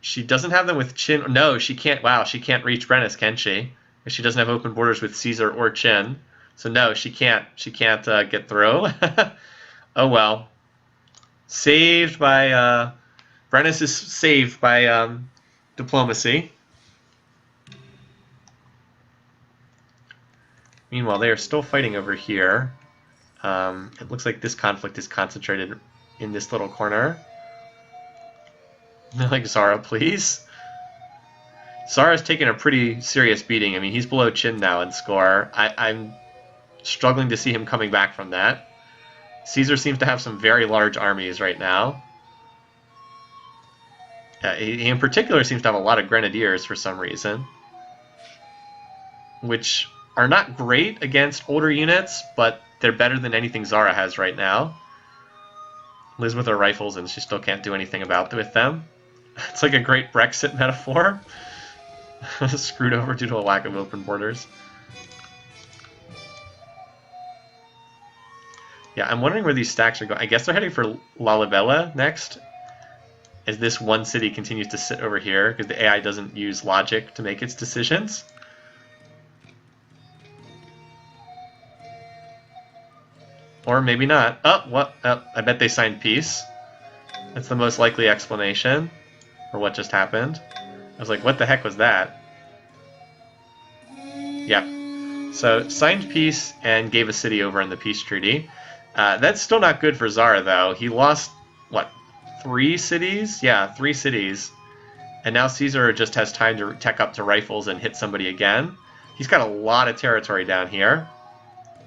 She doesn't have them with Qin. No, she can't. Wow, she can't reach Brennus, can she? She doesn't have open borders with Caesar or Qin. So no, she can't. She can't get through. Oh well. Saved by Brennus is saved by diplomacy. Meanwhile, they are still fighting over here. It looks like this conflict is concentrated in this little corner. Like, Zara, please. Zara's taken a pretty serious beating. I mean, he's below Qin now in score. I'm struggling to see him coming back from that. Caesar seems to have some very large armies right now. He in particular seems to have a lot of grenadiers for some reason. Which are not great against older units, but they're better than anything Zara has right now. Liz with her rifles, and she still can't do anything with them. It's like a great Brexit metaphor. Screwed over due to a lack of open borders. Yeah, I'm wondering where these stacks are going. I guess they're heading for Lalibela next. as this one city continues to sit over here because the AI doesn't use logic to make its decisions. Or maybe not. Oh, what? Oh, I bet they signed peace. That's the most likely explanation for what just happened. I was like, what the heck was that? Yep. So, signed peace and gave a city over in the peace treaty. That's still not good for Zara, though. He lost, what, 3 cities? Yeah, 3 cities. And now Caesar just has time to tech up to rifles and hit somebody again. He's got a lot of territory down here.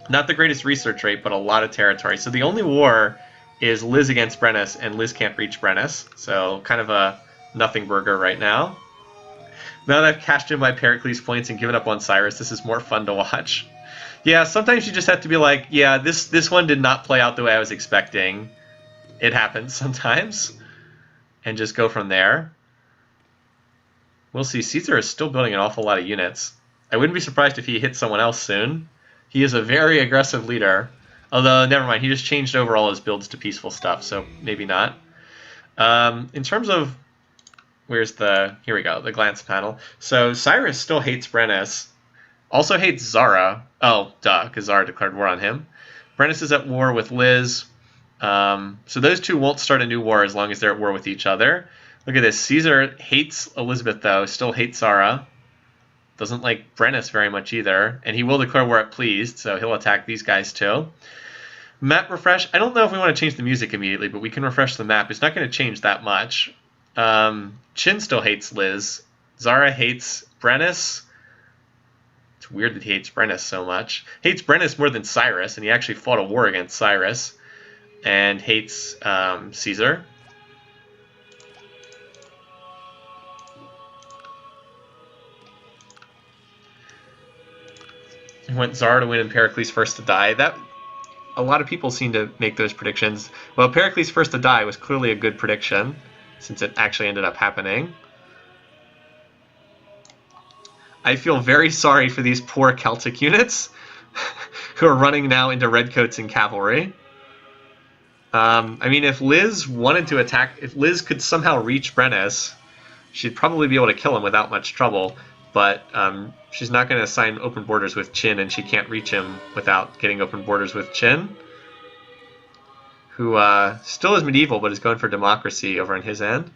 Not the greatest research rate, but a lot of territory. So the only war is Liz against Brennus, and Liz can't reach Brennus. So kind of a nothing burger right now. Now that I've cashed in my Pericles points and given up on Cyrus, this is more fun to watch. Yeah, sometimes you just have to be like, yeah, this one did not play out the way I was expecting. It happens sometimes. And just go from there. We'll see. Caesar is still building an awful lot of units. I wouldn't be surprised if he hits someone else soon. He is a very aggressive leader. Although, never mind, he just changed over all his builds to peaceful stuff, so maybe not. In terms of... Where's the... Here we go, the glance panel. So Cyrus still hates Brennus. Also hates Zara. Oh, duh, because Zara declared war on him. Brennus is at war with Liz. So those two won't start a new war as long as they're at war with each other. Look at this. Caesar hates Elizabeth, though. Still hates Zara. Doesn't like Brennus very much either. And he will declare war at pleased, so he'll attack these guys too. Map refresh. I don't know if we want to change the music immediately, but we can refresh the map. It's not going to change that much. Chin still hates Liz. Zara hates Brennus. It's weird that he hates Brennus so much. Hates Brennus more than Cyrus, and he actually fought a war against Cyrus. And hates Caesar. He went Zara to win and Pericles first to die. That a lot of people seem to make those predictions. Well, Pericles first to die was clearly a good prediction, since it actually ended up happening. I feel very sorry for these poor Celtic units who are running now into redcoats and cavalry. I mean, if Liz wanted to attack, if Liz could somehow reach Brennus, she'd probably be able to kill him without much trouble. But she's not going to sign open borders with Chin, and she can't reach him without getting open borders with Chin, who still is medieval, but is going for democracy over on his end.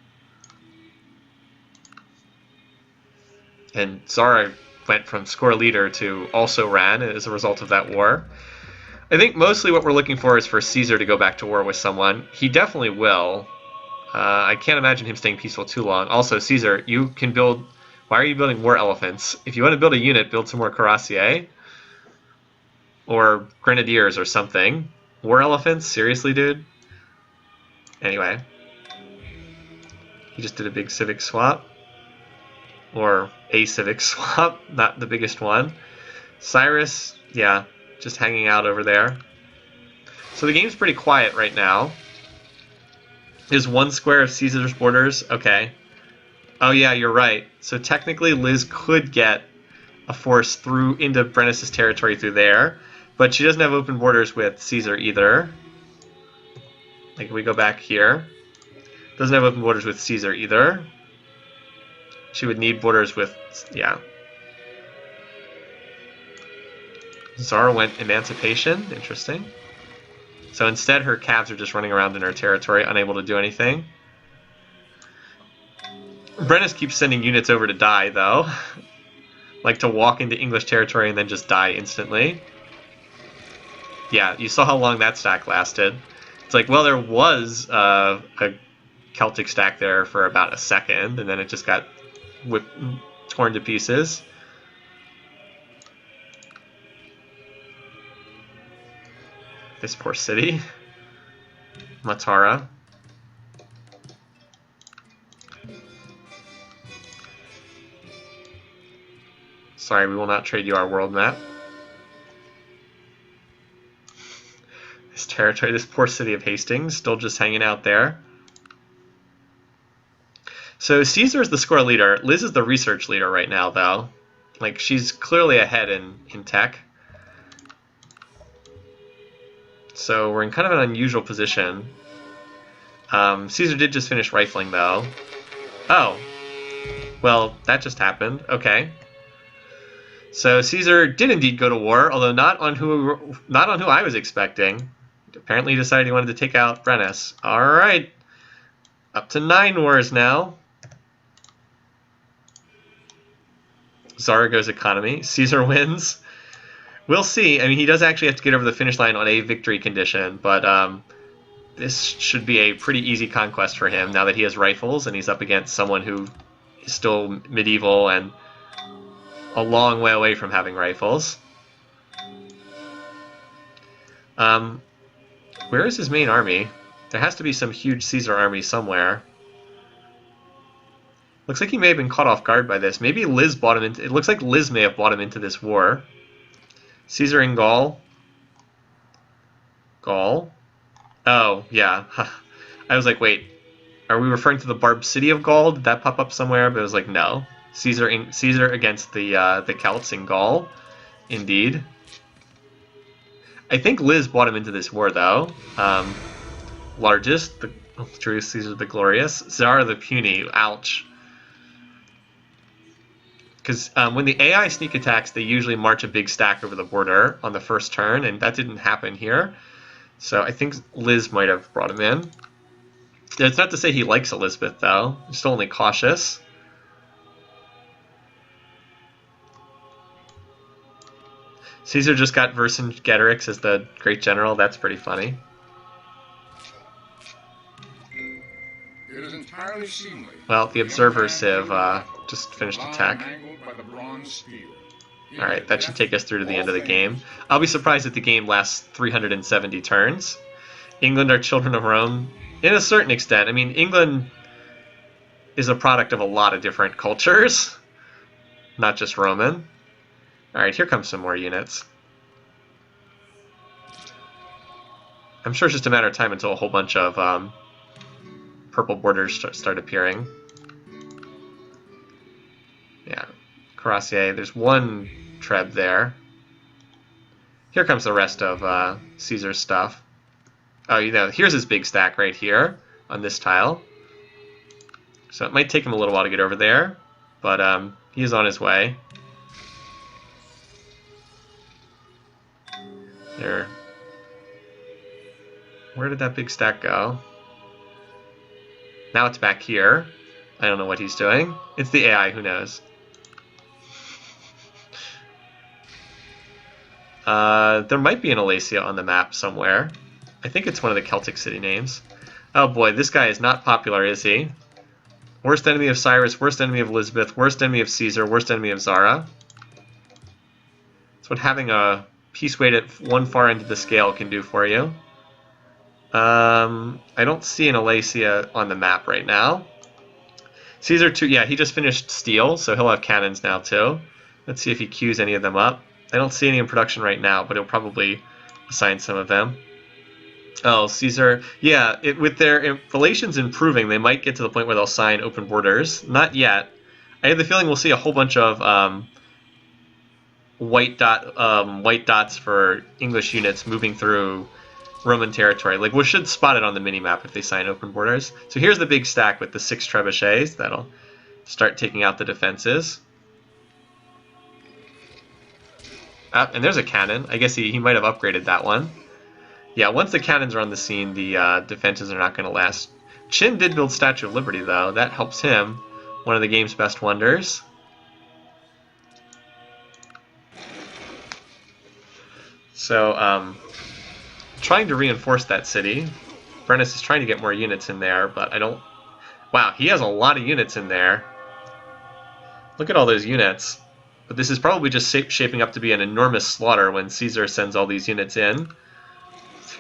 And Zara went from score leader to also ran as a result of that war. I think mostly what we're looking for is for Caesar to go back to war with someone. He definitely will. I can't imagine him staying peaceful too long. Also, Caesar, you can build... Why are you building war elephants? If you want to build a unit, build some more cuirassiers. Or grenadiers or something. War elephants? Seriously, dude? Anyway. He just did a big civic swap. Or a civic swap, not the biggest one. Cyrus, yeah, just hanging out over there. So the game's pretty quiet right now. Is 1 square of Caesar's borders? Okay. Oh yeah, you're right. So technically Liz could get a force through into Brennus' territory through there, but she doesn't have open borders with Caesar either. Like if we go back here, doesn't have open borders with Caesar either. She would need borders with, yeah. Zara went emancipation, interesting. So instead her calves are just running around in her territory, unable to do anything. Brennus keeps sending units over to die, though. Like to walk into English territory and then just die instantly. Yeah, you saw how long that stack lasted. It's like, well, there was a Celtic stack there for about a second, and then it just got torn to pieces. This poor city. Matara. Sorry, we will not trade you our world map. This territory, this poor city of Hastings, still just hanging out there. So Caesar is the score leader. Liz is the research leader right now, though. Like, she's clearly ahead in tech. So we're in kind of an unusual position. Caesar did just finish rifling, though. Oh. Well, that just happened. Okay. So Caesar did indeed go to war, although not on who I was expecting. Apparently he decided he wanted to take out Brennus. Alright. Up to 9 wars now. Zarago's economy. Caesar wins. We'll see. I mean, he does actually have to get over the finish line on a victory condition, but this should be a pretty easy conquest for him now that he has rifles and he's up against someone who is still medieval and a long way away from having rifles. Where is his main army? There has to be some huge Caesar army somewhere. Looks like he may have been caught off guard by this. Maybe Liz bought him into... It looks like Liz may have bought him into this war. Caesar in Gaul. Gaul. Oh, yeah. I was like, wait. Are we referring to the barbed city of Gaul? Did that pop up somewhere? But it was like, no. Caesar against the Celts in Gaul. Indeed. I think Liz bought him into this war, though. Largest. Julius Caesar the Glorious. Zara the Puny. Ouch. Because when the AI sneak attacks, they usually march a big stack over the border on the first turn, and that didn't happen here. So I think Liz might have brought him in. It's not to say he likes Elizabeth, though. He's still only cautious. Caesar just got Vercingetorix as the great general. That's pretty funny. It is entirely seemly. Well, the Observer Civ just finished attack. Alright, that should take us through to the end of the game. I'll be surprised if the game lasts 370 turns. England are children of Rome. In a certain extent. I mean, England is a product of a lot of different cultures. Not just Roman. Alright, here comes some more units. I'm sure it's just a matter of time until a whole bunch of purple borders start appearing. Yeah, Cuirassier. There's one Treb there. Here comes the rest of Caesar's stuff. Oh, you know, here's his big stack right here on this tile. So it might take him a little while to get over there, but he's on his way. There. Where did that big stack go? Now it's back here. I don't know what he's doing. It's the AI, who knows? There might be an Alasia on the map somewhere. I think it's one of the Celtic city names. Oh boy, this guy is not popular, is he? Worst enemy of Cyrus, worst enemy of Elizabeth, worst enemy of Caesar, worst enemy of Zara. That's what having a piece weight at one far end of the scale can do for you. I don't see an Alasia on the map right now. Caesar, too, yeah, he just finished steel, so he'll have cannons now too. Let's see if he queues any of them up. I don't see any in production right now, but he'll probably assign some of them. Oh, Caesar, yeah, with their relations improving, they might get to the point where they'll sign open borders. Not yet. I have the feeling we'll see a whole bunch of white dots for English units moving through Roman territory. Like, we should spot it on the minimap if they sign open borders. So here's the big stack with the 6 trebuchets. That'll start taking out the defenses. And there's a cannon. I guess he might have upgraded that one. Yeah, once the cannons are on the scene, the defenses are not going to last. Chin did build Statue of Liberty, though. That helps him. One of the game's best wonders. So, trying to reinforce that city. Brennus is trying to get more units in there, but I don't... Wow, he has a lot of units in there. Look at all those units. But this is probably just shaping up to be an enormous slaughter when Caesar sends all these units in.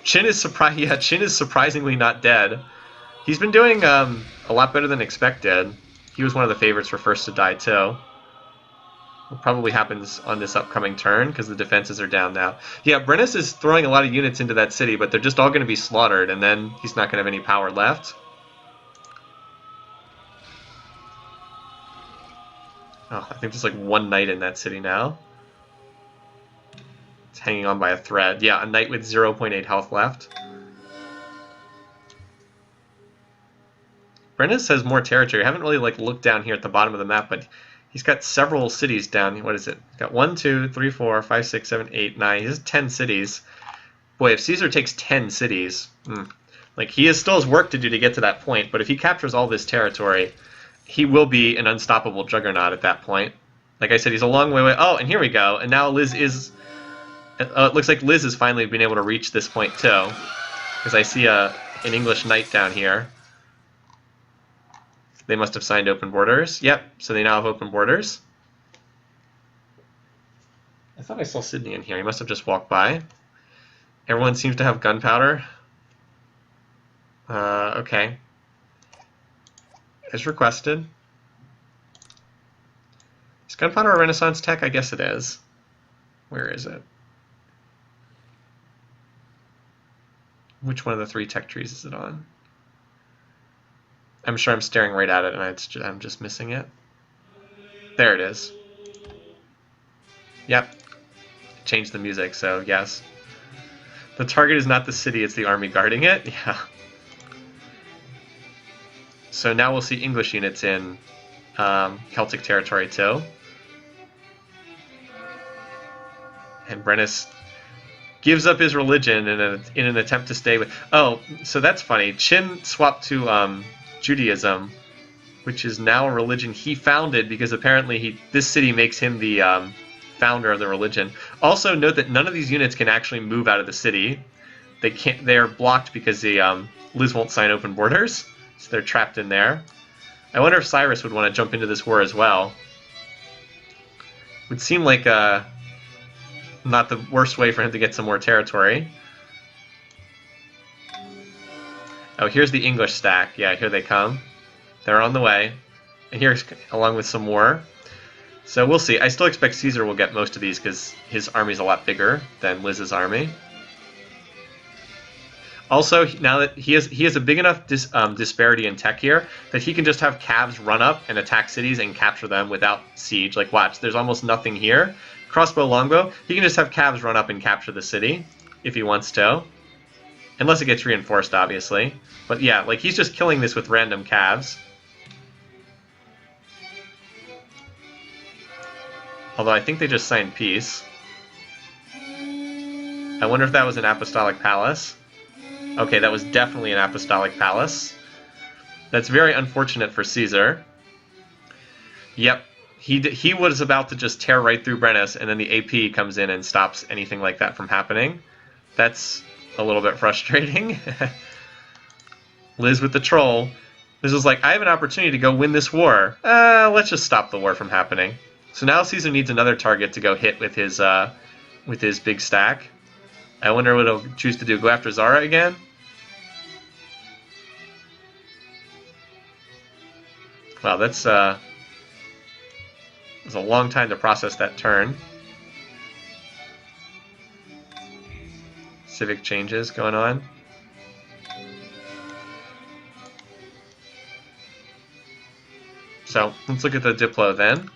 Chin is surprisingly not dead. He's been doing a lot better than expected. He was one of the favorites for first to die too. It probably happens on this upcoming turn because the defenses are down now. Yeah, Brennus is throwing a lot of units into that city, but they're just all going to be slaughtered, and then he's not going to have any power left. Oh, I think there's like one knight in that city now. It's hanging on by a thread. Yeah, a knight with 0.8 health left. Brennus has more territory. I haven't really like looked down here at the bottom of the map, but he's got several cities down. What is it? Got 1, 2, 3, 4, 5, 6, 7, 8, 9. He has 10 cities. Boy, if Caesar takes 10 cities, like he still has work to do to get to that point. But if he captures all this territory, he will be an unstoppable juggernaut at that point. Like I said, he's a long way away. Oh, and here we go. And now Liz is. It looks like Liz has finally been able to reach this point too, because I see an English knight down here. They must have signed open borders. Yep, so they now have open borders. I thought I saw Sydney in here. He must have just walked by. Everyone seems to have gunpowder. Okay. As requested. Is gunpowder a Renaissance tech? I guess it is. Where is it? Which one of the 3 tech trees is it on? I'm sure I'm staring right at it and I'm just missing it. There it is. Yep. Changed the music, so yes. The target is not the city, it's the army guarding it? Yeah. So now we'll see English units in Celtic territory too. And Brennus gives up his religion in an attempt to stay with... Oh, so that's funny. Qin swapped to Judaism, which is now a religion he founded because apparently this city makes him the founder of the religion. Also, note that none of these units can actually move out of the city. They can't. They are blocked because Liz won't sign open borders, so they're trapped in there. I wonder if Cyrus would want to jump into this war as well. Would seem like not the worst way for him to get some more territory. Oh, here's the English stack. Yeah, here they come. They're on the way. And here's along with some more. So we'll see. I still expect Caesar will get most of these because his army's a lot bigger than Liz's army. Also, now that he has a big enough disparity in tech here that he can just have cavs run up and attack cities and capture them without siege. Like, watch, there's almost nothing here. Crossbow, longbow, he can just have cavs run up and capture the city if he wants to. Unless it gets reinforced, obviously. But yeah, like he's just killing this with random cavs. Although I think they just signed peace. I wonder if that was an apostolic palace. Okay, that was definitely an apostolic palace. That's very unfortunate for Caesar. Yep, he was about to just tear right through Brennus, and then the AP comes in and stops anything like that from happening. That's a little bit frustrating. Liz with the troll. Liz was like, I have an opportunity to go win this war. Let's just stop the war from happening. So now Caesar needs another target to go hit with his big stack. I wonder what he'll choose to do. Go after Zara again? Wow, that's a long time to process that turn. Civic changes going on. So let's look at the Diplo then.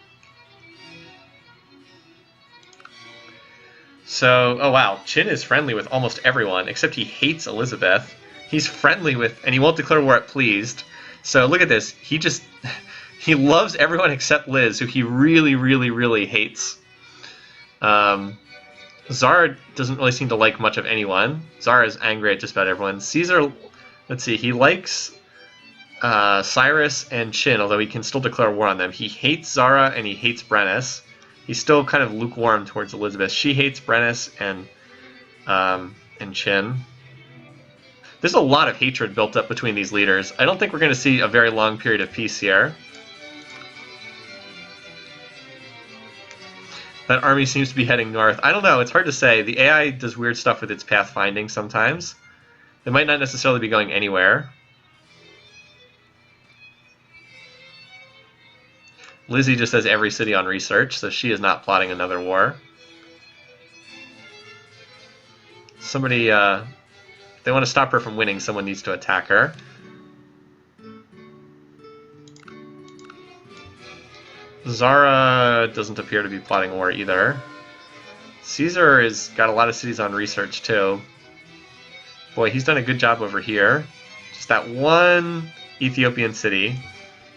So, oh wow, Qin is friendly with almost everyone, except he hates Elizabeth. He's friendly with, and he won't declare war at pleased. So look at this, he loves everyone except Liz, who he really, really, really hates. Zara doesn't really seem to like much of anyone. Zara is angry at just about everyone. Caesar, let's see, he likes Cyrus and Qin, although he can still declare war on them. He hates Zara and he hates Brennus. He's still kind of lukewarm towards Elizabeth. She hates Brennus and Qin. There's a lot of hatred built up between these leaders. I don't think we're going to see a very long period of peace here. That army seems to be heading north. I don't know. It's hard to say. The AI does weird stuff with its pathfinding sometimes. It might not necessarily be going anywhere. Lizzie just has every city on research, so she is not plotting another war. Somebody, if they want to stop her from winning, someone needs to attack her. Zara doesn't appear to be plotting war either. Caesar has got a lot of cities on research too. Boy, he's done a good job over here. Just that one Ethiopian city,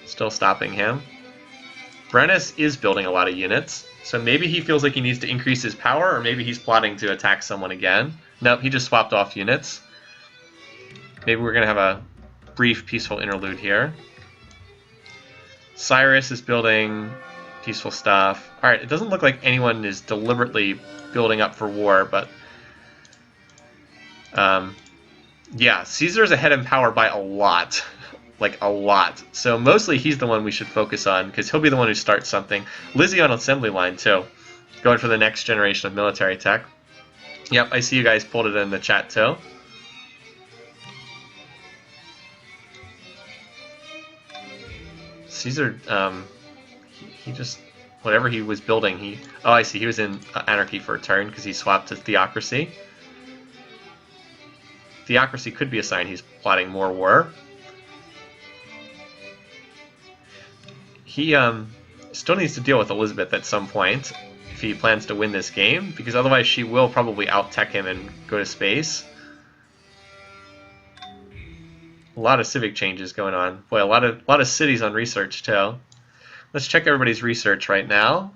still stopping him. Brennus is building a lot of units, so maybe he feels like he needs to increase his power, or maybe he's plotting to attack someone again. Nope, he just swapped off units. Maybe we're going to have a brief peaceful interlude here. Cyrus is building peaceful stuff. Alright, it doesn't look like anyone is deliberately building up for war, but yeah, Caesar's ahead in power by a lot. Like, a lot. So mostly he's the one we should focus on, because he'll be the one who starts something. Lizzie on assembly line, too. Going for the next generation of military tech. Yep, I see you guys pulled it in the chat, too. Caesar, he just, whatever he was building, he... Oh, I see, he was in anarchy for a turn, because he swapped to theocracy. Theocracy could be a sign he's plotting more war. He still needs to deal with Elizabeth at some point if he plans to win this game, because otherwise she will probably out-tech him and go to space. A lot of civic changes going on. Boy, a lot of cities on research too. Let's check everybody's research right now.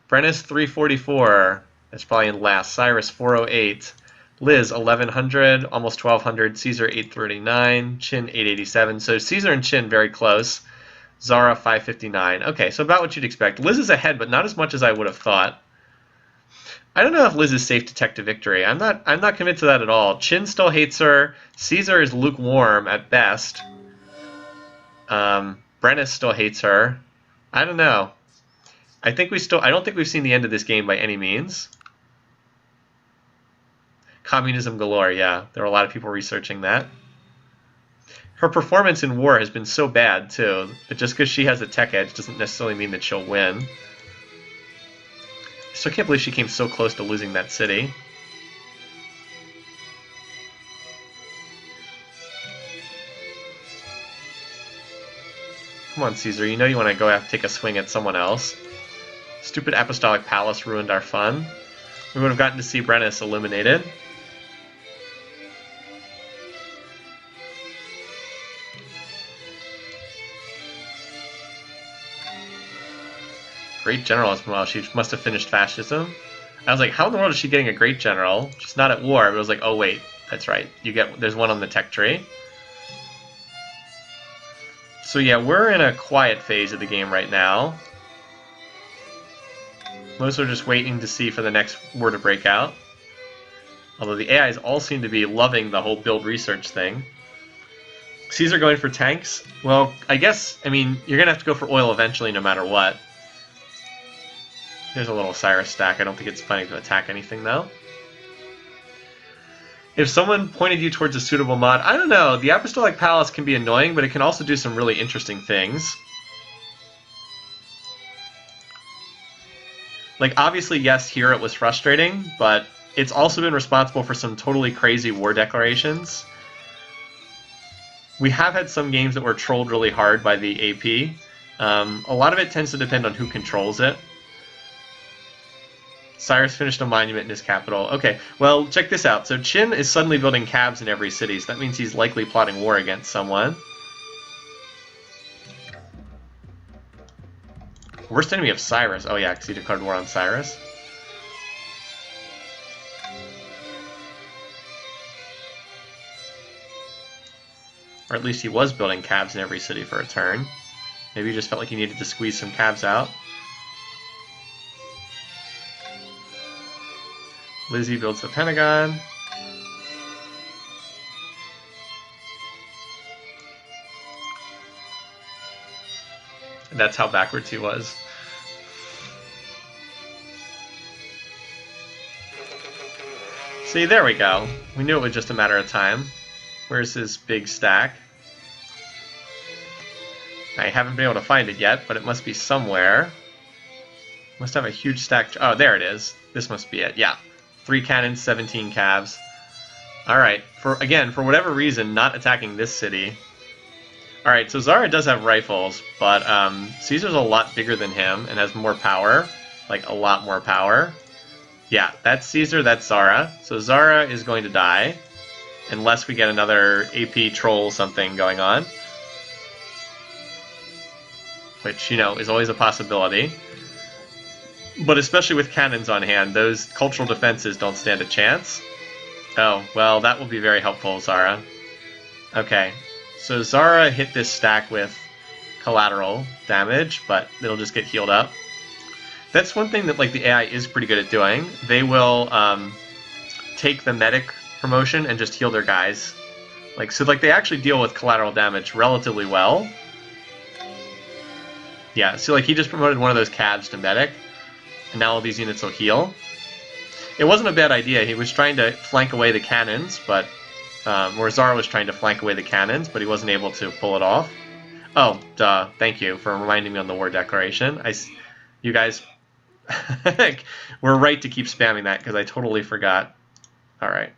Brennus 344. That's probably in last. Cyrus 408. Liz 1100, almost 1200. Caesar 839. Chin 887. So Caesar and Chin very close. Zara 559. Okay, so about what you'd expect. Liz is ahead, but not as much as I would have thought. I don't know if Liz is safe to tech to victory. I'm not convinced of that at all. Chin still hates her. Caesar is lukewarm at best. Brennus still hates her. I don't know. I don't think we've seen the end of this game by any means. Communism galore, yeah. There are a lot of people researching that. Her performance in war has been so bad, too, that just because she has a tech edge doesn't necessarily mean that she'll win. So I can't believe she came so close to losing that city. Come on, Caesar, you know you want to go take a swing at someone else. Stupid Apostolic Palace ruined our fun. We would have gotten to see Brennus eliminated. Great general as well. She must have finished fascism. I was like, how in the world is she getting a great general? She's not at war. But I was like, oh wait, that's right. There's one on the tech tree. So yeah, we're in a quiet phase of the game right now. Most are just waiting to see for the next war to break out. Although the AIs all seem to be loving the whole build research thing. Caesar going for tanks? Well, I mean, you're going to have to go for oil eventually no matter what. There's a little Cyrus stack. I don't think it's planning to attack anything, though. If someone pointed you towards a suitable mod, I don't know. The Apostolic Palace can be annoying, but it can also do some really interesting things. Like, obviously, yes, here it was frustrating, but it's also been responsible for some totally crazy war declarations. We have had some games that were trolled really hard by the AP. A lot of it tends to depend on who controls it. Cyrus finished a monument in his capital. Okay, well, check this out. So Chin is suddenly building cabs in every city, so that means he's likely plotting war against someone. Worst enemy of Cyrus. Oh yeah, because he declared war on Cyrus. Or at least he was building cabs in every city for a turn. Maybe he just felt like he needed to squeeze some cabs out. Lizzie builds the Pentagon. And that's how backwards he was. See, there we go. We knew it was just a matter of time. Where's his big stack? I haven't been able to find it yet, but it must be somewhere. Must have a huge stack. Oh, there it is. This must be it. Yeah. 3 cannons, 17 calves. Alright, for whatever reason, not attacking this city. Alright, so Zara does have rifles, but Caesar's a lot bigger than him and has more power. Like, a lot more power. Yeah, that's Caesar, that's Zara. So Zara is going to die, unless we get another AP troll something going on. which, you know, is always a possibility. But especially with cannons on hand, those cultural defenses don't stand a chance. Oh, well, that will be very helpful, Zara. Okay, so Zara hit this stack with collateral damage, but it'll just get healed up. That's one thing that, like, the AI is pretty good at doing. They will take the medic promotion and just heal their guys. Like, so, like, they actually deal with collateral damage relatively well. Yeah, so, like, he just promoted one of those cabs to medic, and now all these units will heal. It wasn't a bad idea. He was trying to flank away the cannons, but... or Zara was trying to flank away the cannons, but he wasn't able to pull it off. Oh, duh. Thank you for reminding me on the war declaration. You guys were right to keep spamming that, because I totally forgot. Alright.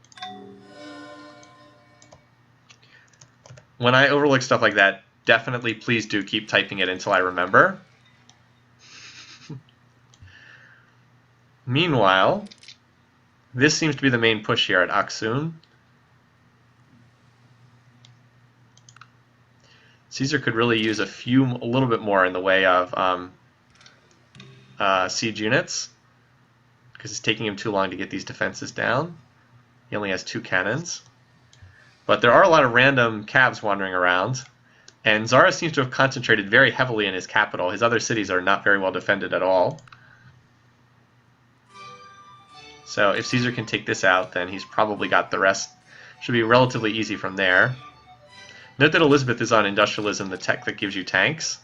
When I overlook stuff like that, definitely please do keep typing it until I remember. Meanwhile, this seems to be the main push here at Aksun. Caesar could really use a little bit more in the way of siege units, because it's taking him too long to get these defenses down. He only has 2 cannons. But there are a lot of random cabs wandering around, and Zara seems to have concentrated very heavily in his capital. His other cities are not very well defended at all. So if Caesar can take this out, then he's probably got the rest. Should be relatively easy from there. Note that Elizabeth is on industrialism, the tech that gives you tanks.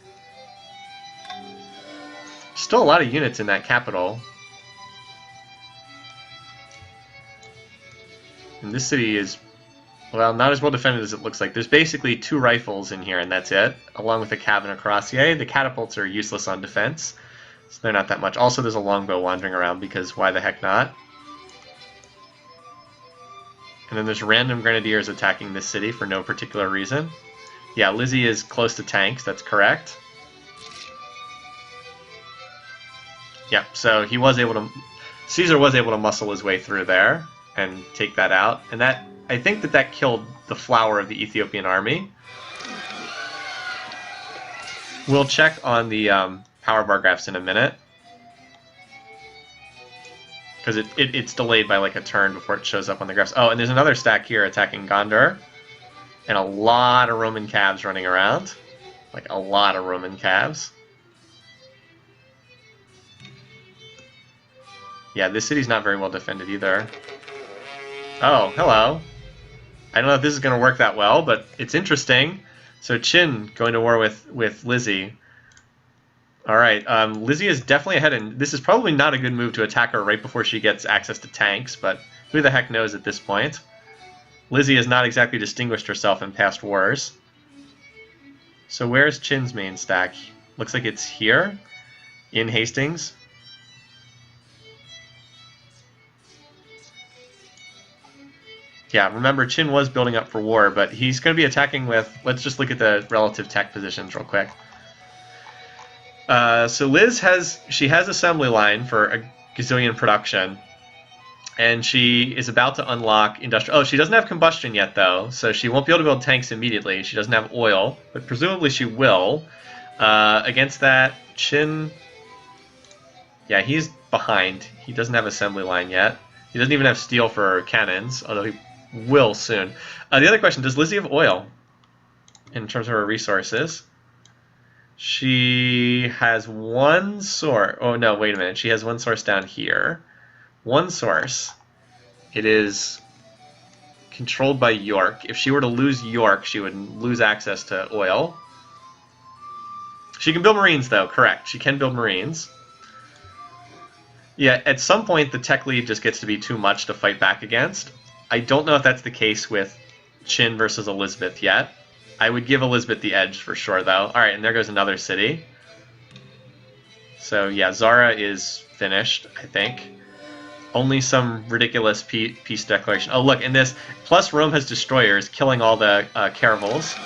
Still a lot of units in that capital. And this city is, well, not as well defended as it looks like. There's basically 2 rifles in here, and that's it, along with a cav and a cuirassier. The catapults are useless on defense, so they're not that much. Also, there's a longbow wandering around, because why the heck not? And then there's random grenadiers attacking this city for no particular reason. Yeah, Lizzie is close to tanks, that's correct. Yep, so he was able to... Caesar was able to muscle his way through there and take that out. And that, I think that killed the flower of the Ethiopian army. We'll check on the power bar graphs in a minute, because it's delayed by like a turn before it shows up on the graphs. Oh, and there's another stack here attacking Gondar, and a lot of Roman cabs running around. Like, a lot of Roman cabs. Yeah, this city's not very well defended either. Oh, hello. I don't know if this is going to work that well, but it's interesting. So Chin going to war with Lizzie. Alright, Lizzie is definitely ahead, and this is probably not a good move to attack her right before she gets access to tanks, but who the heck knows at this point. Lizzie has not exactly distinguished herself in past wars. So where's Chin's main stack? Looks like it's here, in Hastings. Yeah, remember, Chin was building up for war, but he's going to be attacking with... Let's just look at the relative tech positions real quick. So Liz has assembly line for a gazillion production, and she is about to unlock industrial. Oh, she doesn't have combustion yet though, so she won't be able to build tanks immediately. She doesn't have oil, but presumably she will. Against that, Chin, yeah, he's behind. He doesn't have assembly line yet. He doesn't even have steel for cannons, although he will soon. The other question: does Lizzie have oil in terms of her resources? She has one source. Oh, no, wait a minute. She has one source down here. One source. It is controlled by York. If she were to lose York, she would lose access to oil. She can build marines, though. Correct. She can build marines. Yeah, at some point, the tech lead just gets to be too much to fight back against. I don't know if that's the case with Chin versus Elizabeth yet. I would give Elizabeth the edge for sure, though. Alright, and there goes another city. So, yeah, Zara is finished, I think. Only some ridiculous peace declaration. Oh, look, in this, plus Rome has destroyers killing all the caravels.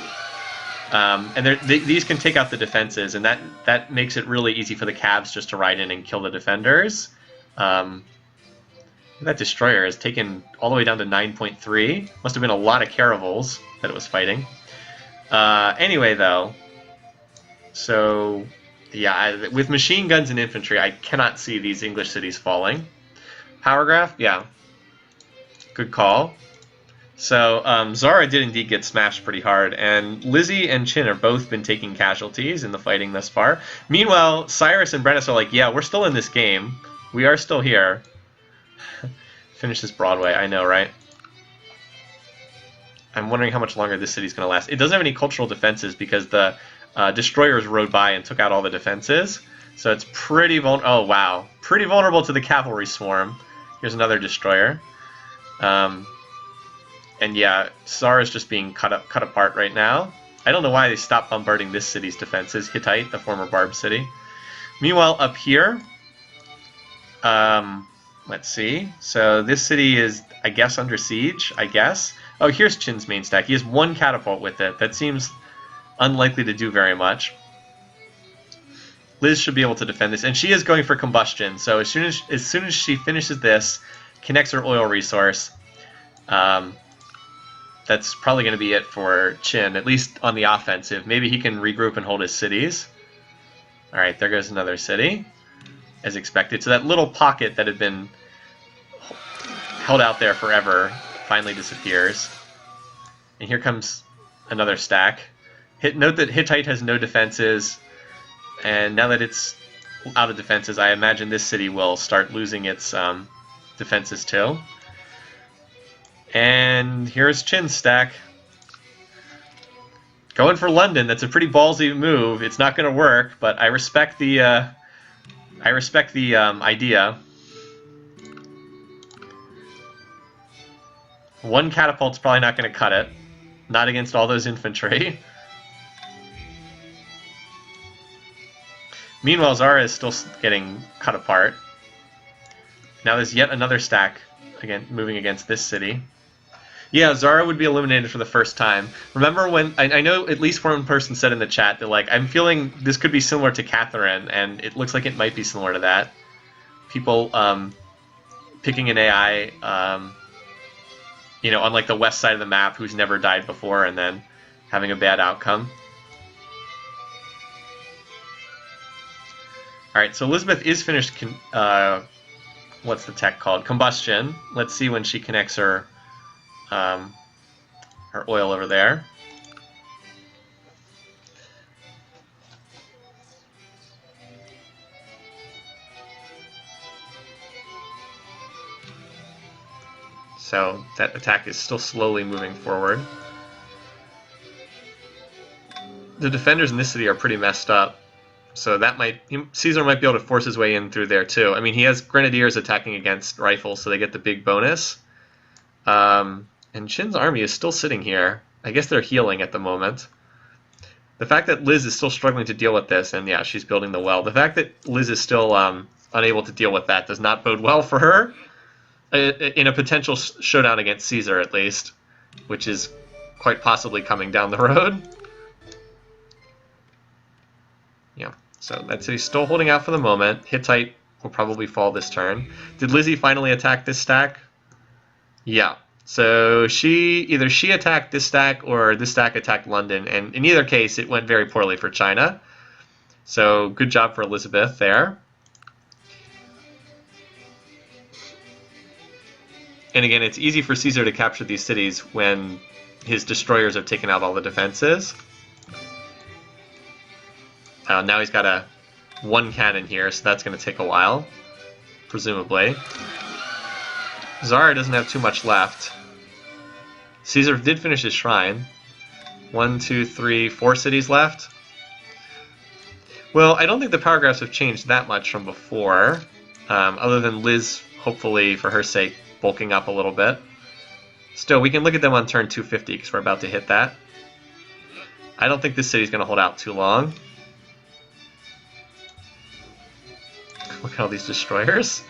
And these can take out the defenses, and that makes it really easy for the cabs just to ride in and kill the defenders. That destroyer is taken all the way down to 9.3. Must have been a lot of caravels that it was fighting. Anyway, though, so Yeah, with machine guns and infantry, I cannot see these English cities falling. Power graph, yeah. Good call. So Zara did indeed get smashed pretty hard, and Lizzie and Chin have both been taking casualties in the fighting thus far. Meanwhile, Cyrus and Brennus are like, yeah, we're still in this game. We are still here. Finish this Broadway, I know, right? I'm wondering how much longer this city's going to last. It doesn't have any cultural defenses because the destroyers rode by and took out all the defenses. So it's pretty vulnerable. Oh, wow. Pretty vulnerable to the cavalry swarm. Here's another destroyer. And yeah, Zara's just being cut apart right now. I don't know why they stopped bombarding this city's defenses. Hittite, the former Barb city. Meanwhile, up here, let's see. So this city is, I guess, under siege, I guess. Oh, here's Chin's main stack. He has one catapult with it. That seems unlikely to do very much. Liz should be able to defend this, and she is going for combustion. So as soon as she finishes this, connects her oil resource, that's probably going to be it for Chin, at least on the offensive. Maybe he can regroup and hold his cities. All right, there goes another city, as expected. So that little pocket that had been held out there forever finally disappears. And here comes another stack. Note that Hittite has no defenses, and now that it's out of defenses, I imagine this city will start losing its defenses too. And here's Chin's stack. Going for London. That's a pretty ballsy move. It's not going to work, but I respect the idea. One catapult's probably not going to cut it. Not against all those infantry. Meanwhile, Zara is still getting cut apart. Now there's yet another stack again moving against this city. Yeah, Zara would be eliminated for the first time. Remember when, I know at least one person said in the chat that, like, I'm feeling this could be similar to Catherine, and it looks like it might be similar to that. People picking an AI, on like the west side of the map who's never died before and then having a bad outcome. Alright, so Elizabeth is finished, what's the tech called? Combustion. Let's see when she connects her oil over there. So that attack is still slowly moving forward. The defenders in this city are pretty messed up, so that Caesar might be able to force his way in through there too. I mean, he has grenadiers attacking against rifles, so they get the big bonus. And Chin's army is still sitting here. I guess they're healing at the moment. The fact that Liz is still struggling to deal with this, and yeah, she's building the well. The fact that Liz is still unable to deal with that does not bode well for her in a potential showdown against Caesar, at least, which is quite possibly coming down the road. Yeah, so that city's still holding out for the moment. Hittite will probably fall this turn. Did Lizzie finally attack this stack? Yeah. So either she attacked this stack or this stack attacked London, and in either case, it went very poorly for China. So good job for Elizabeth there. And again, it's easy for Caesar to capture these cities when his destroyers have taken out all the defenses. Now he's got one cannon here, so that's going to take a while, presumably. Zara doesn't have too much left. Caesar did finish his shrine. 1, 2, 3, 4 cities left. Well, I don't think the power graphs have changed that much from before, other than Liz, hopefully, for her sake, bulking up a little bit. Still, we can look at them on turn 250, because we're about to hit that. I don't think this city's going to hold out too long. Look at all these destroyers.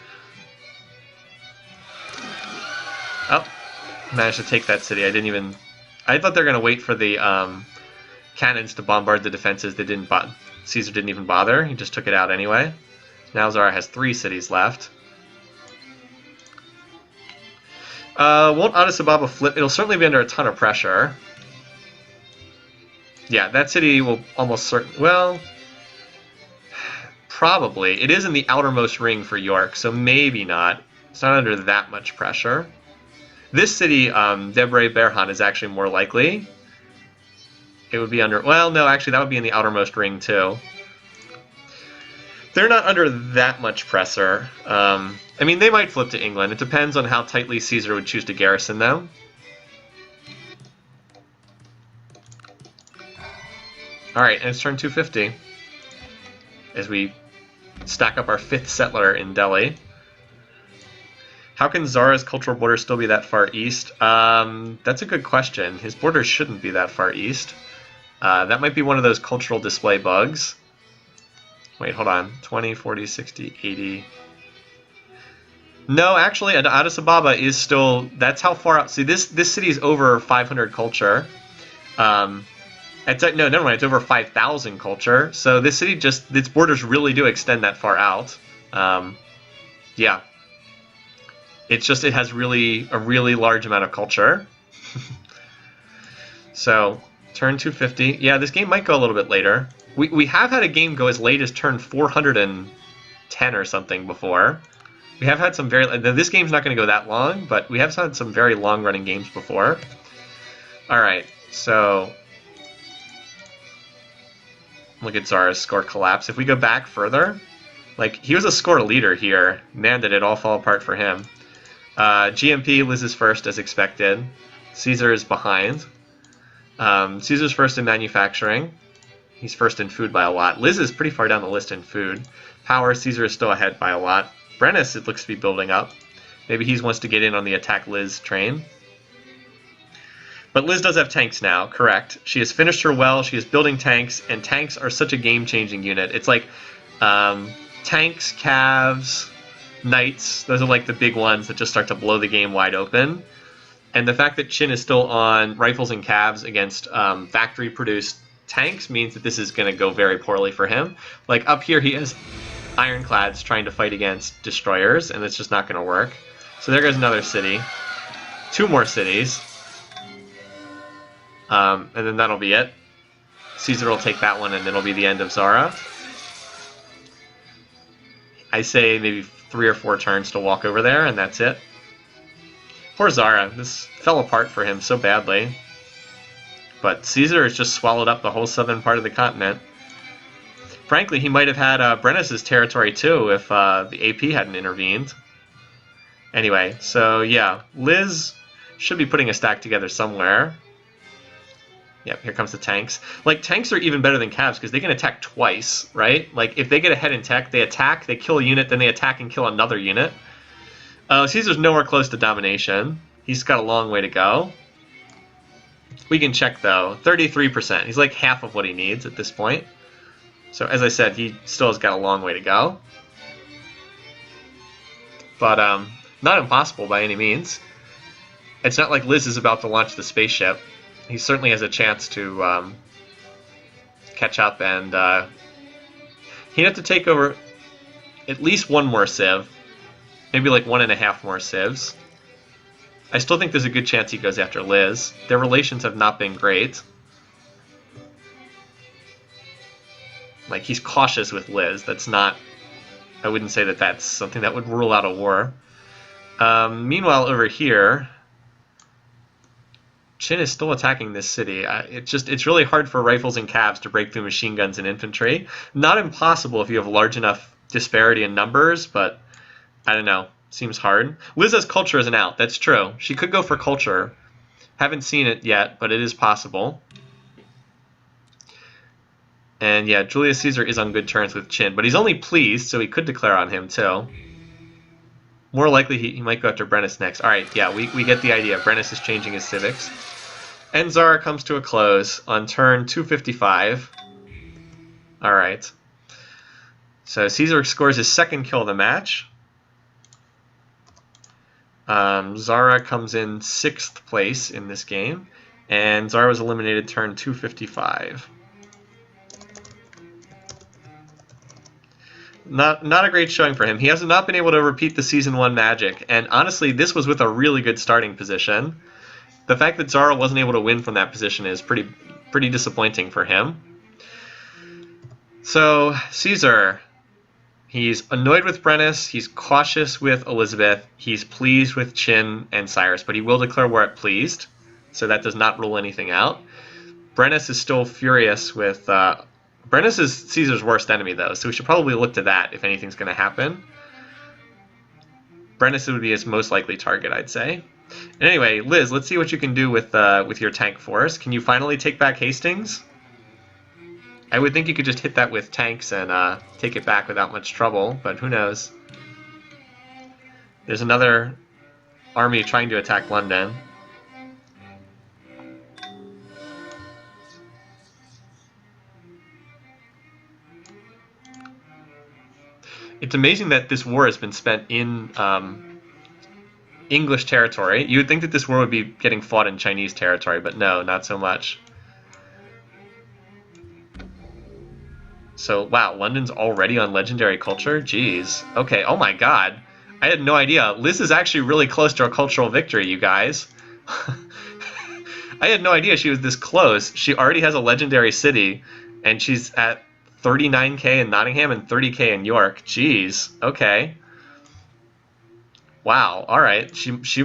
Oh, managed to take that city. I thought they were going to wait for the cannons to bombard the defenses. Caesar didn't even bother. He just took it out anyway. Now Zara has 3 cities left. Won't Addis Ababa flip? It'll certainly be under a ton of pressure. Yeah, that city will almost certainly... Well, probably. It is in the outermost ring for York, so maybe not. It's not under that much pressure. This city, Debre Berhan, is actually more likely. It would be under... Well, no, actually, that would be in the outermost ring, too. They're not under that much pressure. I mean, they might flip to England. It depends on how tightly Caesar would choose to garrison them. Alright, and it's turn 250. As we stack up our 5th settler in Delhi. How can Zara's cultural border still be that far east? That's a good question. His borders shouldn't be that far east. That might be one of those cultural display bugs. Wait, hold on. 20, 40, 60, 80... No, actually, Addis Ababa is still... That's how far out... See, this city is over 500 culture. No, never mind. It's over 5,000 culture. So this city just... Its borders really do extend that far out. Yeah. It's just... It has a really large amount of culture. So, turn 250. Yeah, this game might go a little bit later. We have had a game go as late as turn 410 or something before. We have had some very... This game's not going to go that long, but we have had some very long-running games before. Alright, so... Look at Zara's score collapse. If we go back further, like, he was a score leader here. Man, did it all fall apart for him. GMP, Liz is first, as expected. Caesar is behind. Caesar's first in manufacturing. He's first in food by a lot. Liz is pretty far down the list in food. Power, Caesar is still ahead by a lot. Brennus, it looks to be building up. Maybe he wants to get in on the attack Liz train. But Liz does have tanks now, correct. She has finished her well, she is building tanks, and tanks are such a game-changing unit. It's like tanks, calves, knights, those are like the big ones that just start to blow the game wide open. And the fact that Qin is still on rifles and calves against factory-produced tanks means that this is going to go very poorly for him. Like, up here he has ironclads trying to fight against destroyers, and it's just not going to work. So there goes another city. 2 more cities. And then that'll be it. Caesar will take that one, and it'll be the end of Zara. I say maybe 3 or 4 turns to walk over there, and that's it. Poor Zara. This fell apart for him so badly. But Caesar has just swallowed up the whole southern part of the continent. Frankly, he might have had Brennus' territory too if the AP hadn't intervened. Anyway, so yeah, Liz should be putting a stack together somewhere. Yep, here comes the tanks. Like, tanks are even better than calves because they can attack twice, right? Like, if they get ahead in tech, they attack, they kill a unit, then they attack and kill another unit. Caesar's nowhere close to domination. He's got a long way to go. We can check, though. 33%. He's like half of what he needs at this point. So, as I said, he still has got a long way to go. But, not impossible by any means. It's not like Liz is about to launch the spaceship. He certainly has a chance to catch up, and he'd have to take over at least 1 more civ. Maybe like 1.5 more civs. I still think there's a good chance he goes after Liz. Their relations have not been great. Like, he's cautious with Liz. That's not... I wouldn't say that that's something that would rule out a war. Meanwhile, over here... Qin is still attacking this city. It's really hard for rifles and calves to break through machine guns and infantry. Not impossible if you have large enough disparity in numbers, but I don't know. Seems hard. Liz has culture as an out. That's true. She could go for culture. Haven't seen it yet, but it is possible. And yeah, Julius Caesar is on good terms with Qin, but he's only pleased, so he could declare on him too. More likely he might go after Brennus next. Alright, yeah, we get the idea. Brennus is changing his civics. And Zara comes to a close on turn 255. Alright. So Caesar scores his 2nd kill of the match. Zara comes in 6th place in this game. And Zara was eliminated turn 255. Not a great showing for him. He has not been able to repeat the Season 1 magic, and honestly, this was with a really good starting position. The fact that Zara wasn't able to win from that position is pretty disappointing for him. So, Caesar, He's annoyed with Brennus, he's cautious with Elizabeth, he's pleased with Qin and Cyrus, but he will declare war at pleased, so that does not rule anything out. Brennus is still furious with... Brennus is Caesar's worst enemy, though, so we should probably look to that if anything's going to happen. Brennus would be his most likely target, I'd say. And anyway, Liz, let's see what you can do with your tank force. Can you finally take back Hastings? I would think you could just hit that with tanks and take it back without much trouble, but who knows. There's another army trying to attack London. It's amazing that this war has been spent in English territory. You would think that this war would be getting fought in Chinese territory, but no, not so much. So, wow, London's already on legendary culture? Jeez. Okay, oh my god. I had no idea. Liz is actually really close to a cultural victory, you guys. I had no idea she was this close. She already has a legendary city, and she's at 39k in Nottingham and 30k in York. Jeez. Okay. Wow. All right. She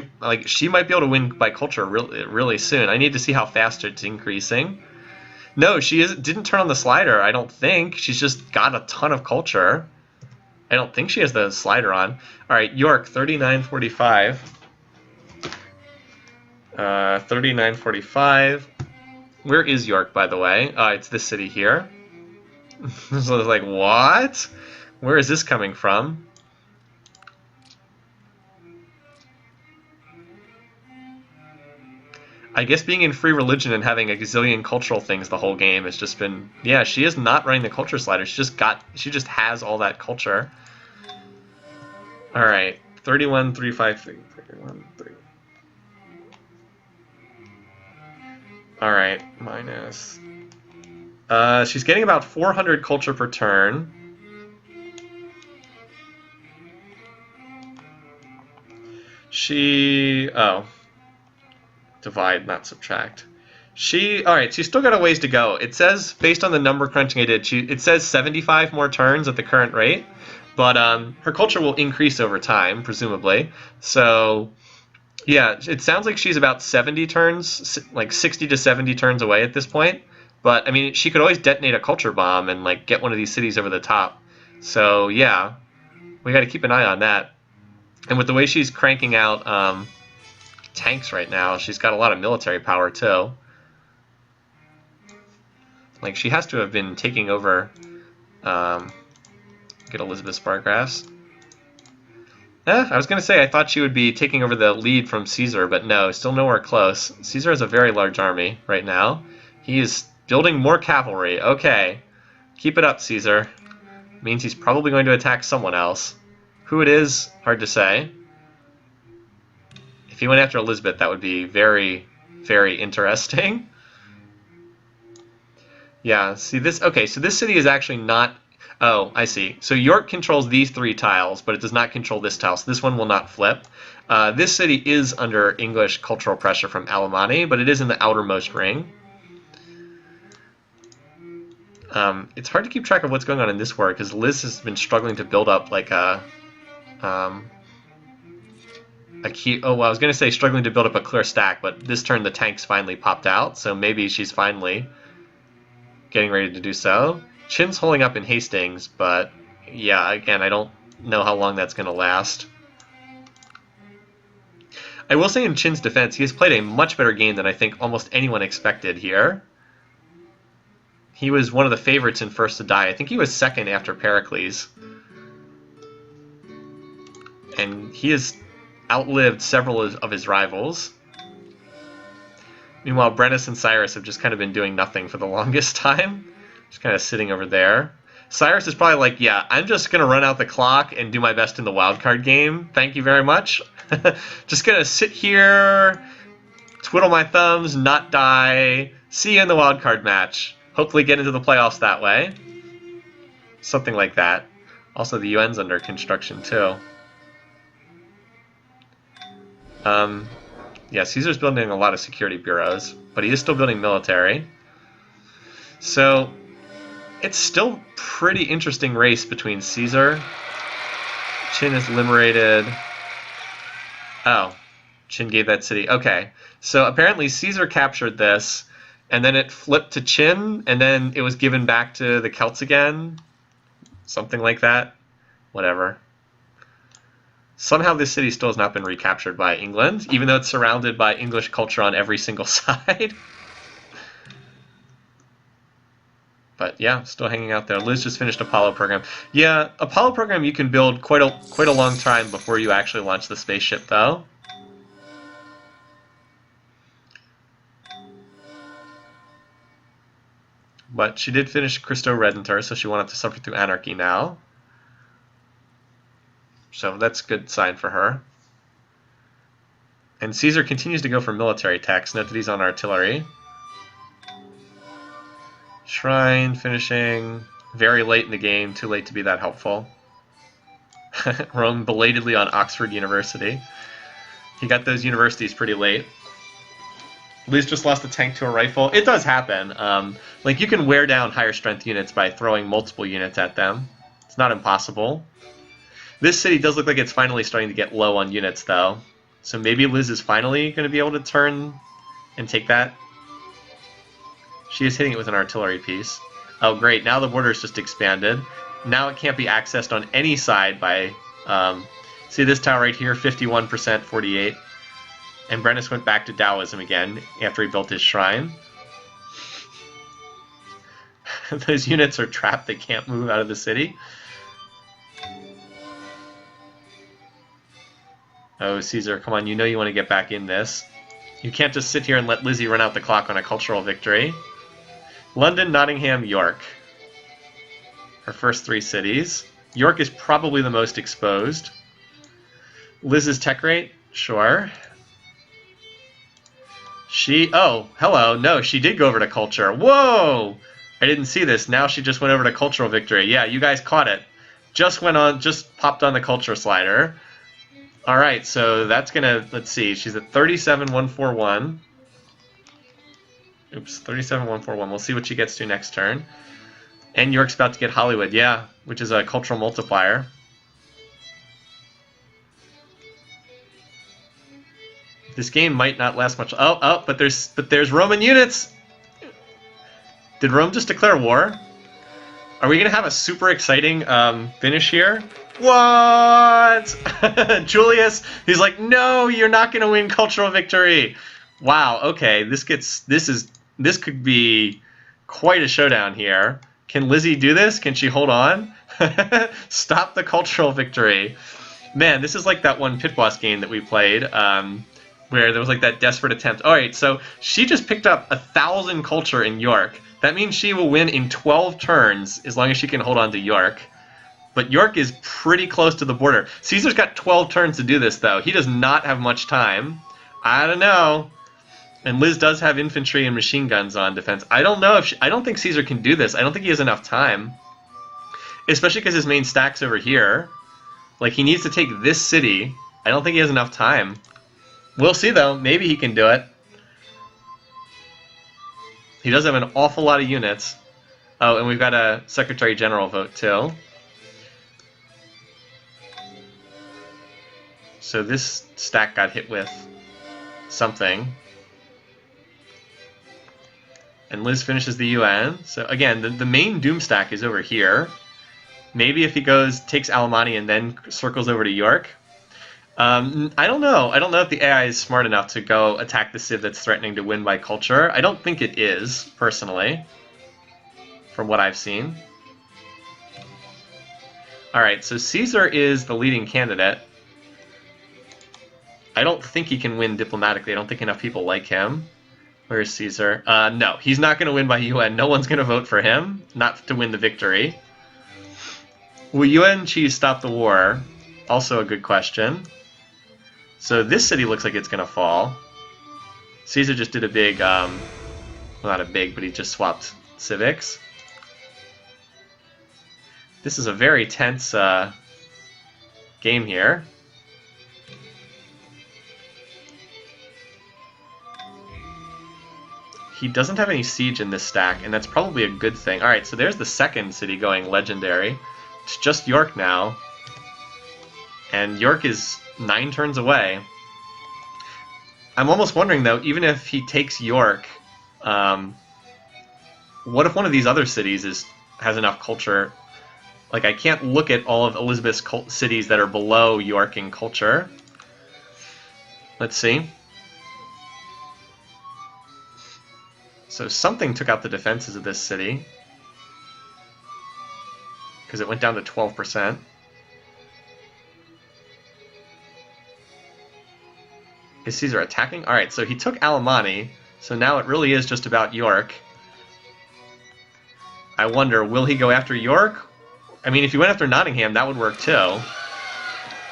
might be able to win by culture really soon. I need to see how fast it's increasing. No, she didn't turn on the slider, I don't think. She's just got a ton of culture. I don't think she has the slider on. All right, York, 3945. 3945. Where is York, by the way? It's this city here. So it's like, what? Where is this coming from? I guess being in free religion and having a gazillion cultural things the whole game has just been... Yeah, she is not running the culture slider. She just has all that culture. All right, 31,353. 31,3. All right, minus... she's getting about 400 culture per turn. Divide, not subtract. Alright, she's still got a ways to go. It says, based on the number crunching I did, it says 75 more turns at the current rate, but her culture will increase over time, presumably. So, yeah, it sounds like she's about 70 turns, like 60 to 70 turns away at this point. But, I mean, she could always detonate a culture bomb and, like, get one of these cities over the top. So, yeah, we got to keep an eye on that. And with the way she's cranking out tanks right now, she's got a lot of military power, too. Like, she has to have been taking over... get Elizabeth Spargrass. I was going to say I thought she would be taking over the lead from Caesar, but no, still nowhere close. Caesar has a very large army right now. He is building more cavalry. Okay. Keep it up, Caesar. Means he's probably going to attack someone else. Who it is, hard to say. If he went after Elizabeth, that would be very, very interesting. Yeah, see this... Okay, so this city is actually not... Oh, I see. So York controls these 3 tiles, but it does not control this tile, so this one will not flip. This city is under English cultural pressure from Alemanni, but it is in the outermost ring. It's hard to keep track of what's going on in this war, because Liz has been struggling to build up like a key... Oh, well, I was going to say struggling to build up a clear stack, but this turn the tanks finally popped out, so maybe she's finally getting ready to do so. Qin's holding up in Hastings, but yeah, again, I don't know how long that's going to last. I will say in Qin's defense, he has played a much better game than I think almost anyone expected here. He was one of the favorites in First to Die. I think he was second after Pericles. And he has outlived several of his rivals. Meanwhile, Brennus and Cyrus have just kind of been doing nothing for the longest time. Just kind of sitting over there. Cyrus is probably like, yeah, I'm just going to run out the clock and do my best in the wildcard game. Thank you very much. Just going to sit here, twiddle my thumbs, not die. See you in the wildcard match. Hopefully get into the playoffs that way. Something like that. Also, the UN's under construction, too. Yeah, Caesar's building a lot of security bureaus, but he is still building military. So... It's still pretty interesting race between Caesar. Qin is liberated. Oh, Qin gave that city. Okay, so apparently Caesar captured this, and then it flipped to Qin, and then it was given back to the Celts again. Something like that. Whatever. Somehow this city still has not been recaptured by England, even though it's surrounded by English culture on every single side. But yeah, still hanging out there. Liz just finished Apollo program. Yeah, Apollo program you can build quite a long time before you actually launch the spaceship, though. But she did finish Christo Redentor, so she won't have to suffer through anarchy now. So that's a good sign for her. And Caesar continues to go for military attacks. Note that he's on artillery. Shrine finishing very late in the game, too late to be that helpful. Rome belatedly on Oxford University. He got those universities pretty late. Liz just lost a tank to a rifle. It does happen. Like, you can wear down higher strength units by throwing multiple units at them. It's not impossible. This city does look like it's finally starting to get low on units, though. So maybe Liz is finally going to be able to turn and take that. She is hitting it with an artillery piece. Oh, great. Now the border's just expanded. Now it can't be accessed on any side by... see this tower right here, 51%, 48. And Brennus went back to Taoism again after he built his shrine. Those units are trapped. They can't move out of the city. Oh, Caesar, come on. You know you want to get back in this. You can't just sit here and let Lizzie run out the clock on a cultural victory. London, Nottingham, York. Her first three cities. York is probably the most exposed. Liz's tech rate? Sure. Oh, hello. No, she did go over to culture. Whoa! I didn't see this. Now she just went over to cultural victory. Yeah, you guys caught it. Just popped on the culture slider. All right, so that's gonna, let's see. She's at 37,141. Oops, 37,141. We'll see what she gets to next turn. And York's about to get Hollywood, yeah, which is a cultural multiplier. This game might not last much. But there's Roman units. Did Rome just declare war? Are we gonna have a super exciting finish here? What? Julius, he's like, no, you're not gonna win cultural victory. Wow. Okay, this could be quite a showdown here. Can Lizzie do this? Can she hold on? Stop the cultural victory. Man, this is like that one Pit Boss game that we played. Where there was like that desperate attempt. All right, so she just picked up 1,000 culture in York. That means she will win in 12 turns as long as she can hold on to York. But York is pretty close to the border. Caesar's got 12 turns to do this, though. He does not have much time. I don't know. And Liz does have infantry and machine guns on defense. I don't know if I don't think Caesar can do this. I don't think he has enough time. Especially because his main stack's over here. Like, he needs to take this city. I don't think he has enough time. We'll see, though. Maybe he can do it. He does have an awful lot of units. Oh, and we've got a Secretary General vote, too. So this stack got hit with something. And Liz finishes the UN. So, again, the main Doom stack is over here. Maybe if he takes Alemannia and then circles over to York. I don't know. I don't know if the AI is smart enough to go attack the Civ that's threatening to win by culture. I don't think it is, personally, from what I've seen. Alright, so Caesar is the leading candidate. I don't think he can win diplomatically. I don't think enough people like him. Where is Caesar? No, he's not going to win by UN. No one's going to vote for him, not to win the victory. Will UN cheese stop the war? Also a good question. So this city looks like it's going to fall. Caesar just did a big, well, not a big, but he just swapped civics. This is a very tense game here. He doesn't have any siege in this stack, and that's probably a good thing. Alright, so there's the second city going legendary. It's just York now. And York is 9 turns away. I'm almost wondering, though, even if he takes York, what if one of these other cities has enough culture? Like, I can't look at all of Elizabeth's cities that are below York in culture. Let's see. So something took out the defenses of this city, because it went down to 12%. Is Caesar attacking? Alright, so he took Alemanni, so now it really is just about York. I wonder, will he go after York? I mean, if he went after Nottingham, that would work too.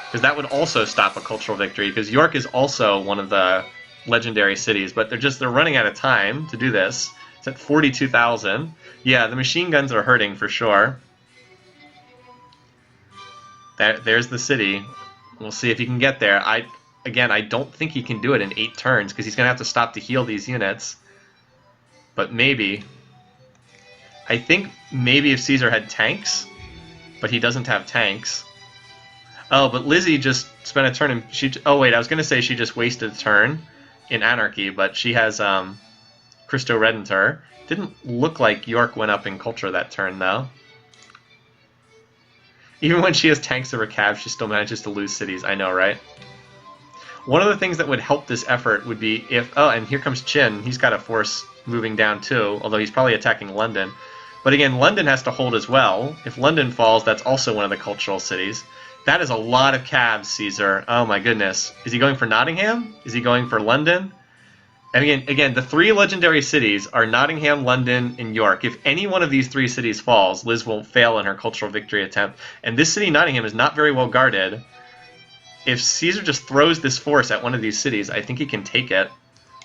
Because that would also stop a cultural victory, because York is also one of the legendary cities, but they're running out of time to do this. It's at 42,000. Yeah, the machine guns are hurting for sure. There's the city. We'll see if he can get there. Again, I don't think he can do it in 8 turns, because he's going to have to stop to heal these units. But maybe. I think maybe if Caesar had tanks, but he doesn't have tanks. Oh, but Lizzie just spent a turn and oh wait, I was going to say she just wasted a turn in Anarchy, but she has Christo Redentor. Didn't look like York went up in culture that turn, though. Even when she has tanks over Cav, she still manages to lose cities. I know, right? One of the things that would help this effort would be if... Oh, and here comes Chin. He's got a force moving down, too, although he's probably attacking London. But again, London has to hold as well. If London falls, that's also one of the cultural cities. That is a lot of Cavs, Caesar. Oh, my goodness. Is he going for Nottingham? Is he going for London? And again, the 3 legendary cities are Nottingham, London, and York. If any one of these 3 cities falls, Liz will fail in her cultural victory attempt. And this city, Nottingham, is not very well guarded. If Caesar just throws this force at one of these cities, I think he can take it.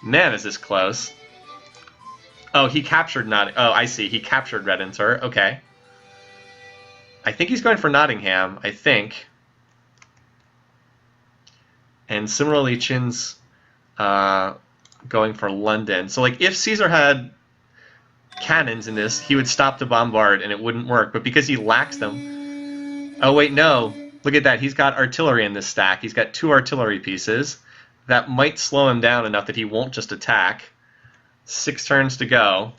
Man, is this close. Oh, he captured Nottingham. Oh, I see. He captured Redentor. Okay. I think he's going for Nottingham. I think. And similarly, Chin's going for London. So, like, if Caesar had cannons in this, he would stop to bombard and it wouldn't work. But because he lacks them... Oh, wait, no. Look at that. He's got artillery in this stack. He's got 2 artillery pieces. That might slow him down enough that he won't just attack. 6 turns to go.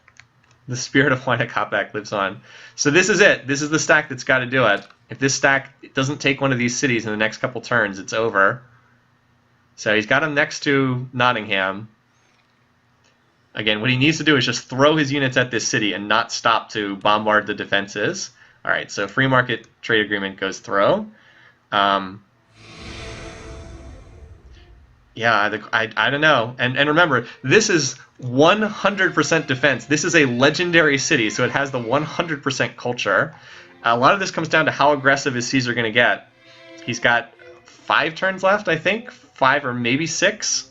The spirit of Wynakoppak lives on. So this is it. This is the stack that's got to do it. If this stack doesn't take one of these cities in the next couple turns, it's over. So he's got him next to Nottingham. Again, what he needs to do is just throw his units at this city and not stop to bombard the defenses. All right, so free market trade agreement goes through. Yeah, I don't know. And remember, this is 100% defense. This is a legendary city, so it has the 100% culture. A lot of this comes down to how aggressive is Caesar going to get. He's got 5 turns left, I think. 5 or maybe 6.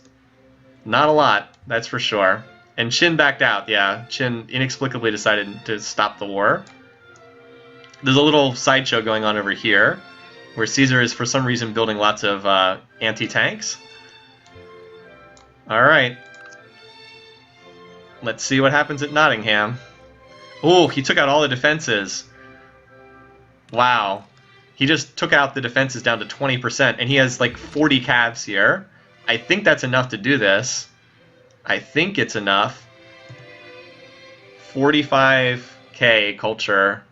Not a lot, that's for sure. And Chin backed out, yeah. Chin inexplicably decided to stop the war. There's a little sideshow going on over here, where Caesar is for some reason building lots of anti-tanks. Alright. Let's see what happens at Nottingham. Oh, he took out all the defenses. Wow. He just took out the defenses down to 20%, and he has like 40 calves here. I think that's enough to do this. I think it's enough. 45k culture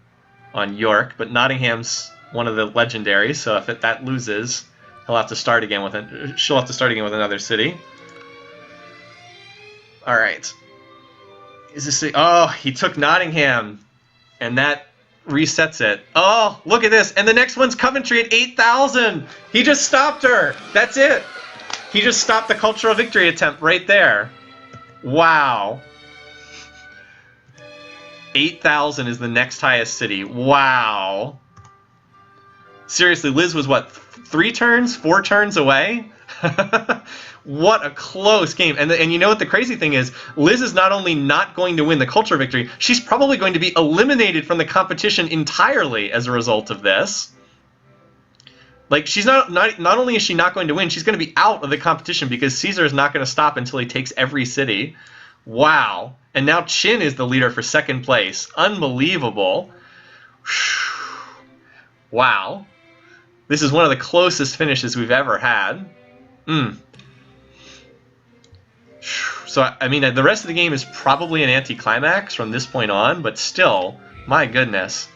on York, but Nottingham's one of the legendaries, so if that loses, he'll have to start again with it. She'll have to start again with another city. All right. Is this? Oh, he took Nottingham, and that resets it. Oh, look at this! And the next one's Coventry at 8,000. He just stopped her. That's it. He just stopped the cultural victory attempt right there. Wow. 8,000 is the next highest city. Wow. Seriously, Liz was what? 3 turns, 4 turns away. What a close game. And you know what the crazy thing is? Liz is not only not going to win the culture victory, she's probably going to be eliminated from the competition entirely as a result of this. Like, she's not only is she not going to win, she's going to be out of the competition because Caesar is not going to stop until he takes every city. Wow. And now Chin is the leader for second place. Unbelievable. Wow. This is one of the closest finishes we've ever had. So, I mean, the rest of the game is probably an anticlimax from this point on, but still, my goodness.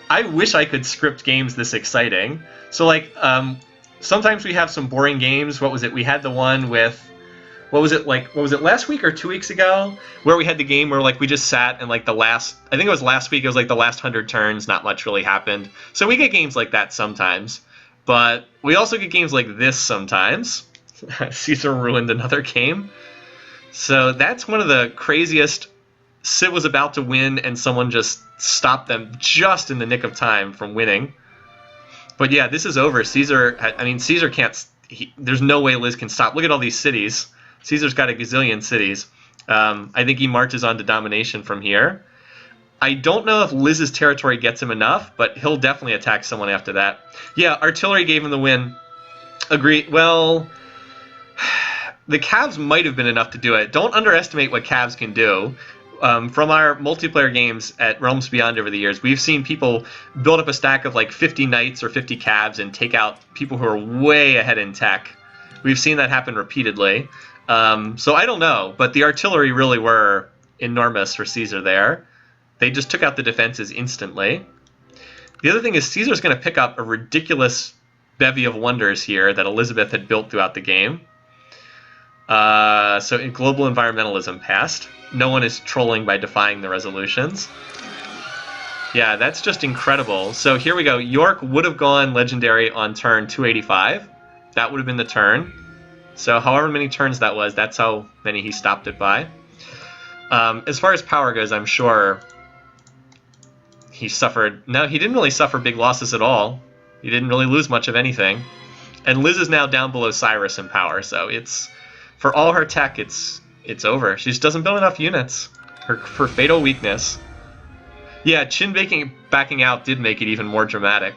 I wish I could script games this exciting. So, like, sometimes we have some boring games. What was it? We had the one with... What was it last week or 2 weeks ago? Where we had the game where, like, we just sat and, like, I think it was last week, it was, like, the last 100 turns, not much really happened. So we get games like that sometimes. But we also get games like this sometimes. Caesar ruined another game. So that's one of the craziest. Civ was about to win, and someone just stopped them just in the nick of time from winning. But yeah, this is over. Caesar can't... there's no way Liz can stop. Look at all these cities. Caesar's got a gazillion cities. I think he marches on to domination from here. I don't know if Liz's territory gets him enough, but he'll definitely attack someone after that. Yeah, artillery gave him the win. Agree. Well, the Cavs might have been enough to do it. Don't underestimate what Cavs can do. From our multiplayer games at Realms Beyond over the years, we've seen people build up a stack of like 50 knights or 50 Cavs and take out people who are way ahead in tech. We've seen that happen repeatedly. So I don't know, but the artillery really were enormous for Caesar there. They just took out the defenses instantly. The other thing is Caesar's going to pick up a ridiculous bevy of wonders here that Elizabeth had built throughout the game. So in global environmentalism passed. No one is trolling by defying the resolutions. Yeah, that's just incredible. So here we go. York would have gone legendary on turn 285. That would have been the turn. So however many turns that was, that's how many he stopped it by. As far as power goes, I'm sure he suffered... No, he didn't really suffer big losses at all. He didn't really lose much of anything. And Liz is now down below Cyrus in power, so it's... For all her tech, it's over. She just doesn't build enough units. Her fatal weakness. Yeah, Chin backing out did make it even more dramatic.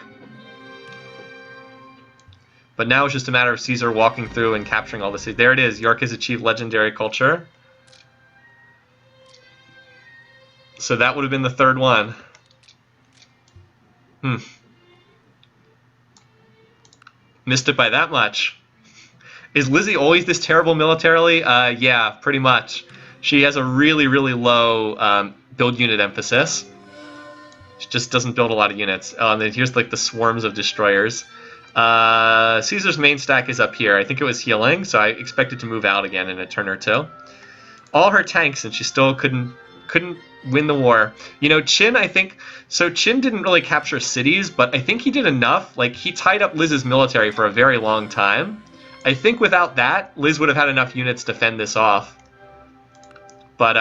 But now it's just a matter of Caesar walking through and capturing all the cities. There it is. York has achieved legendary culture. So that would have been the third one. Missed it by that much. Is Lizzie always this terrible militarily? Yeah, pretty much. She has a really, really low build unit emphasis. She just doesn't build a lot of units. And then here's like the swarms of destroyers. Caesar's main stack is up here. I think it was healing, so I expect it to move out again in a turn or two. All her tanks, and she still couldn't win the war. You know, Chin, I think... So Chin didn't really capture cities, but I think he did enough. Like, he tied up Liz's military for a very long time. I think without that, Liz would have had enough units to fend this off. But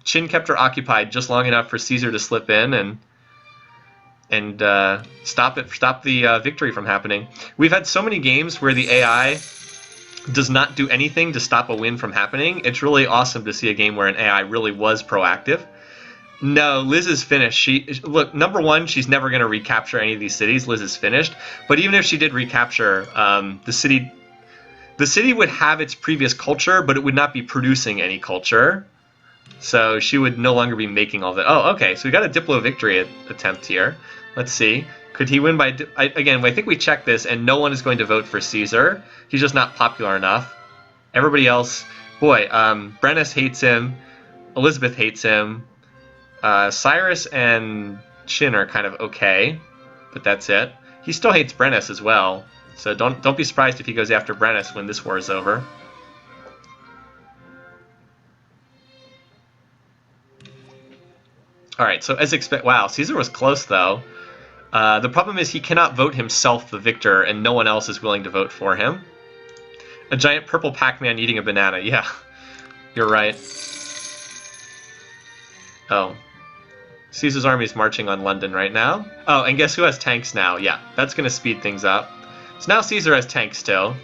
Chin kept her occupied just long enough for Caesar to slip in and stop the victory from happening. We've had so many games where the AI does not do anything to stop a win from happening. It's really awesome to see a game where an AI really was proactive. No, Liz is finished. Look, number one, she's never going to recapture any of these cities. Liz is finished. But even if she did recapture, the city would have its previous culture, but it would not be producing any culture. So she would no longer be making all that. Oh, okay. So we got a Diplo victory attempt here. Let's see. Could he win by... Again, I think we checked this, and no one is going to vote for Caesar. He's just not popular enough. Everybody else... Boy, Brennus hates him. Elizabeth hates him. Cyrus and Chin are kind of okay, but that's it. He still hates Brennus as well. So don't be surprised if he goes after Brennus when this war is over. Alright, so as expected... Wow, Caesar was close, though. The problem is he cannot vote himself the victor, and no one else is willing to vote for him. A giant purple Pac-Man eating a banana. Yeah, you're right. Oh. Caesar's army is marching on London right now. Oh, and guess who has tanks now? Yeah, that's going to speed things up. So now Caesar has tanks still.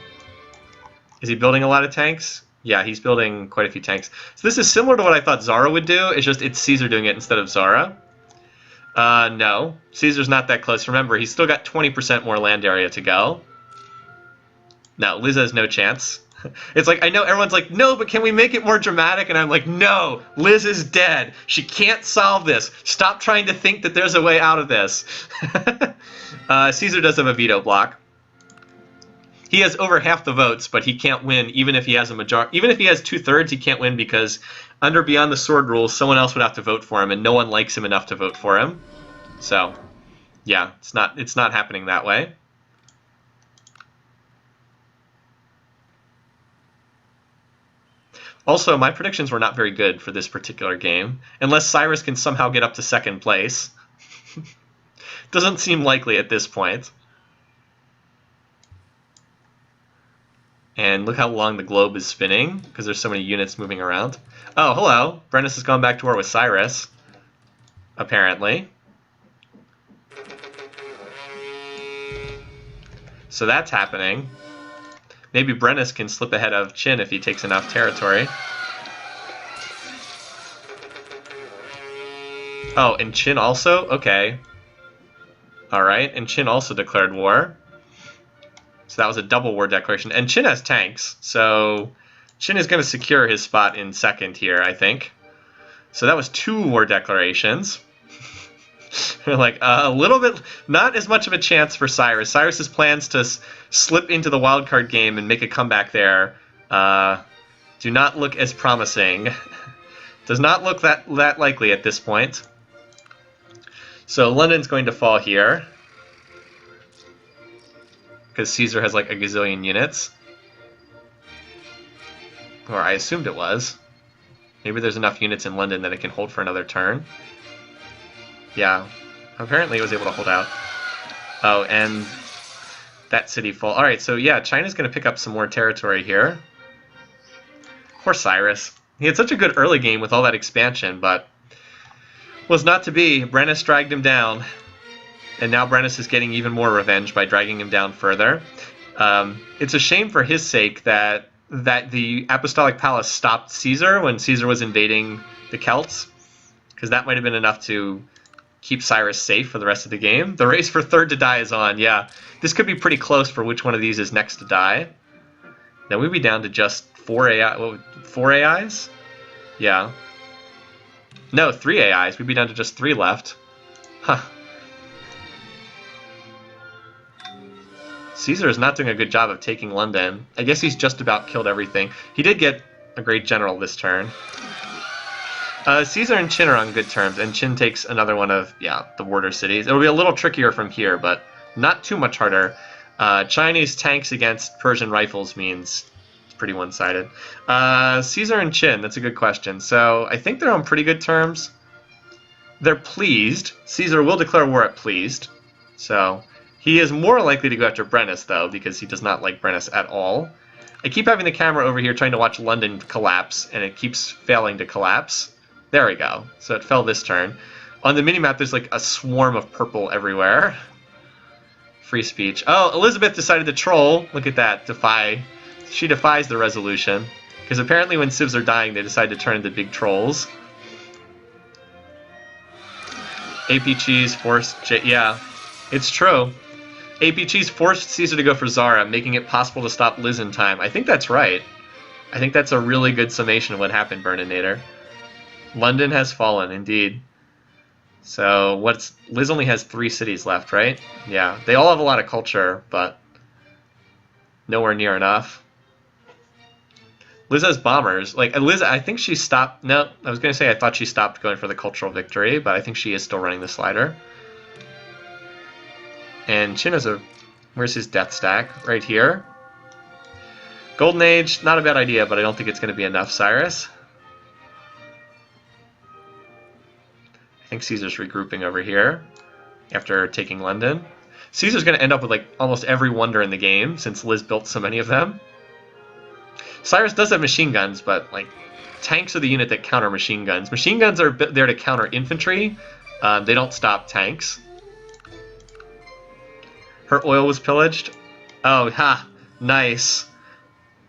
Is he building a lot of tanks? Yeah, he's building quite a few tanks. So this is similar to what I thought Zara would do. It's just it's Caesar doing it instead of Zara. No. Caesar's not that close. Remember, he's still got 20% more land area to go. No, Liz has no chance. It's like, I know everyone's like, no, but can we make it more dramatic? And I'm like, no, Liz is dead. She can't solve this. Stop trying to think that there's a way out of this. Caesar does have a veto block. He has over half the votes, but he can't win even if he has a majority. Even if he has 2/3, he can't win because under Beyond the Sword rules, someone else would have to vote for him, and no one likes him enough to vote for him. So, yeah, it's not happening that way. Also, my predictions were not very good for this particular game, unless Cyrus can somehow get up to second place. Doesn't seem likely at this point. And look how long the globe is spinning, because there's so many units moving around. Oh, hello. Brennus has gone back to war with Cyrus, apparently. So that's happening. Maybe Brennus can slip ahead of Qin if he takes enough territory. Oh, and Qin also? Okay. Alright, and Qin also declared war. So that was a double war declaration. And Qin has tanks, so Qin is going to secure his spot in second here, I think. So that was 2 war declarations. Like, a little bit, not as much of a chance for Cyrus. Cyrus's plans to slip into the wildcard game and make a comeback there do not look as promising. Does not look that likely at this point. So London's going to fall here, because Caesar has like a gazillion units. Or I assumed it was. Maybe there's enough units in London that it can hold for another turn. Yeah, apparently it was able to hold out. Oh, and that city fall. Alright, so yeah, China's going to pick up some more territory here. Poor Cyrus. He had such a good early game with all that expansion, but was not to be. Brennus dragged him down. And now Brennus is getting even more revenge by dragging him down further. It's a shame for his sake that the Apostolic Palace stopped Caesar when Caesar was invading the Celts, because that might have been enough to keep Cyrus safe for the rest of the game. The race for third to die is on, yeah. This could be pretty close for which one of these is next to die. Now we'd be down to just 4 AIs? Yeah. No, 3 AIs. We'd be down to just 3 left. Huh. Caesar is not doing a good job of taking London. I guess he's just about killed everything. He did get a great general this turn. Caesar and Qin are on good terms, and Qin takes another one of, yeah, the border cities. It'll be a little trickier from here, but not too much harder. Chinese tanks against Persian rifles means it's pretty one-sided. Caesar and Qin, that's a good question. So I think they're on pretty good terms. They're pleased. Caesar will declare war at pleased. So he is more likely to go after Brennus, though, because he does not like Brennus at all. I keep having the camera over here trying to watch London collapse, and it keeps failing to collapse. There we go. So it fell this turn. On the minimap, there's like a swarm of purple everywhere. Free speech. Oh, Elizabeth decided to troll. Look at that. Defy. She defies the resolution. Because apparently when civs are dying, they decide to turn into big trolls. AP Cheese forced... yeah, it's true. AP Cheese forced Caesar to go for Zara, making it possible to stop Liz in time. I think that's right. I think that's a really good summation of what happened, Burninator. London has fallen, indeed. So Liz only has 3 cities left, right? Yeah, they all have a lot of culture, but nowhere near enough. Liz has bombers. Like, Liz, I think she stopped... No, I was going to say I thought she stopped going for the cultural victory, but I think she is still running the slider. And Qin has a... Where's his death stack? Right here. Golden Age, not a bad idea, but I don't think it's going to be enough, Cyrus. I think Caesar's regrouping over here after taking London. Caesar's going to end up with like almost every wonder in the game since Liz built so many of them. Cyrus does have machine guns, but like tanks are the unit that counter machine guns. Machine guns are there to counter infantry. They don't stop tanks. Her oil was pillaged. Oh, ha! Nice.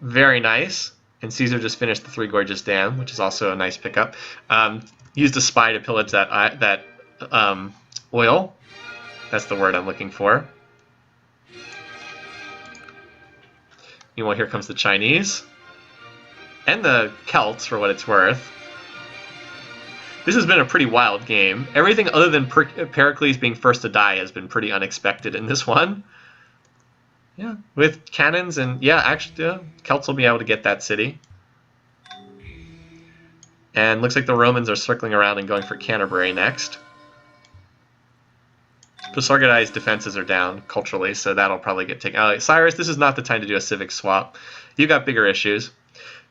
Very nice. And Caesar just finished the Three Gorges Dam, which is also a nice pickup. Used a spy to pillage that oil. That's the word I'm looking for. Meanwhile, here comes the Chinese. And the Celts, for what it's worth. This has been a pretty wild game. Everything other than Pericles being first to die has been pretty unexpected in this one. Yeah, with cannons and... Yeah, actually, Celts will be able to get that city. And looks like the Romans are circling around and going for Canterbury next. Pasargadai's defenses are down culturally, so that'll probably get taken. Cyrus, this is not the time to do a civic swap. You got bigger issues.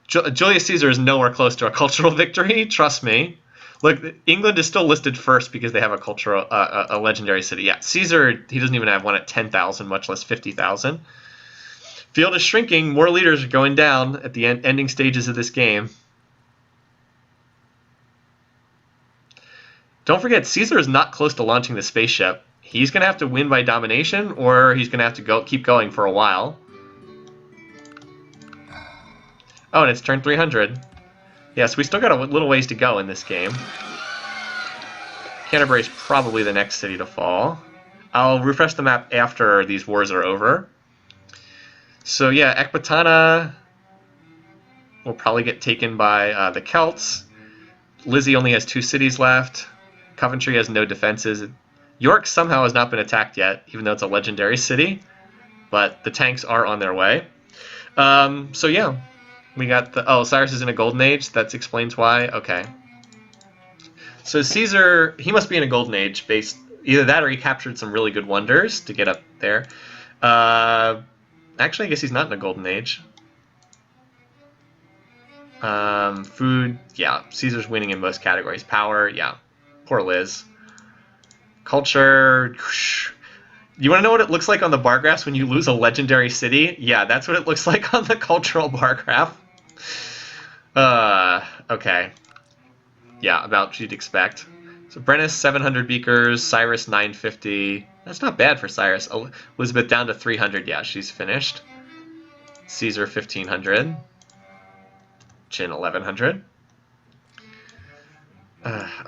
Julius Caesar is nowhere close to a cultural victory. Trust me. Look, England is still listed first because they have a cultural, a legendary city. Yeah, Caesar, he doesn't even have one at 10,000, much less 50,000. Field is shrinking. More leaders are going down at the ending stages of this game. Don't forget, Caesar is not close to launching the spaceship. He's going to have to win by domination, or he's going to have to keep going for a while. Oh, and it's turn 300. Yes, we still got a little ways to go in this game. Canterbury's probably the next city to fall. I'll refresh the map after these wars are over. So yeah, Ecbatana will probably get taken by the Celts. Lizzie only has 2 cities left. Coventry has no defenses. York somehow has not been attacked yet, even though it's a legendary city. But the tanks are on their way. So yeah, we got the... Oh, Cyrus is in a golden age? That explains why? Okay. So Caesar, he must be in a golden age based... Either that or he captured some really good wonders to get up there. Actually, I guess he's not in a golden age. Food, yeah. Caesar's winning in most categories. Power, yeah. Poor Liz. Culture... You want to know what it looks like on the bar graphs when you lose a legendary city? Yeah, that's what it looks like on the cultural bar graph. Okay. Yeah, about what you'd expect. So Brennus, 700 beakers. Cyrus, 950. That's not bad for Cyrus. Elizabeth down to 300. Yeah, she's finished. Caesar, 1500. Chin, 1100.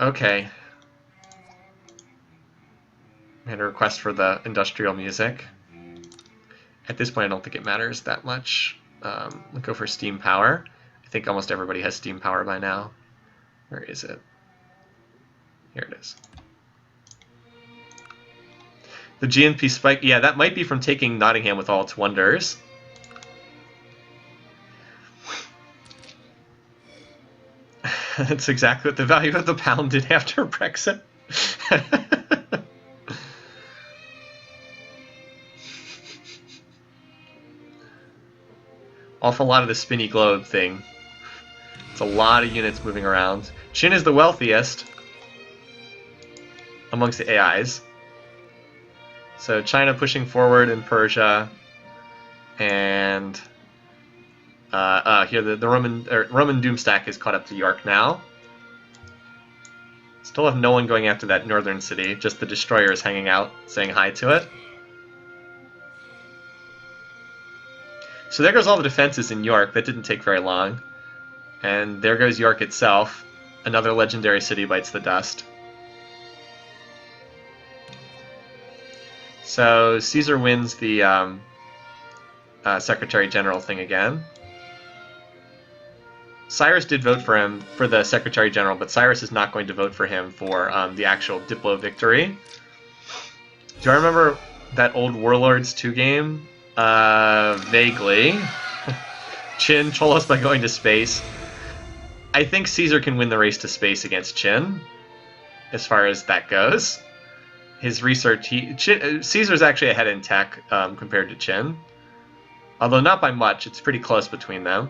Okay. And a request for the industrial music. At this point, I don't think it matters that much. We'll go for steam power. I think almost everybody has steam power by now. Where is it? Here it is. The GNP spike. Yeah, that might be from taking Nottingham with all its wonders. That's exactly what the value of the pound did after Brexit. Awful lot of the spinny globe thing. It's a lot of units moving around. Qin is the wealthiest amongst the AIs. So China pushing forward in Persia, and here the Roman Doomstack is caught up to York now. Still have no one going after that northern city, just the destroyers hanging out, saying hi to it. So there goes all the defenses in York. That didn't take very long. And there goes York itself. Another legendary city bites the dust. So Caesar wins the Secretary General thing again. Cyrus did vote for him for the Secretary General, but Cyrus is not going to vote for him for the actual Diplo victory. Do I remember that old Warlords 2 game? Vaguely. Qin, troll us by going to space. I think Caesar can win the race to space against Qin, as far as that goes. His research, Caesar's actually ahead in tech compared to Qin. Although not by much, it's pretty close between them.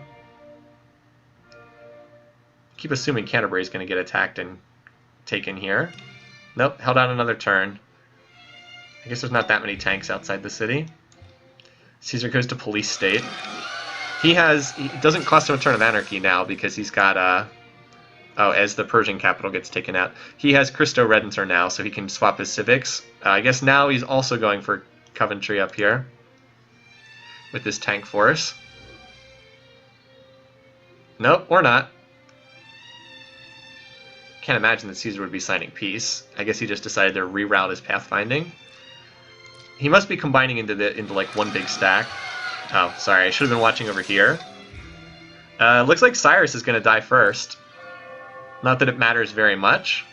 Keep assuming Canterbury's going to get attacked and taken here. Nope, held out another turn. I guess there's not that many tanks outside the city. Caesar goes to police state. He doesn't cost him a turn of anarchy now because he's got as the Persian capital gets taken out. He has Christo Redentor now, so he can swap his civics. I guess now he's also going for Coventry up here with this tank force. Nope, or not. Can't imagine that Caesar would be signing peace. I guess he just decided to reroute his pathfinding. He must be combining into like one big stack. Oh, sorry, I should have been watching over here. Looks like Cyrus is going to die first. Not that it matters very much.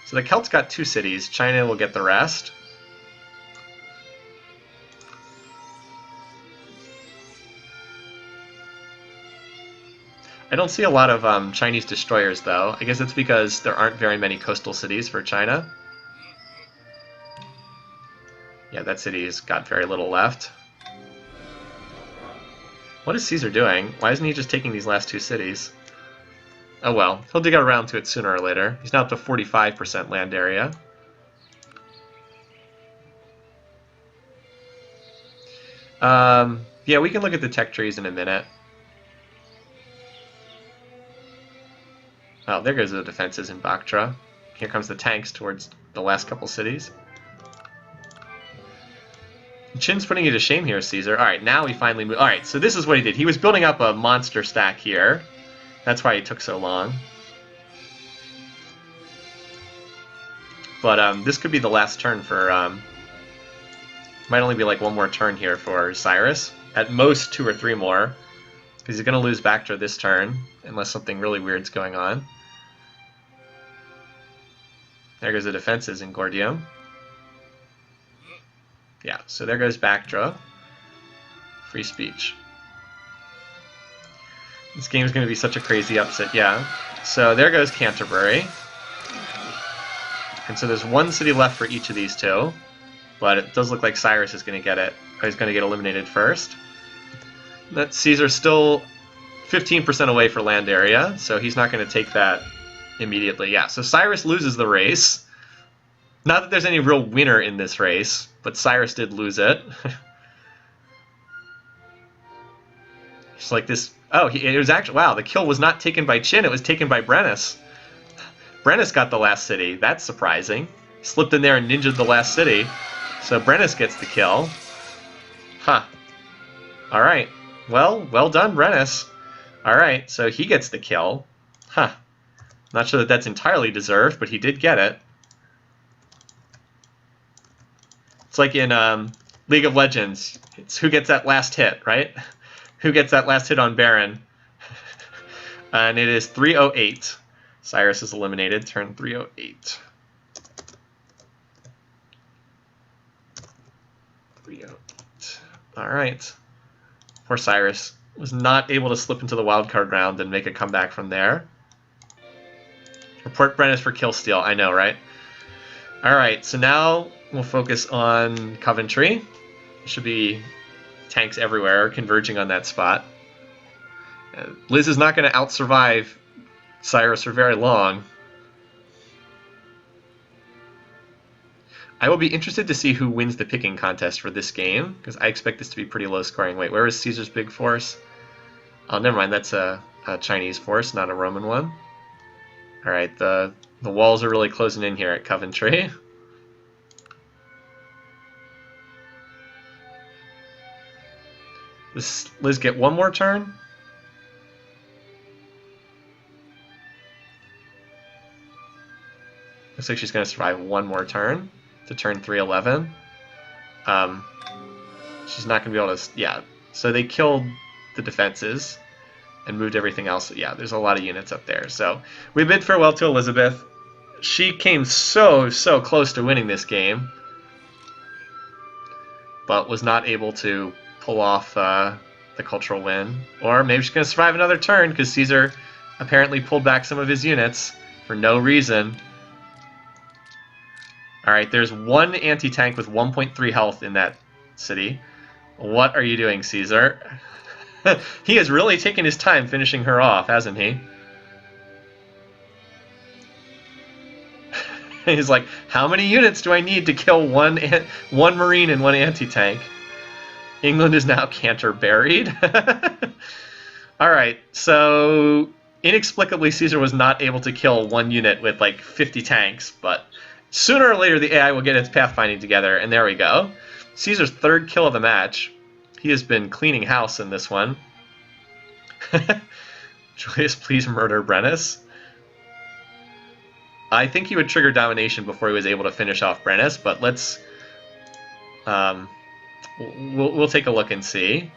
So the Celts got 2 cities. China will get the rest. I don't see a lot of Chinese destroyers, though. I guess it's because there aren't very many coastal cities for China. Yeah, that city's got very little left. What is Caesar doing? Why isn't he just taking these last 2 cities? Oh well, he'll dig around to it sooner or later. He's now up to 45% land area. Yeah, we can look at the tech trees in a minute. Oh, there goes the defenses in Bactra. Here comes the tanks towards the last couple cities. Qin's putting you to shame here, Caesar. Alright, now he finally moved. Alright, so this is what he did. He was building up a monster stack here. That's why it took so long. But this could be the last turn for... might only be like one more turn here for Cyrus. At most 2 or 3 more. Because he's going to lose Bactra this turn, unless something really weird's going on. There goes the defenses in Gordium. Yeah, so there goes Bactra. Free speech. This game's going to be such a crazy upset, yeah. So there goes Canterbury. And so there's 1 city left for each of these 2. But it does look like Cyrus is going to get it. Or he's going to get eliminated first. That Caesar's still 15% away for land area, so he's not going to take that immediately. Yeah, so Cyrus loses the race. Not that there's any real winner in this race, but Cyrus did lose it. It's like this... Oh, it was actually... Wow, the kill was not taken by Qin, it was taken by Brennus. Brennus got the last city. That's surprising. Slipped in there and ninja'd the last city. So Brennus gets the kill. Huh. Alright. Well done, Brennus. Alright, so he gets the kill. Huh. Not sure that that's entirely deserved, but he did get it. It's like in League of Legends. It's who gets that last hit, right? Who gets that last hit on Baron? And it is 308. Cyrus is eliminated. Turn 308. 308. Alright. Poor Cyrus was not able to slip into the wildcard round and make a comeback from there. Report Brennus for kill steal. I know, right? Alright, so now we'll focus on Coventry. There should be tanks everywhere converging on that spot. Liz is not going to out-survive Cyrus for very long. I will be interested to see who wins the picking contest for this game, because I expect this to be pretty low scoring. Wait, where is Caesar's big force? Oh, never mind, that's a Chinese force, not a Roman one. Alright, the walls are really closing in here at Coventry. Does Liz get one more turn? Looks like she's going to survive one more turn to turn 311. She's not going to be able to... Yeah, so they killed the defenses and moved everything else. Yeah, there's a lot of units up there. So we bid farewell to Elizabeth. She came so close to winning this game, but was not able to pull off the cultural win. Or maybe she's going to survive another turn, because Caesar apparently pulled back some of his units for no reason. Alright, there's one anti-tank with 1.3 health in that city. What are you doing, Caesar? He has really taken his time finishing her off, hasn't he? He's like, how many units do I need to kill one marine and one anti-tank? England is now Canter-buried. Alright, so inexplicably Caesar was not able to kill one unit with like 50 tanks, but sooner or later the AI will get its pathfinding together, and there we go. Caesar's 3rd kill of the match. He has been cleaning house in this one. Julius, please murder Brennus. I think he would trigger domination before he was able to finish off Brennus, but let's We'll take a look and see.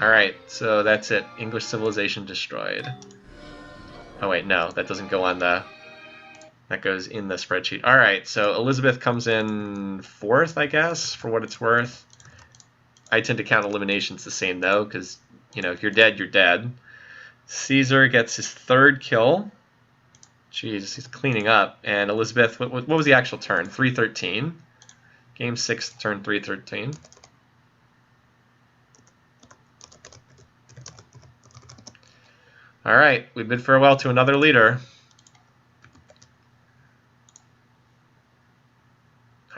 Alright, so that's it. English civilization destroyed. Oh wait, no, that doesn't go on the... That goes in the spreadsheet. Alright, so Elizabeth comes in 4th, I guess, for what it's worth. I tend to count eliminations the same, though, because, you know, if you're dead, you're dead. Caesar gets his 3rd kill. Jeez, he's cleaning up. And Elizabeth, what was the actual turn? 313. Game 6, turn 313. All right, we bid farewell to another leader.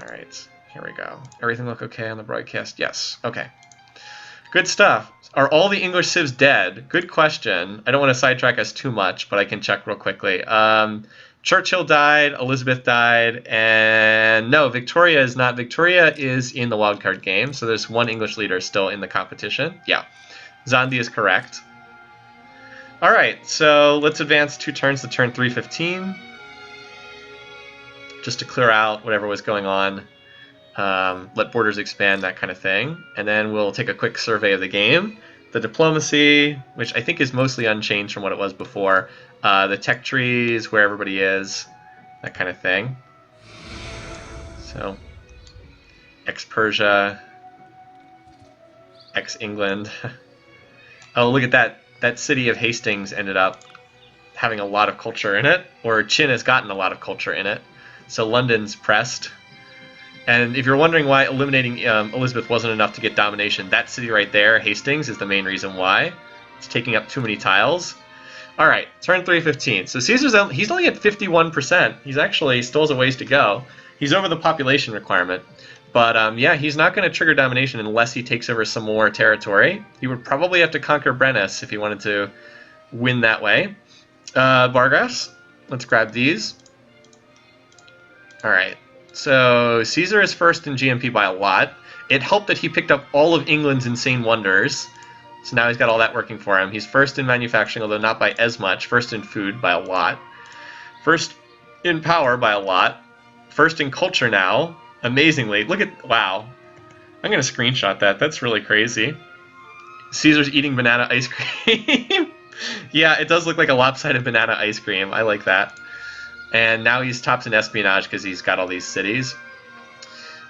All right, here we go. Everything look okay on the broadcast? Yes. Okay. Good stuff. Are all the English civs dead? Good question. I don't want to sidetrack us too much, but I can check real quickly. Churchill died, Elizabeth died, and no, Victoria is not. Victoria is in the wildcard game, so there's one English leader still in the competition. Yeah, Zandi is correct. All right, so let's advance 2 turns to turn 315, just to clear out whatever was going on. Let borders expand, that kind of thing. And then we'll take a quick survey of the game. The diplomacy, which I think is mostly unchanged from what it was before. The tech trees, where everybody is, that kind of thing. So, ex-Persia, ex-England. Oh, look at that. That city of Hastings ended up having a lot of culture in it, or Chin has gotten a lot of culture in it. So London's pressed. And if you're wondering why eliminating Elizabeth wasn't enough to get domination, that city right there, Hastings, is the main reason why. It's taking up too many tiles. All right, turn 315. So he's only at 51%. He's actually still has a ways to go. He's over the population requirement. But yeah, he's not going to trigger domination unless he takes over some more territory. He would probably have to conquer Brennus if he wanted to win that way. Bargraphs, let's grab these. All right. So Caesar is first in GMP by a lot. It helped that he picked up all of England's insane wonders. So now he's got all that working for him. He's first in manufacturing, although not by as much. First in food by a lot. First in power by a lot. First in culture now. Amazingly. Look at... Wow. I'm going to screenshot that. That's really crazy. Caesar's eating banana ice cream. Yeah, it does look like a lopsided banana ice cream. I like that. And now he's tops in espionage because he's got all these cities.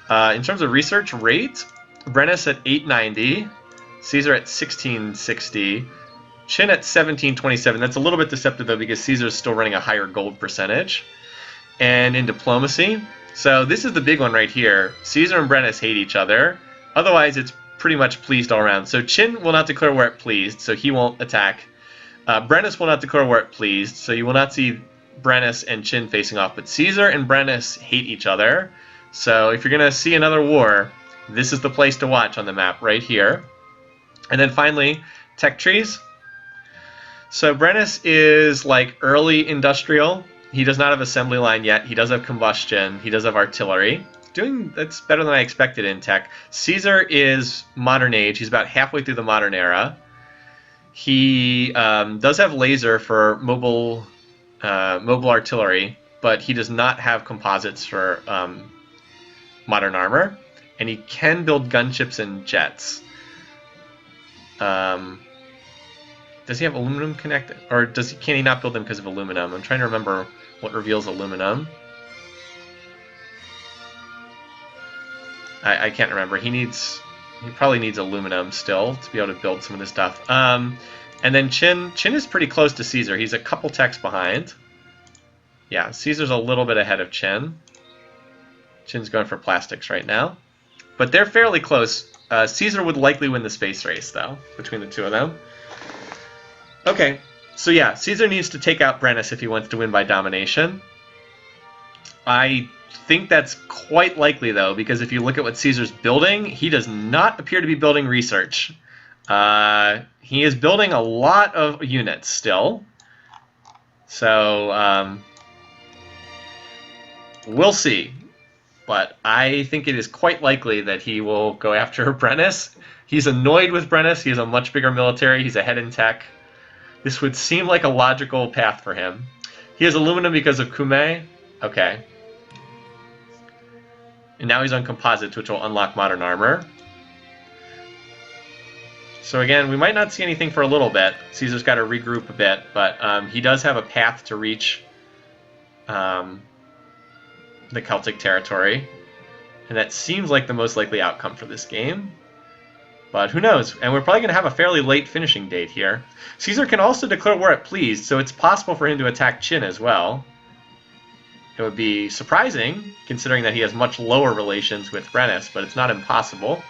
In terms of research rate, Brennus at 890, Caesar at 1660, Chin at 1727. That's a little bit deceptive though because Caesar's still running a higher gold percentage. And in diplomacy, so this is the big one right here. Caesar and Brennus hate each other. Otherwise, it's pretty much pleased all around. So Chin will not declare war at pleased, so he won't attack. Brennus will not declare war at pleased, so you will not see Brennus and Chin facing off, but Caesar and Brennus hate each other. So if you're going to see another war, this is the place to watch on the map right here. And then finally, tech trees. So Brennus is like early industrial. He does not have assembly line yet. He does have combustion. He does have artillery. That's better than I expected in tech. Caesar is modern age. He's about halfway through the modern era. He does have laser for mobile artillery, but he does not have composites for modern armor, and he can build gunships and jets. Does he have aluminum connected, or can he not build them because of aluminum? I'm trying to remember what reveals aluminum. I can't remember. He probably needs aluminum still to be able to build some of this stuff. And then Chin is pretty close to Caesar. He's a couple techs behind. Yeah, Caesar's a little bit ahead of Chin. Chin's going for plastics right now. But they're fairly close. Caesar would likely win the space race, though, between the two of them. Okay, so yeah, Caesar needs to take out Brennus if he wants to win by domination. I think that's quite likely, though, because if you look at what Caesar's building, he does not appear to be building research. He is building a lot of units still. So, we'll see. But I think it is quite likely that he will go after Brennus. He's annoyed with Brennus. He has a much bigger military. He's ahead in tech. This would seem like a logical path for him. He has aluminum because of Kume. Okay. And now he's on composites, which will unlock modern armor. So again, we might not see anything for a little bit. Caesar's got to regroup a bit, but he does have a path to reach the Celtic territory. And that seems like the most likely outcome for this game. But who knows? And we're probably going to have a fairly late finishing date here. Caesar can also declare war at pleased, so it's possible for him to attack Qin as well. It would be surprising, considering that he has much lower relations with Brennus, but it's not impossible.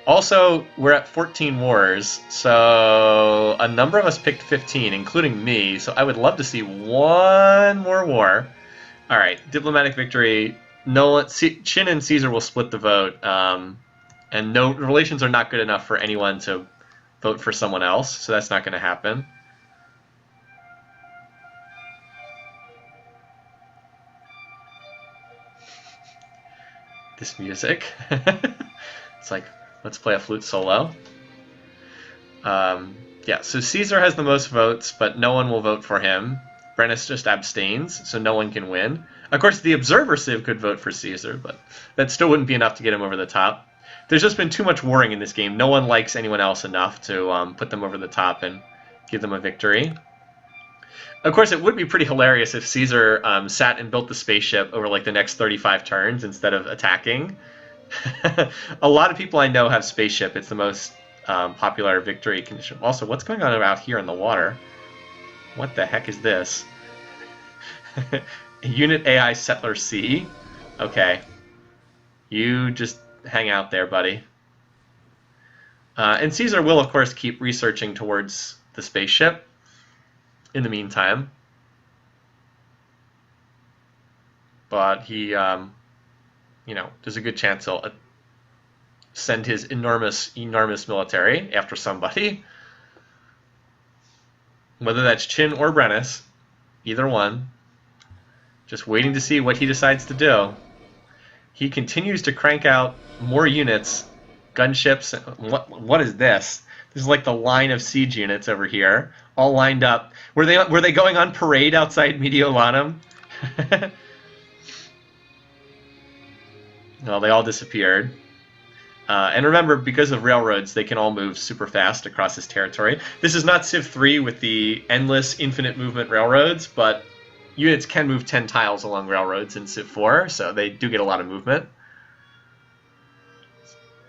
Also, we're at 14 wars, so a number of us picked 15, including me, so I would love to see one more war. Alright, diplomatic victory. Qin and Caesar will split the vote, and no relations are not good enough for anyone to vote for someone else, so that's not going to happen. This music. It's like, let's play a flute solo. Yeah, so Caesar has the most votes, but no one will vote for him. Brennus just abstains, so no one can win. Of course, the Observer Civ could vote for Caesar, but that still wouldn't be enough to get him over the top. There's just been too much warring in this game. No one likes anyone else enough to put them over the top and give them a victory. Of course, it would be pretty hilarious if Caesar sat and built the spaceship over like the next 35 turns instead of attacking. A lot of people I know have spaceship. It's the most popular victory condition. Also, what's going on out here in the water? What the heck is this? Unit AI Settler C? Okay. You just hang out there, buddy. And Caesar will, of course, keep researching towards the spaceship in the meantime. But he, there's a good chance he'll send his enormous military after somebody. Whether that's Qin or Brennus, either one. Just waiting to see what he decides to do. He continues to crank out more units, gunships. What is this? This is like the line of siege units over here, all lined up. Were they going on parade outside Mediolanum? Well, they all disappeared. And remember, because of railroads, they can all move super fast across this territory. This is not Civ3 with the endless, infinite movement railroads, but units can move 10 tiles along railroads in Civ4, so they do get a lot of movement.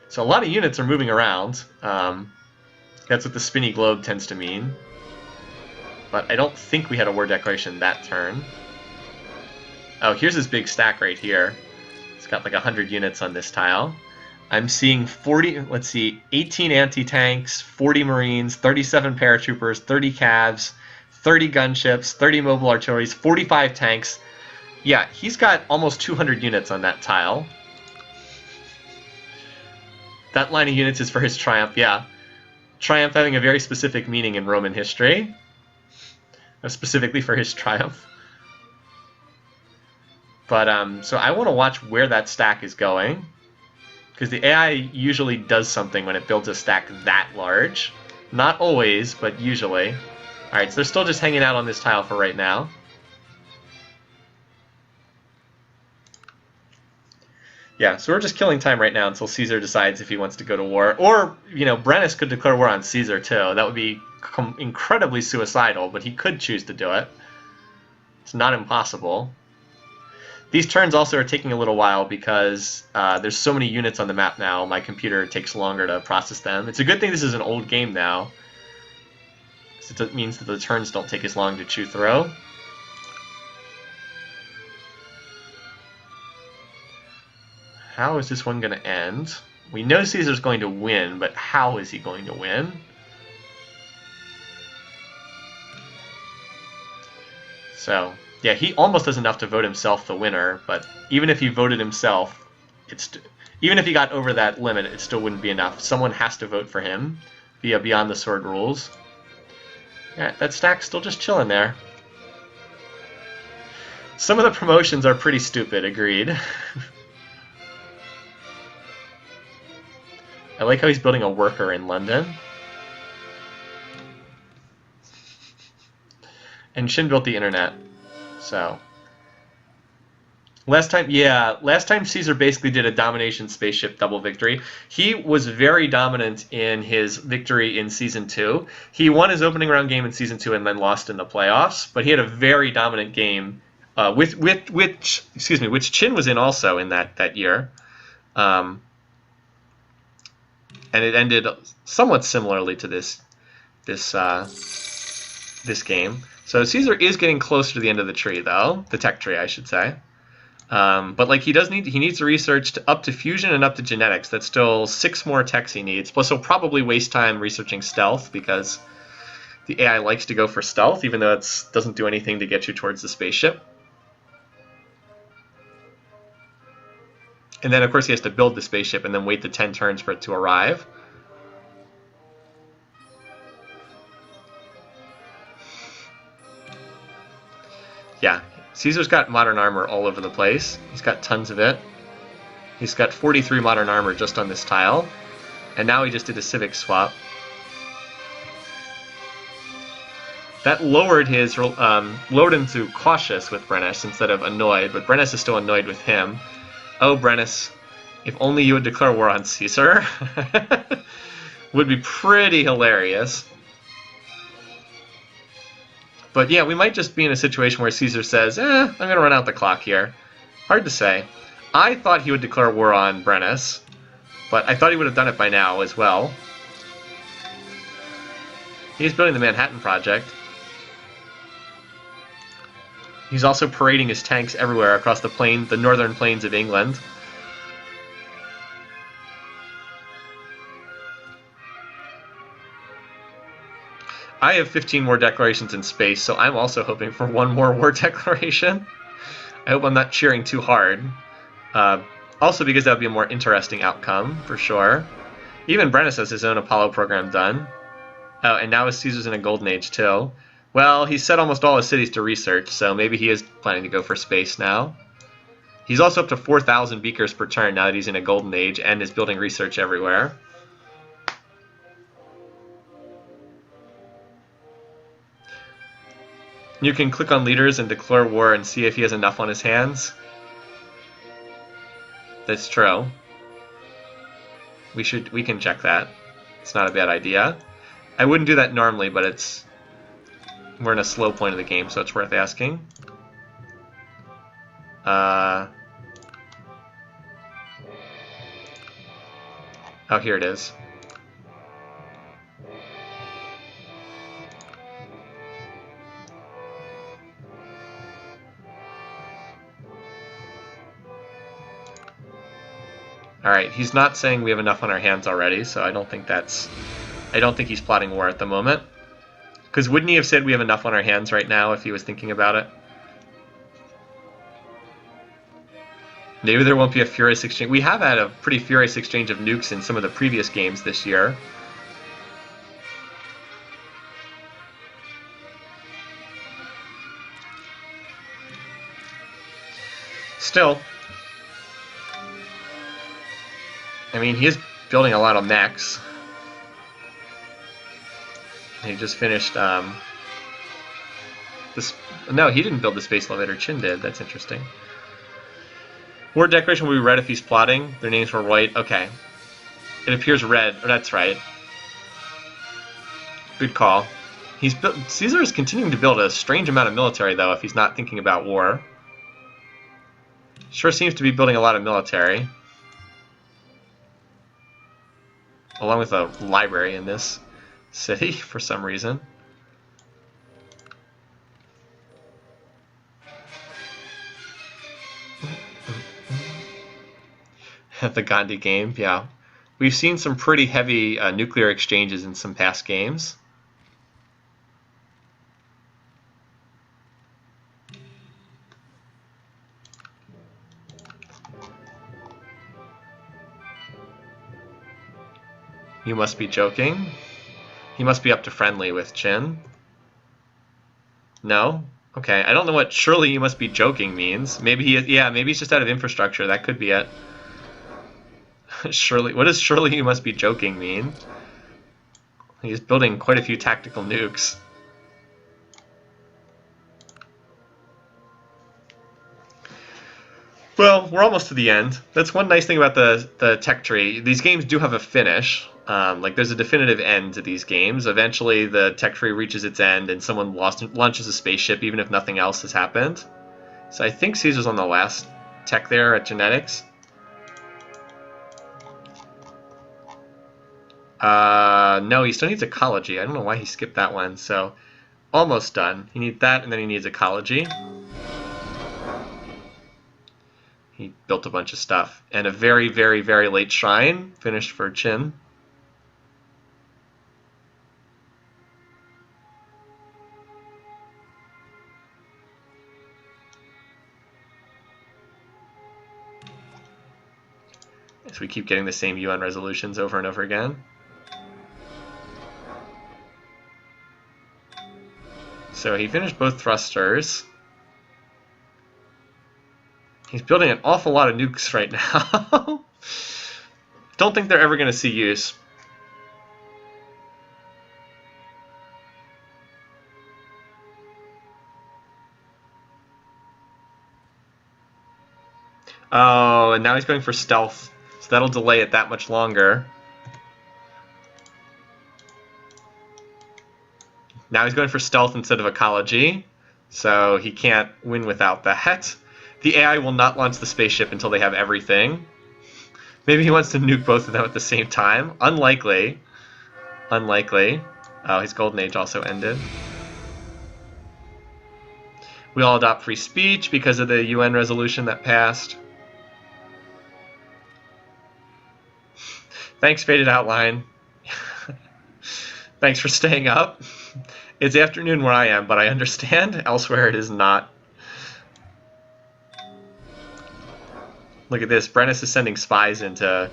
So a lot of units are moving around. That's what the spinny globe tends to mean. But I don't think we had a war declaration that turn. Oh, here's this big stack right here. It's got like 100 units on this tile. I'm seeing 18 anti-tanks, 40 marines, 37 paratroopers, 30 cavs, 30 gunships, 30 mobile artilleries, 45 tanks. Yeah, he's got almost 200 units on that tile. That line of units is for his triumph, yeah. Triumph having a very specific meaning in Roman history. Specifically for his triumph. But, so I want to watch where that stack is going. Because the AI usually does something when it builds a stack that large. Not always, but usually. Alright, so they're still just hanging out on this tile for right now. Yeah, so we're just killing time right now until Caesar decides if he wants to go to war. Or, Brennus could declare war on Caesar too. That would be incredibly suicidal, but he could choose to do it. It's not impossible. These turns also are taking a little while because there's so many units on the map now, my computer takes longer to process them. It's a good thing this is an old game now. It means that the turns don't take as long to chew through. How is this one going to end? We know Caesar's going to win, but how is he going to win? So, yeah, he almost does enough to vote himself the winner, but even if he voted himself, even if he got over that limit, it still wouldn't be enough. Someone has to vote for him via Beyond the Sword rules. Yeah, that stack's still just chilling there. Some of the promotions are pretty stupid, agreed. I like how he's building a worker in London. And Shin built the internet. So last time Caesar basically did a domination spaceship double victory. He was very dominant in his victory in Season 2. He won his opening round game in Season 2 and then lost in the playoffs, but he had a very dominant game which Chin was in also in that year. And it ended somewhat similarly to this game. So Caesar is getting closer to the end of the tree, though, the tech tree, I should say. But like he needs to research up to fusion and up to genetics. That's still 6 more techs he needs. Plus, he'll probably waste time researching stealth because the AI likes to go for stealth, even though it doesn't do anything to get you towards the spaceship. And then, of course, he has to build the spaceship and then wait the 10 turns for it to arrive. Yeah, Caesar's got modern armor all over the place. He's got tons of it. He's got 43 modern armor just on this tile. And now he just did a civic swap. That lowered him to cautious with Brennus instead of annoyed, but Brennus is still annoyed with him. Oh, Brennus, if only you would declare war on Caesar. Would be pretty hilarious. But yeah, we might just be in a situation where Caesar says, I'm going to run out the clock here. Hard to say. I thought he would declare war on Brennus, but I thought he would have done it by now as well. He's building the Manhattan Project. He's also parading his tanks everywhere across the northern plains of England. I have 15 more declarations in space, so I'm also hoping for one more war declaration. I hope I'm not cheering too hard. Also because that would be a more interesting outcome, for sure. Even Brennus has his own Apollo program done. Oh, and now Caesar's in a golden age, too. Well, he set almost all his cities to research, so maybe he is planning to go for space now. He's also up to 4,000 beakers per turn now that he's in a golden age and is building research everywhere. You can click on leaders and declare war and see if he has enough on his hands. That's true. We can check that. It's not a bad idea. I wouldn't do that normally, but we're in a slow point of the game, so it's worth asking. Oh, here it is. Alright, he's not saying we have enough on our hands already, so I don't think he's plotting war at the moment. Because wouldn't he have said we have enough on our hands right now if he was thinking about it? Maybe there won't be a furious exchange. We have had a pretty furious exchange of nukes in some of the previous games this year. Still, I mean, he is building a lot of mechs. He just finished, no, he didn't build the space elevator, Chin did. That's interesting. War decoration will be red if he's plotting. Their names were white. Okay. It appears red. Oh, that's right. Good call. Caesar is continuing to build a strange amount of military, though, if he's not thinking about war. Sure seems to be building a lot of military. Along with a library in this city, for some reason. The Gandhi game, yeah. We've seen some pretty heavy nuclear exchanges in some past games. You must be joking. He must be up to friendly with Chin. No? Okay, I don't know what surely you must be joking means. Maybe maybe he's just out of infrastructure. That could be it. Surely, what does surely you must be joking mean? He's building quite a few tactical nukes. Well, we're almost to the end. That's one nice thing about the tech tree. These games do have a finish. Like, there's a definitive end to these games. Eventually, the tech tree reaches its end, and someone launches a spaceship, even if nothing else has happened. So I think Caesar's on the last tech there at genetics. No, he still needs ecology. I don't know why he skipped that one. So, almost done. He needs that, and then he needs ecology. He built a bunch of stuff. And a very, very, very late shrine finished for Chin. So we keep getting the same UN resolutions over and over again. So he finished both thrusters. He's building an awful lot of nukes right now. Don't think they're ever going to see use. Oh, and now he's going for stealth. So that'll delay it that much longer. Now he's going for stealth instead of ecology. So he can't win without that. The AI will not launch the spaceship until they have everything. Maybe he wants to nuke both of them at the same time. Unlikely. Unlikely. Oh, his golden age also ended. We all adopt free speech because of the UN resolution that passed. Thanks, Faded Outline. Thanks for staying up. It's afternoon where I am, but I understand. Elsewhere it is not. Look at this. Brennus is sending spies into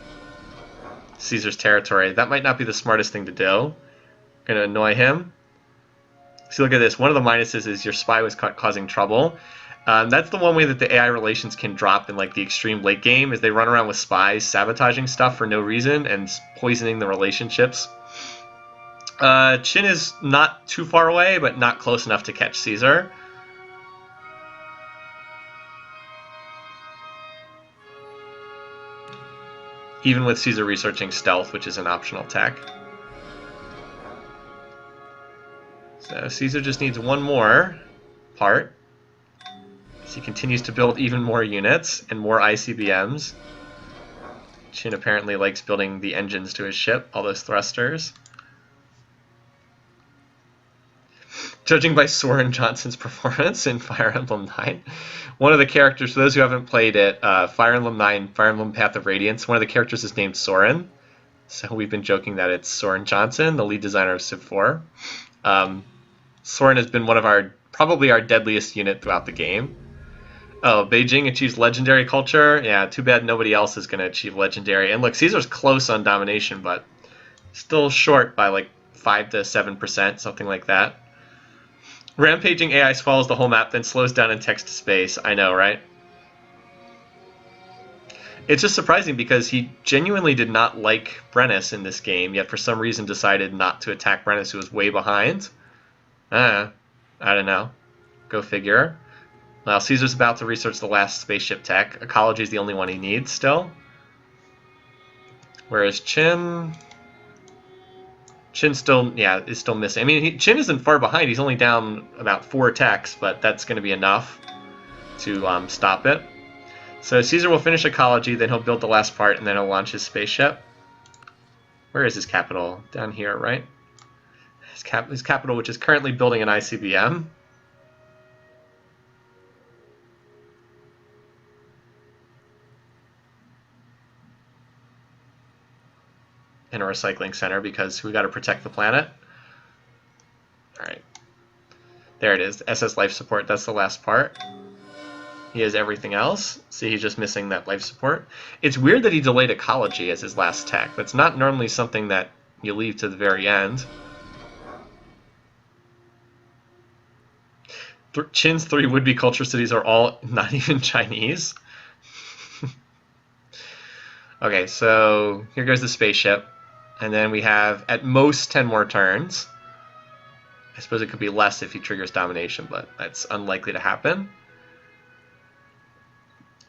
Caesar's territory. That might not be the smartest thing to do. Going to annoy him. See, look at this. One of the minuses is your spy was causing trouble. That's the one way that the AI relations can drop in like the extreme late game, is they run around with spies sabotaging stuff for no reason and poisoning the relationships. Chin is not too far away, but not close enough to catch Caesar. Even with Caesar researching stealth, which is an optional tech. So Caesar just needs one more part. So he continues to build even more units and more ICBMs. Chin apparently likes building the engines to his ship, all those thrusters. Judging by Soren Johnson's performance in Fire Emblem 9, one of the characters, for those who haven't played it, Fire Emblem 9, Fire Emblem Path of Radiance, one of the characters is named Soren. So we've been joking that it's Soren Johnson, the lead designer of Civ4. Soren has been one of probably our deadliest unit throughout the game. Oh, Beijing achieves legendary culture. Yeah, too bad nobody else is going to achieve legendary. And look, Caesar's close on domination, but still short by like 5 to 7%, something like that. Rampaging AI swallows the whole map, then slows down in text-to-space. I know, right? It's just surprising because he genuinely did not like Brennus in this game, yet for some reason decided not to attack Brennus, who was way behind. I don't know. Go figure. Well, Caesar's about to research the last spaceship tech. Ecology is the only one he needs still. Whereas Chin still, is still missing. I mean, Chin isn't far behind. He's only down about 4 techs, but that's going to be enough to stop it. So Caesar will finish ecology, then he'll build the last part, and then he'll launch his spaceship. Where is his capital? Down here, right? His capital, which is currently building an ICBM. And a recycling center, because we got to protect the planet. All right. There it is. SS life support. That's the last part. He has everything else. See, he's just missing that life support. It's weird that he delayed ecology as his last tech. That's not normally something that you leave to the very end. Chin's 3 would-be culture cities are all not even Chinese. Okay, so here goes the spaceship. And then we have, at most, 10 more turns. I suppose it could be less if he triggers domination, but that's unlikely to happen.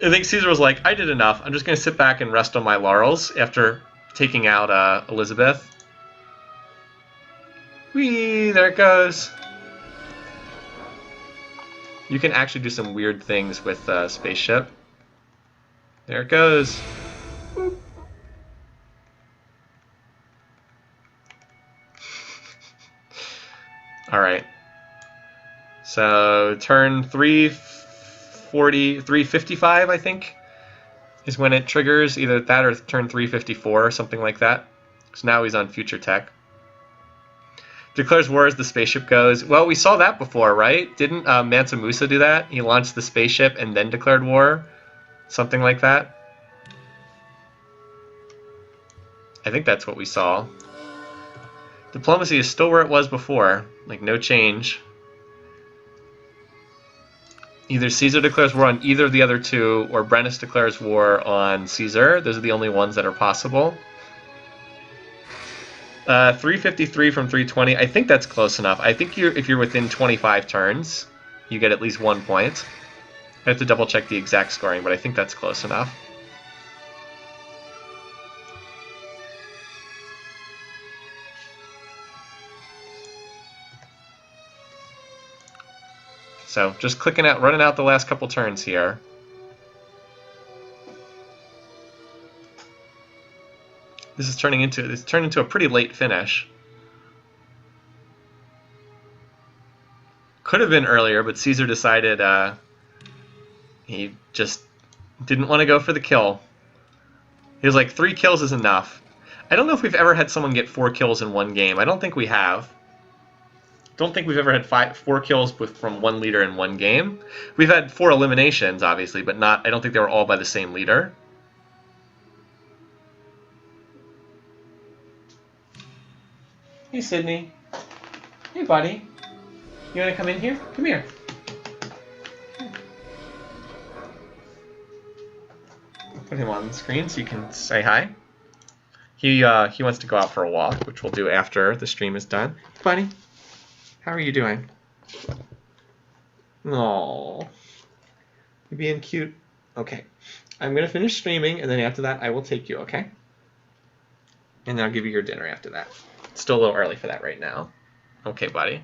I think Caesar was like, I did enough. I'm just going to sit back and rest on my laurels after taking out Elizabeth. Whee! There it goes. You can actually do some weird things with Spaceship. There it goes. Boop. All right. So turn 355, I think, is when it triggers. Either that or turn 354 or something like that. So now he's on future tech. Declares war as the spaceship goes. Well, we saw that before, right? Didn't Mansa Musa do that? He launched the spaceship and then declared war? Something like that? I think that's what we saw. Diplomacy is still where it was before. Like, no change. Either Caesar declares war on either of the other two, or Brennus declares war on Caesar. Those are the only ones that are possible. 353 from 320. I think that's close enough. I think if you're within 25 turns, you get at least 1 point. I have to double check the exact scoring, but I think that's close enough. So just running out the last couple turns here. It's turned into a pretty late finish. Could have been earlier, but Caesar decided he just didn't want to go for the kill. He was like, 3 kills is enough. I don't know if we've ever had someone get 4 kills in one game. I don't think we have. Don't think we've ever had 4 kills from one leader in one game. We've had 4 eliminations, obviously, but not. I don't think they were all by the same leader. Hey, Sydney. Hey, buddy. You want to come in here? Come here. Put him on the screen so you can say hi. He wants to go out for a walk, which we'll do after the stream is done. Buddy, how are you doing? Aww. You being cute? Okay. I'm going to finish streaming, and then after that, I will take you, okay? And then I'll give you your dinner after that. It's still a little early for that right now. Okay, buddy.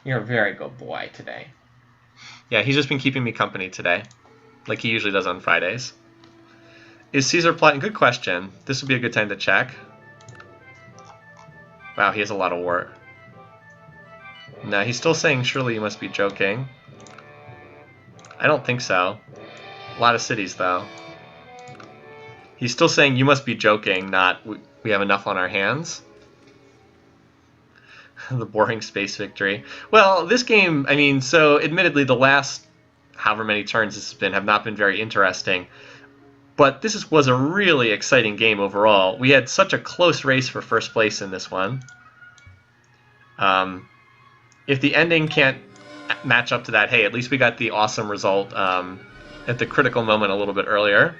You're a very good boy today. Yeah, he's just been keeping me company today, like he usually does on Fridays. Is Caesar plotting? Good question. This would be a good time to check. Wow, he has a lot of war. No, he's still saying, surely you must be joking. I don't think so. A lot of cities, though. He's still saying, you must be joking, not we have enough on our hands. The boring space victory. Well, this game, I mean, so admittedly the last however many turns this has been have not been very interesting. But this was a really exciting game overall. We had such a close race for first place in this one. If the ending can't match up to that, hey, at least we got the awesome result at the critical moment a little bit earlier.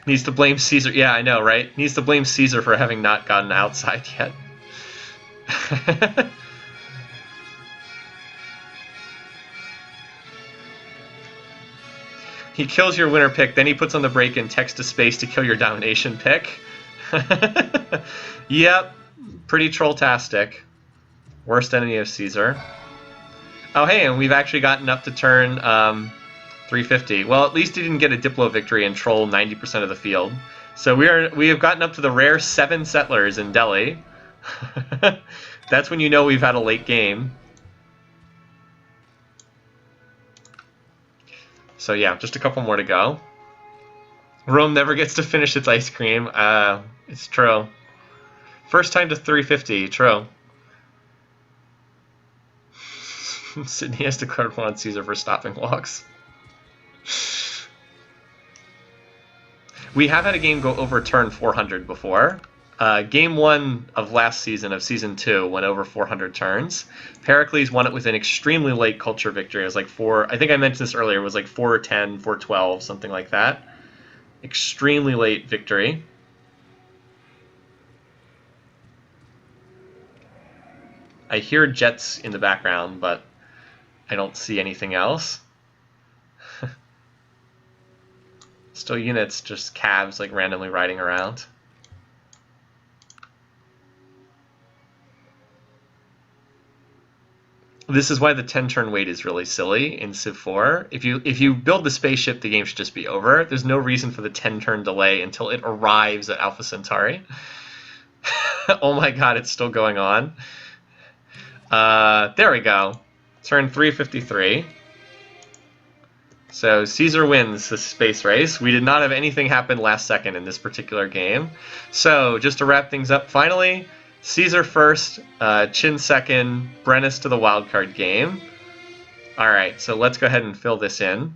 Needs to blame Caesar. Yeah, I know, right? Needs to blame Caesar for having not gotten outside yet. He kills your winner pick, then he puts on the break and text to space to kill your domination pick. Yep, pretty troll-tastic. Worst enemy of Caesar. Oh, hey, and we've actually gotten up to turn 350. Well, at least he didn't get a Diplo victory and troll 90% of the field. So we have gotten up to the rare 7 settlers in Delhi. That's when you know we've had a late game. So yeah, just a couple more to go. Rome never gets to finish its ice cream. It's true. First time to 350, true. Sydney has declared war on Caesar for stopping walks. We have had a game go over turn 400 before. Game 1 of last season, of Season 2, went over 400 turns. Pericles won it with an extremely late culture victory. It was like 4, I think I mentioned this earlier, it was like 410, 412, something like that. Extremely late victory. I hear jets in the background, but I don't see anything else. Still units, just cabs like randomly riding around. This is why the 10-turn wait is really silly in Civ 4. If you build the spaceship, the game should just be over. There's no reason for the 10-turn delay until it arrives at Alpha Centauri. Oh my god, it's still going on. There we go. Turn 353. So Caesar wins the space race. We did not have anything happen last second in this particular game. So just to wrap things up finally, Caesar first, Chin second, Brennus to the wildcard game. All right, so let's go ahead and fill this in.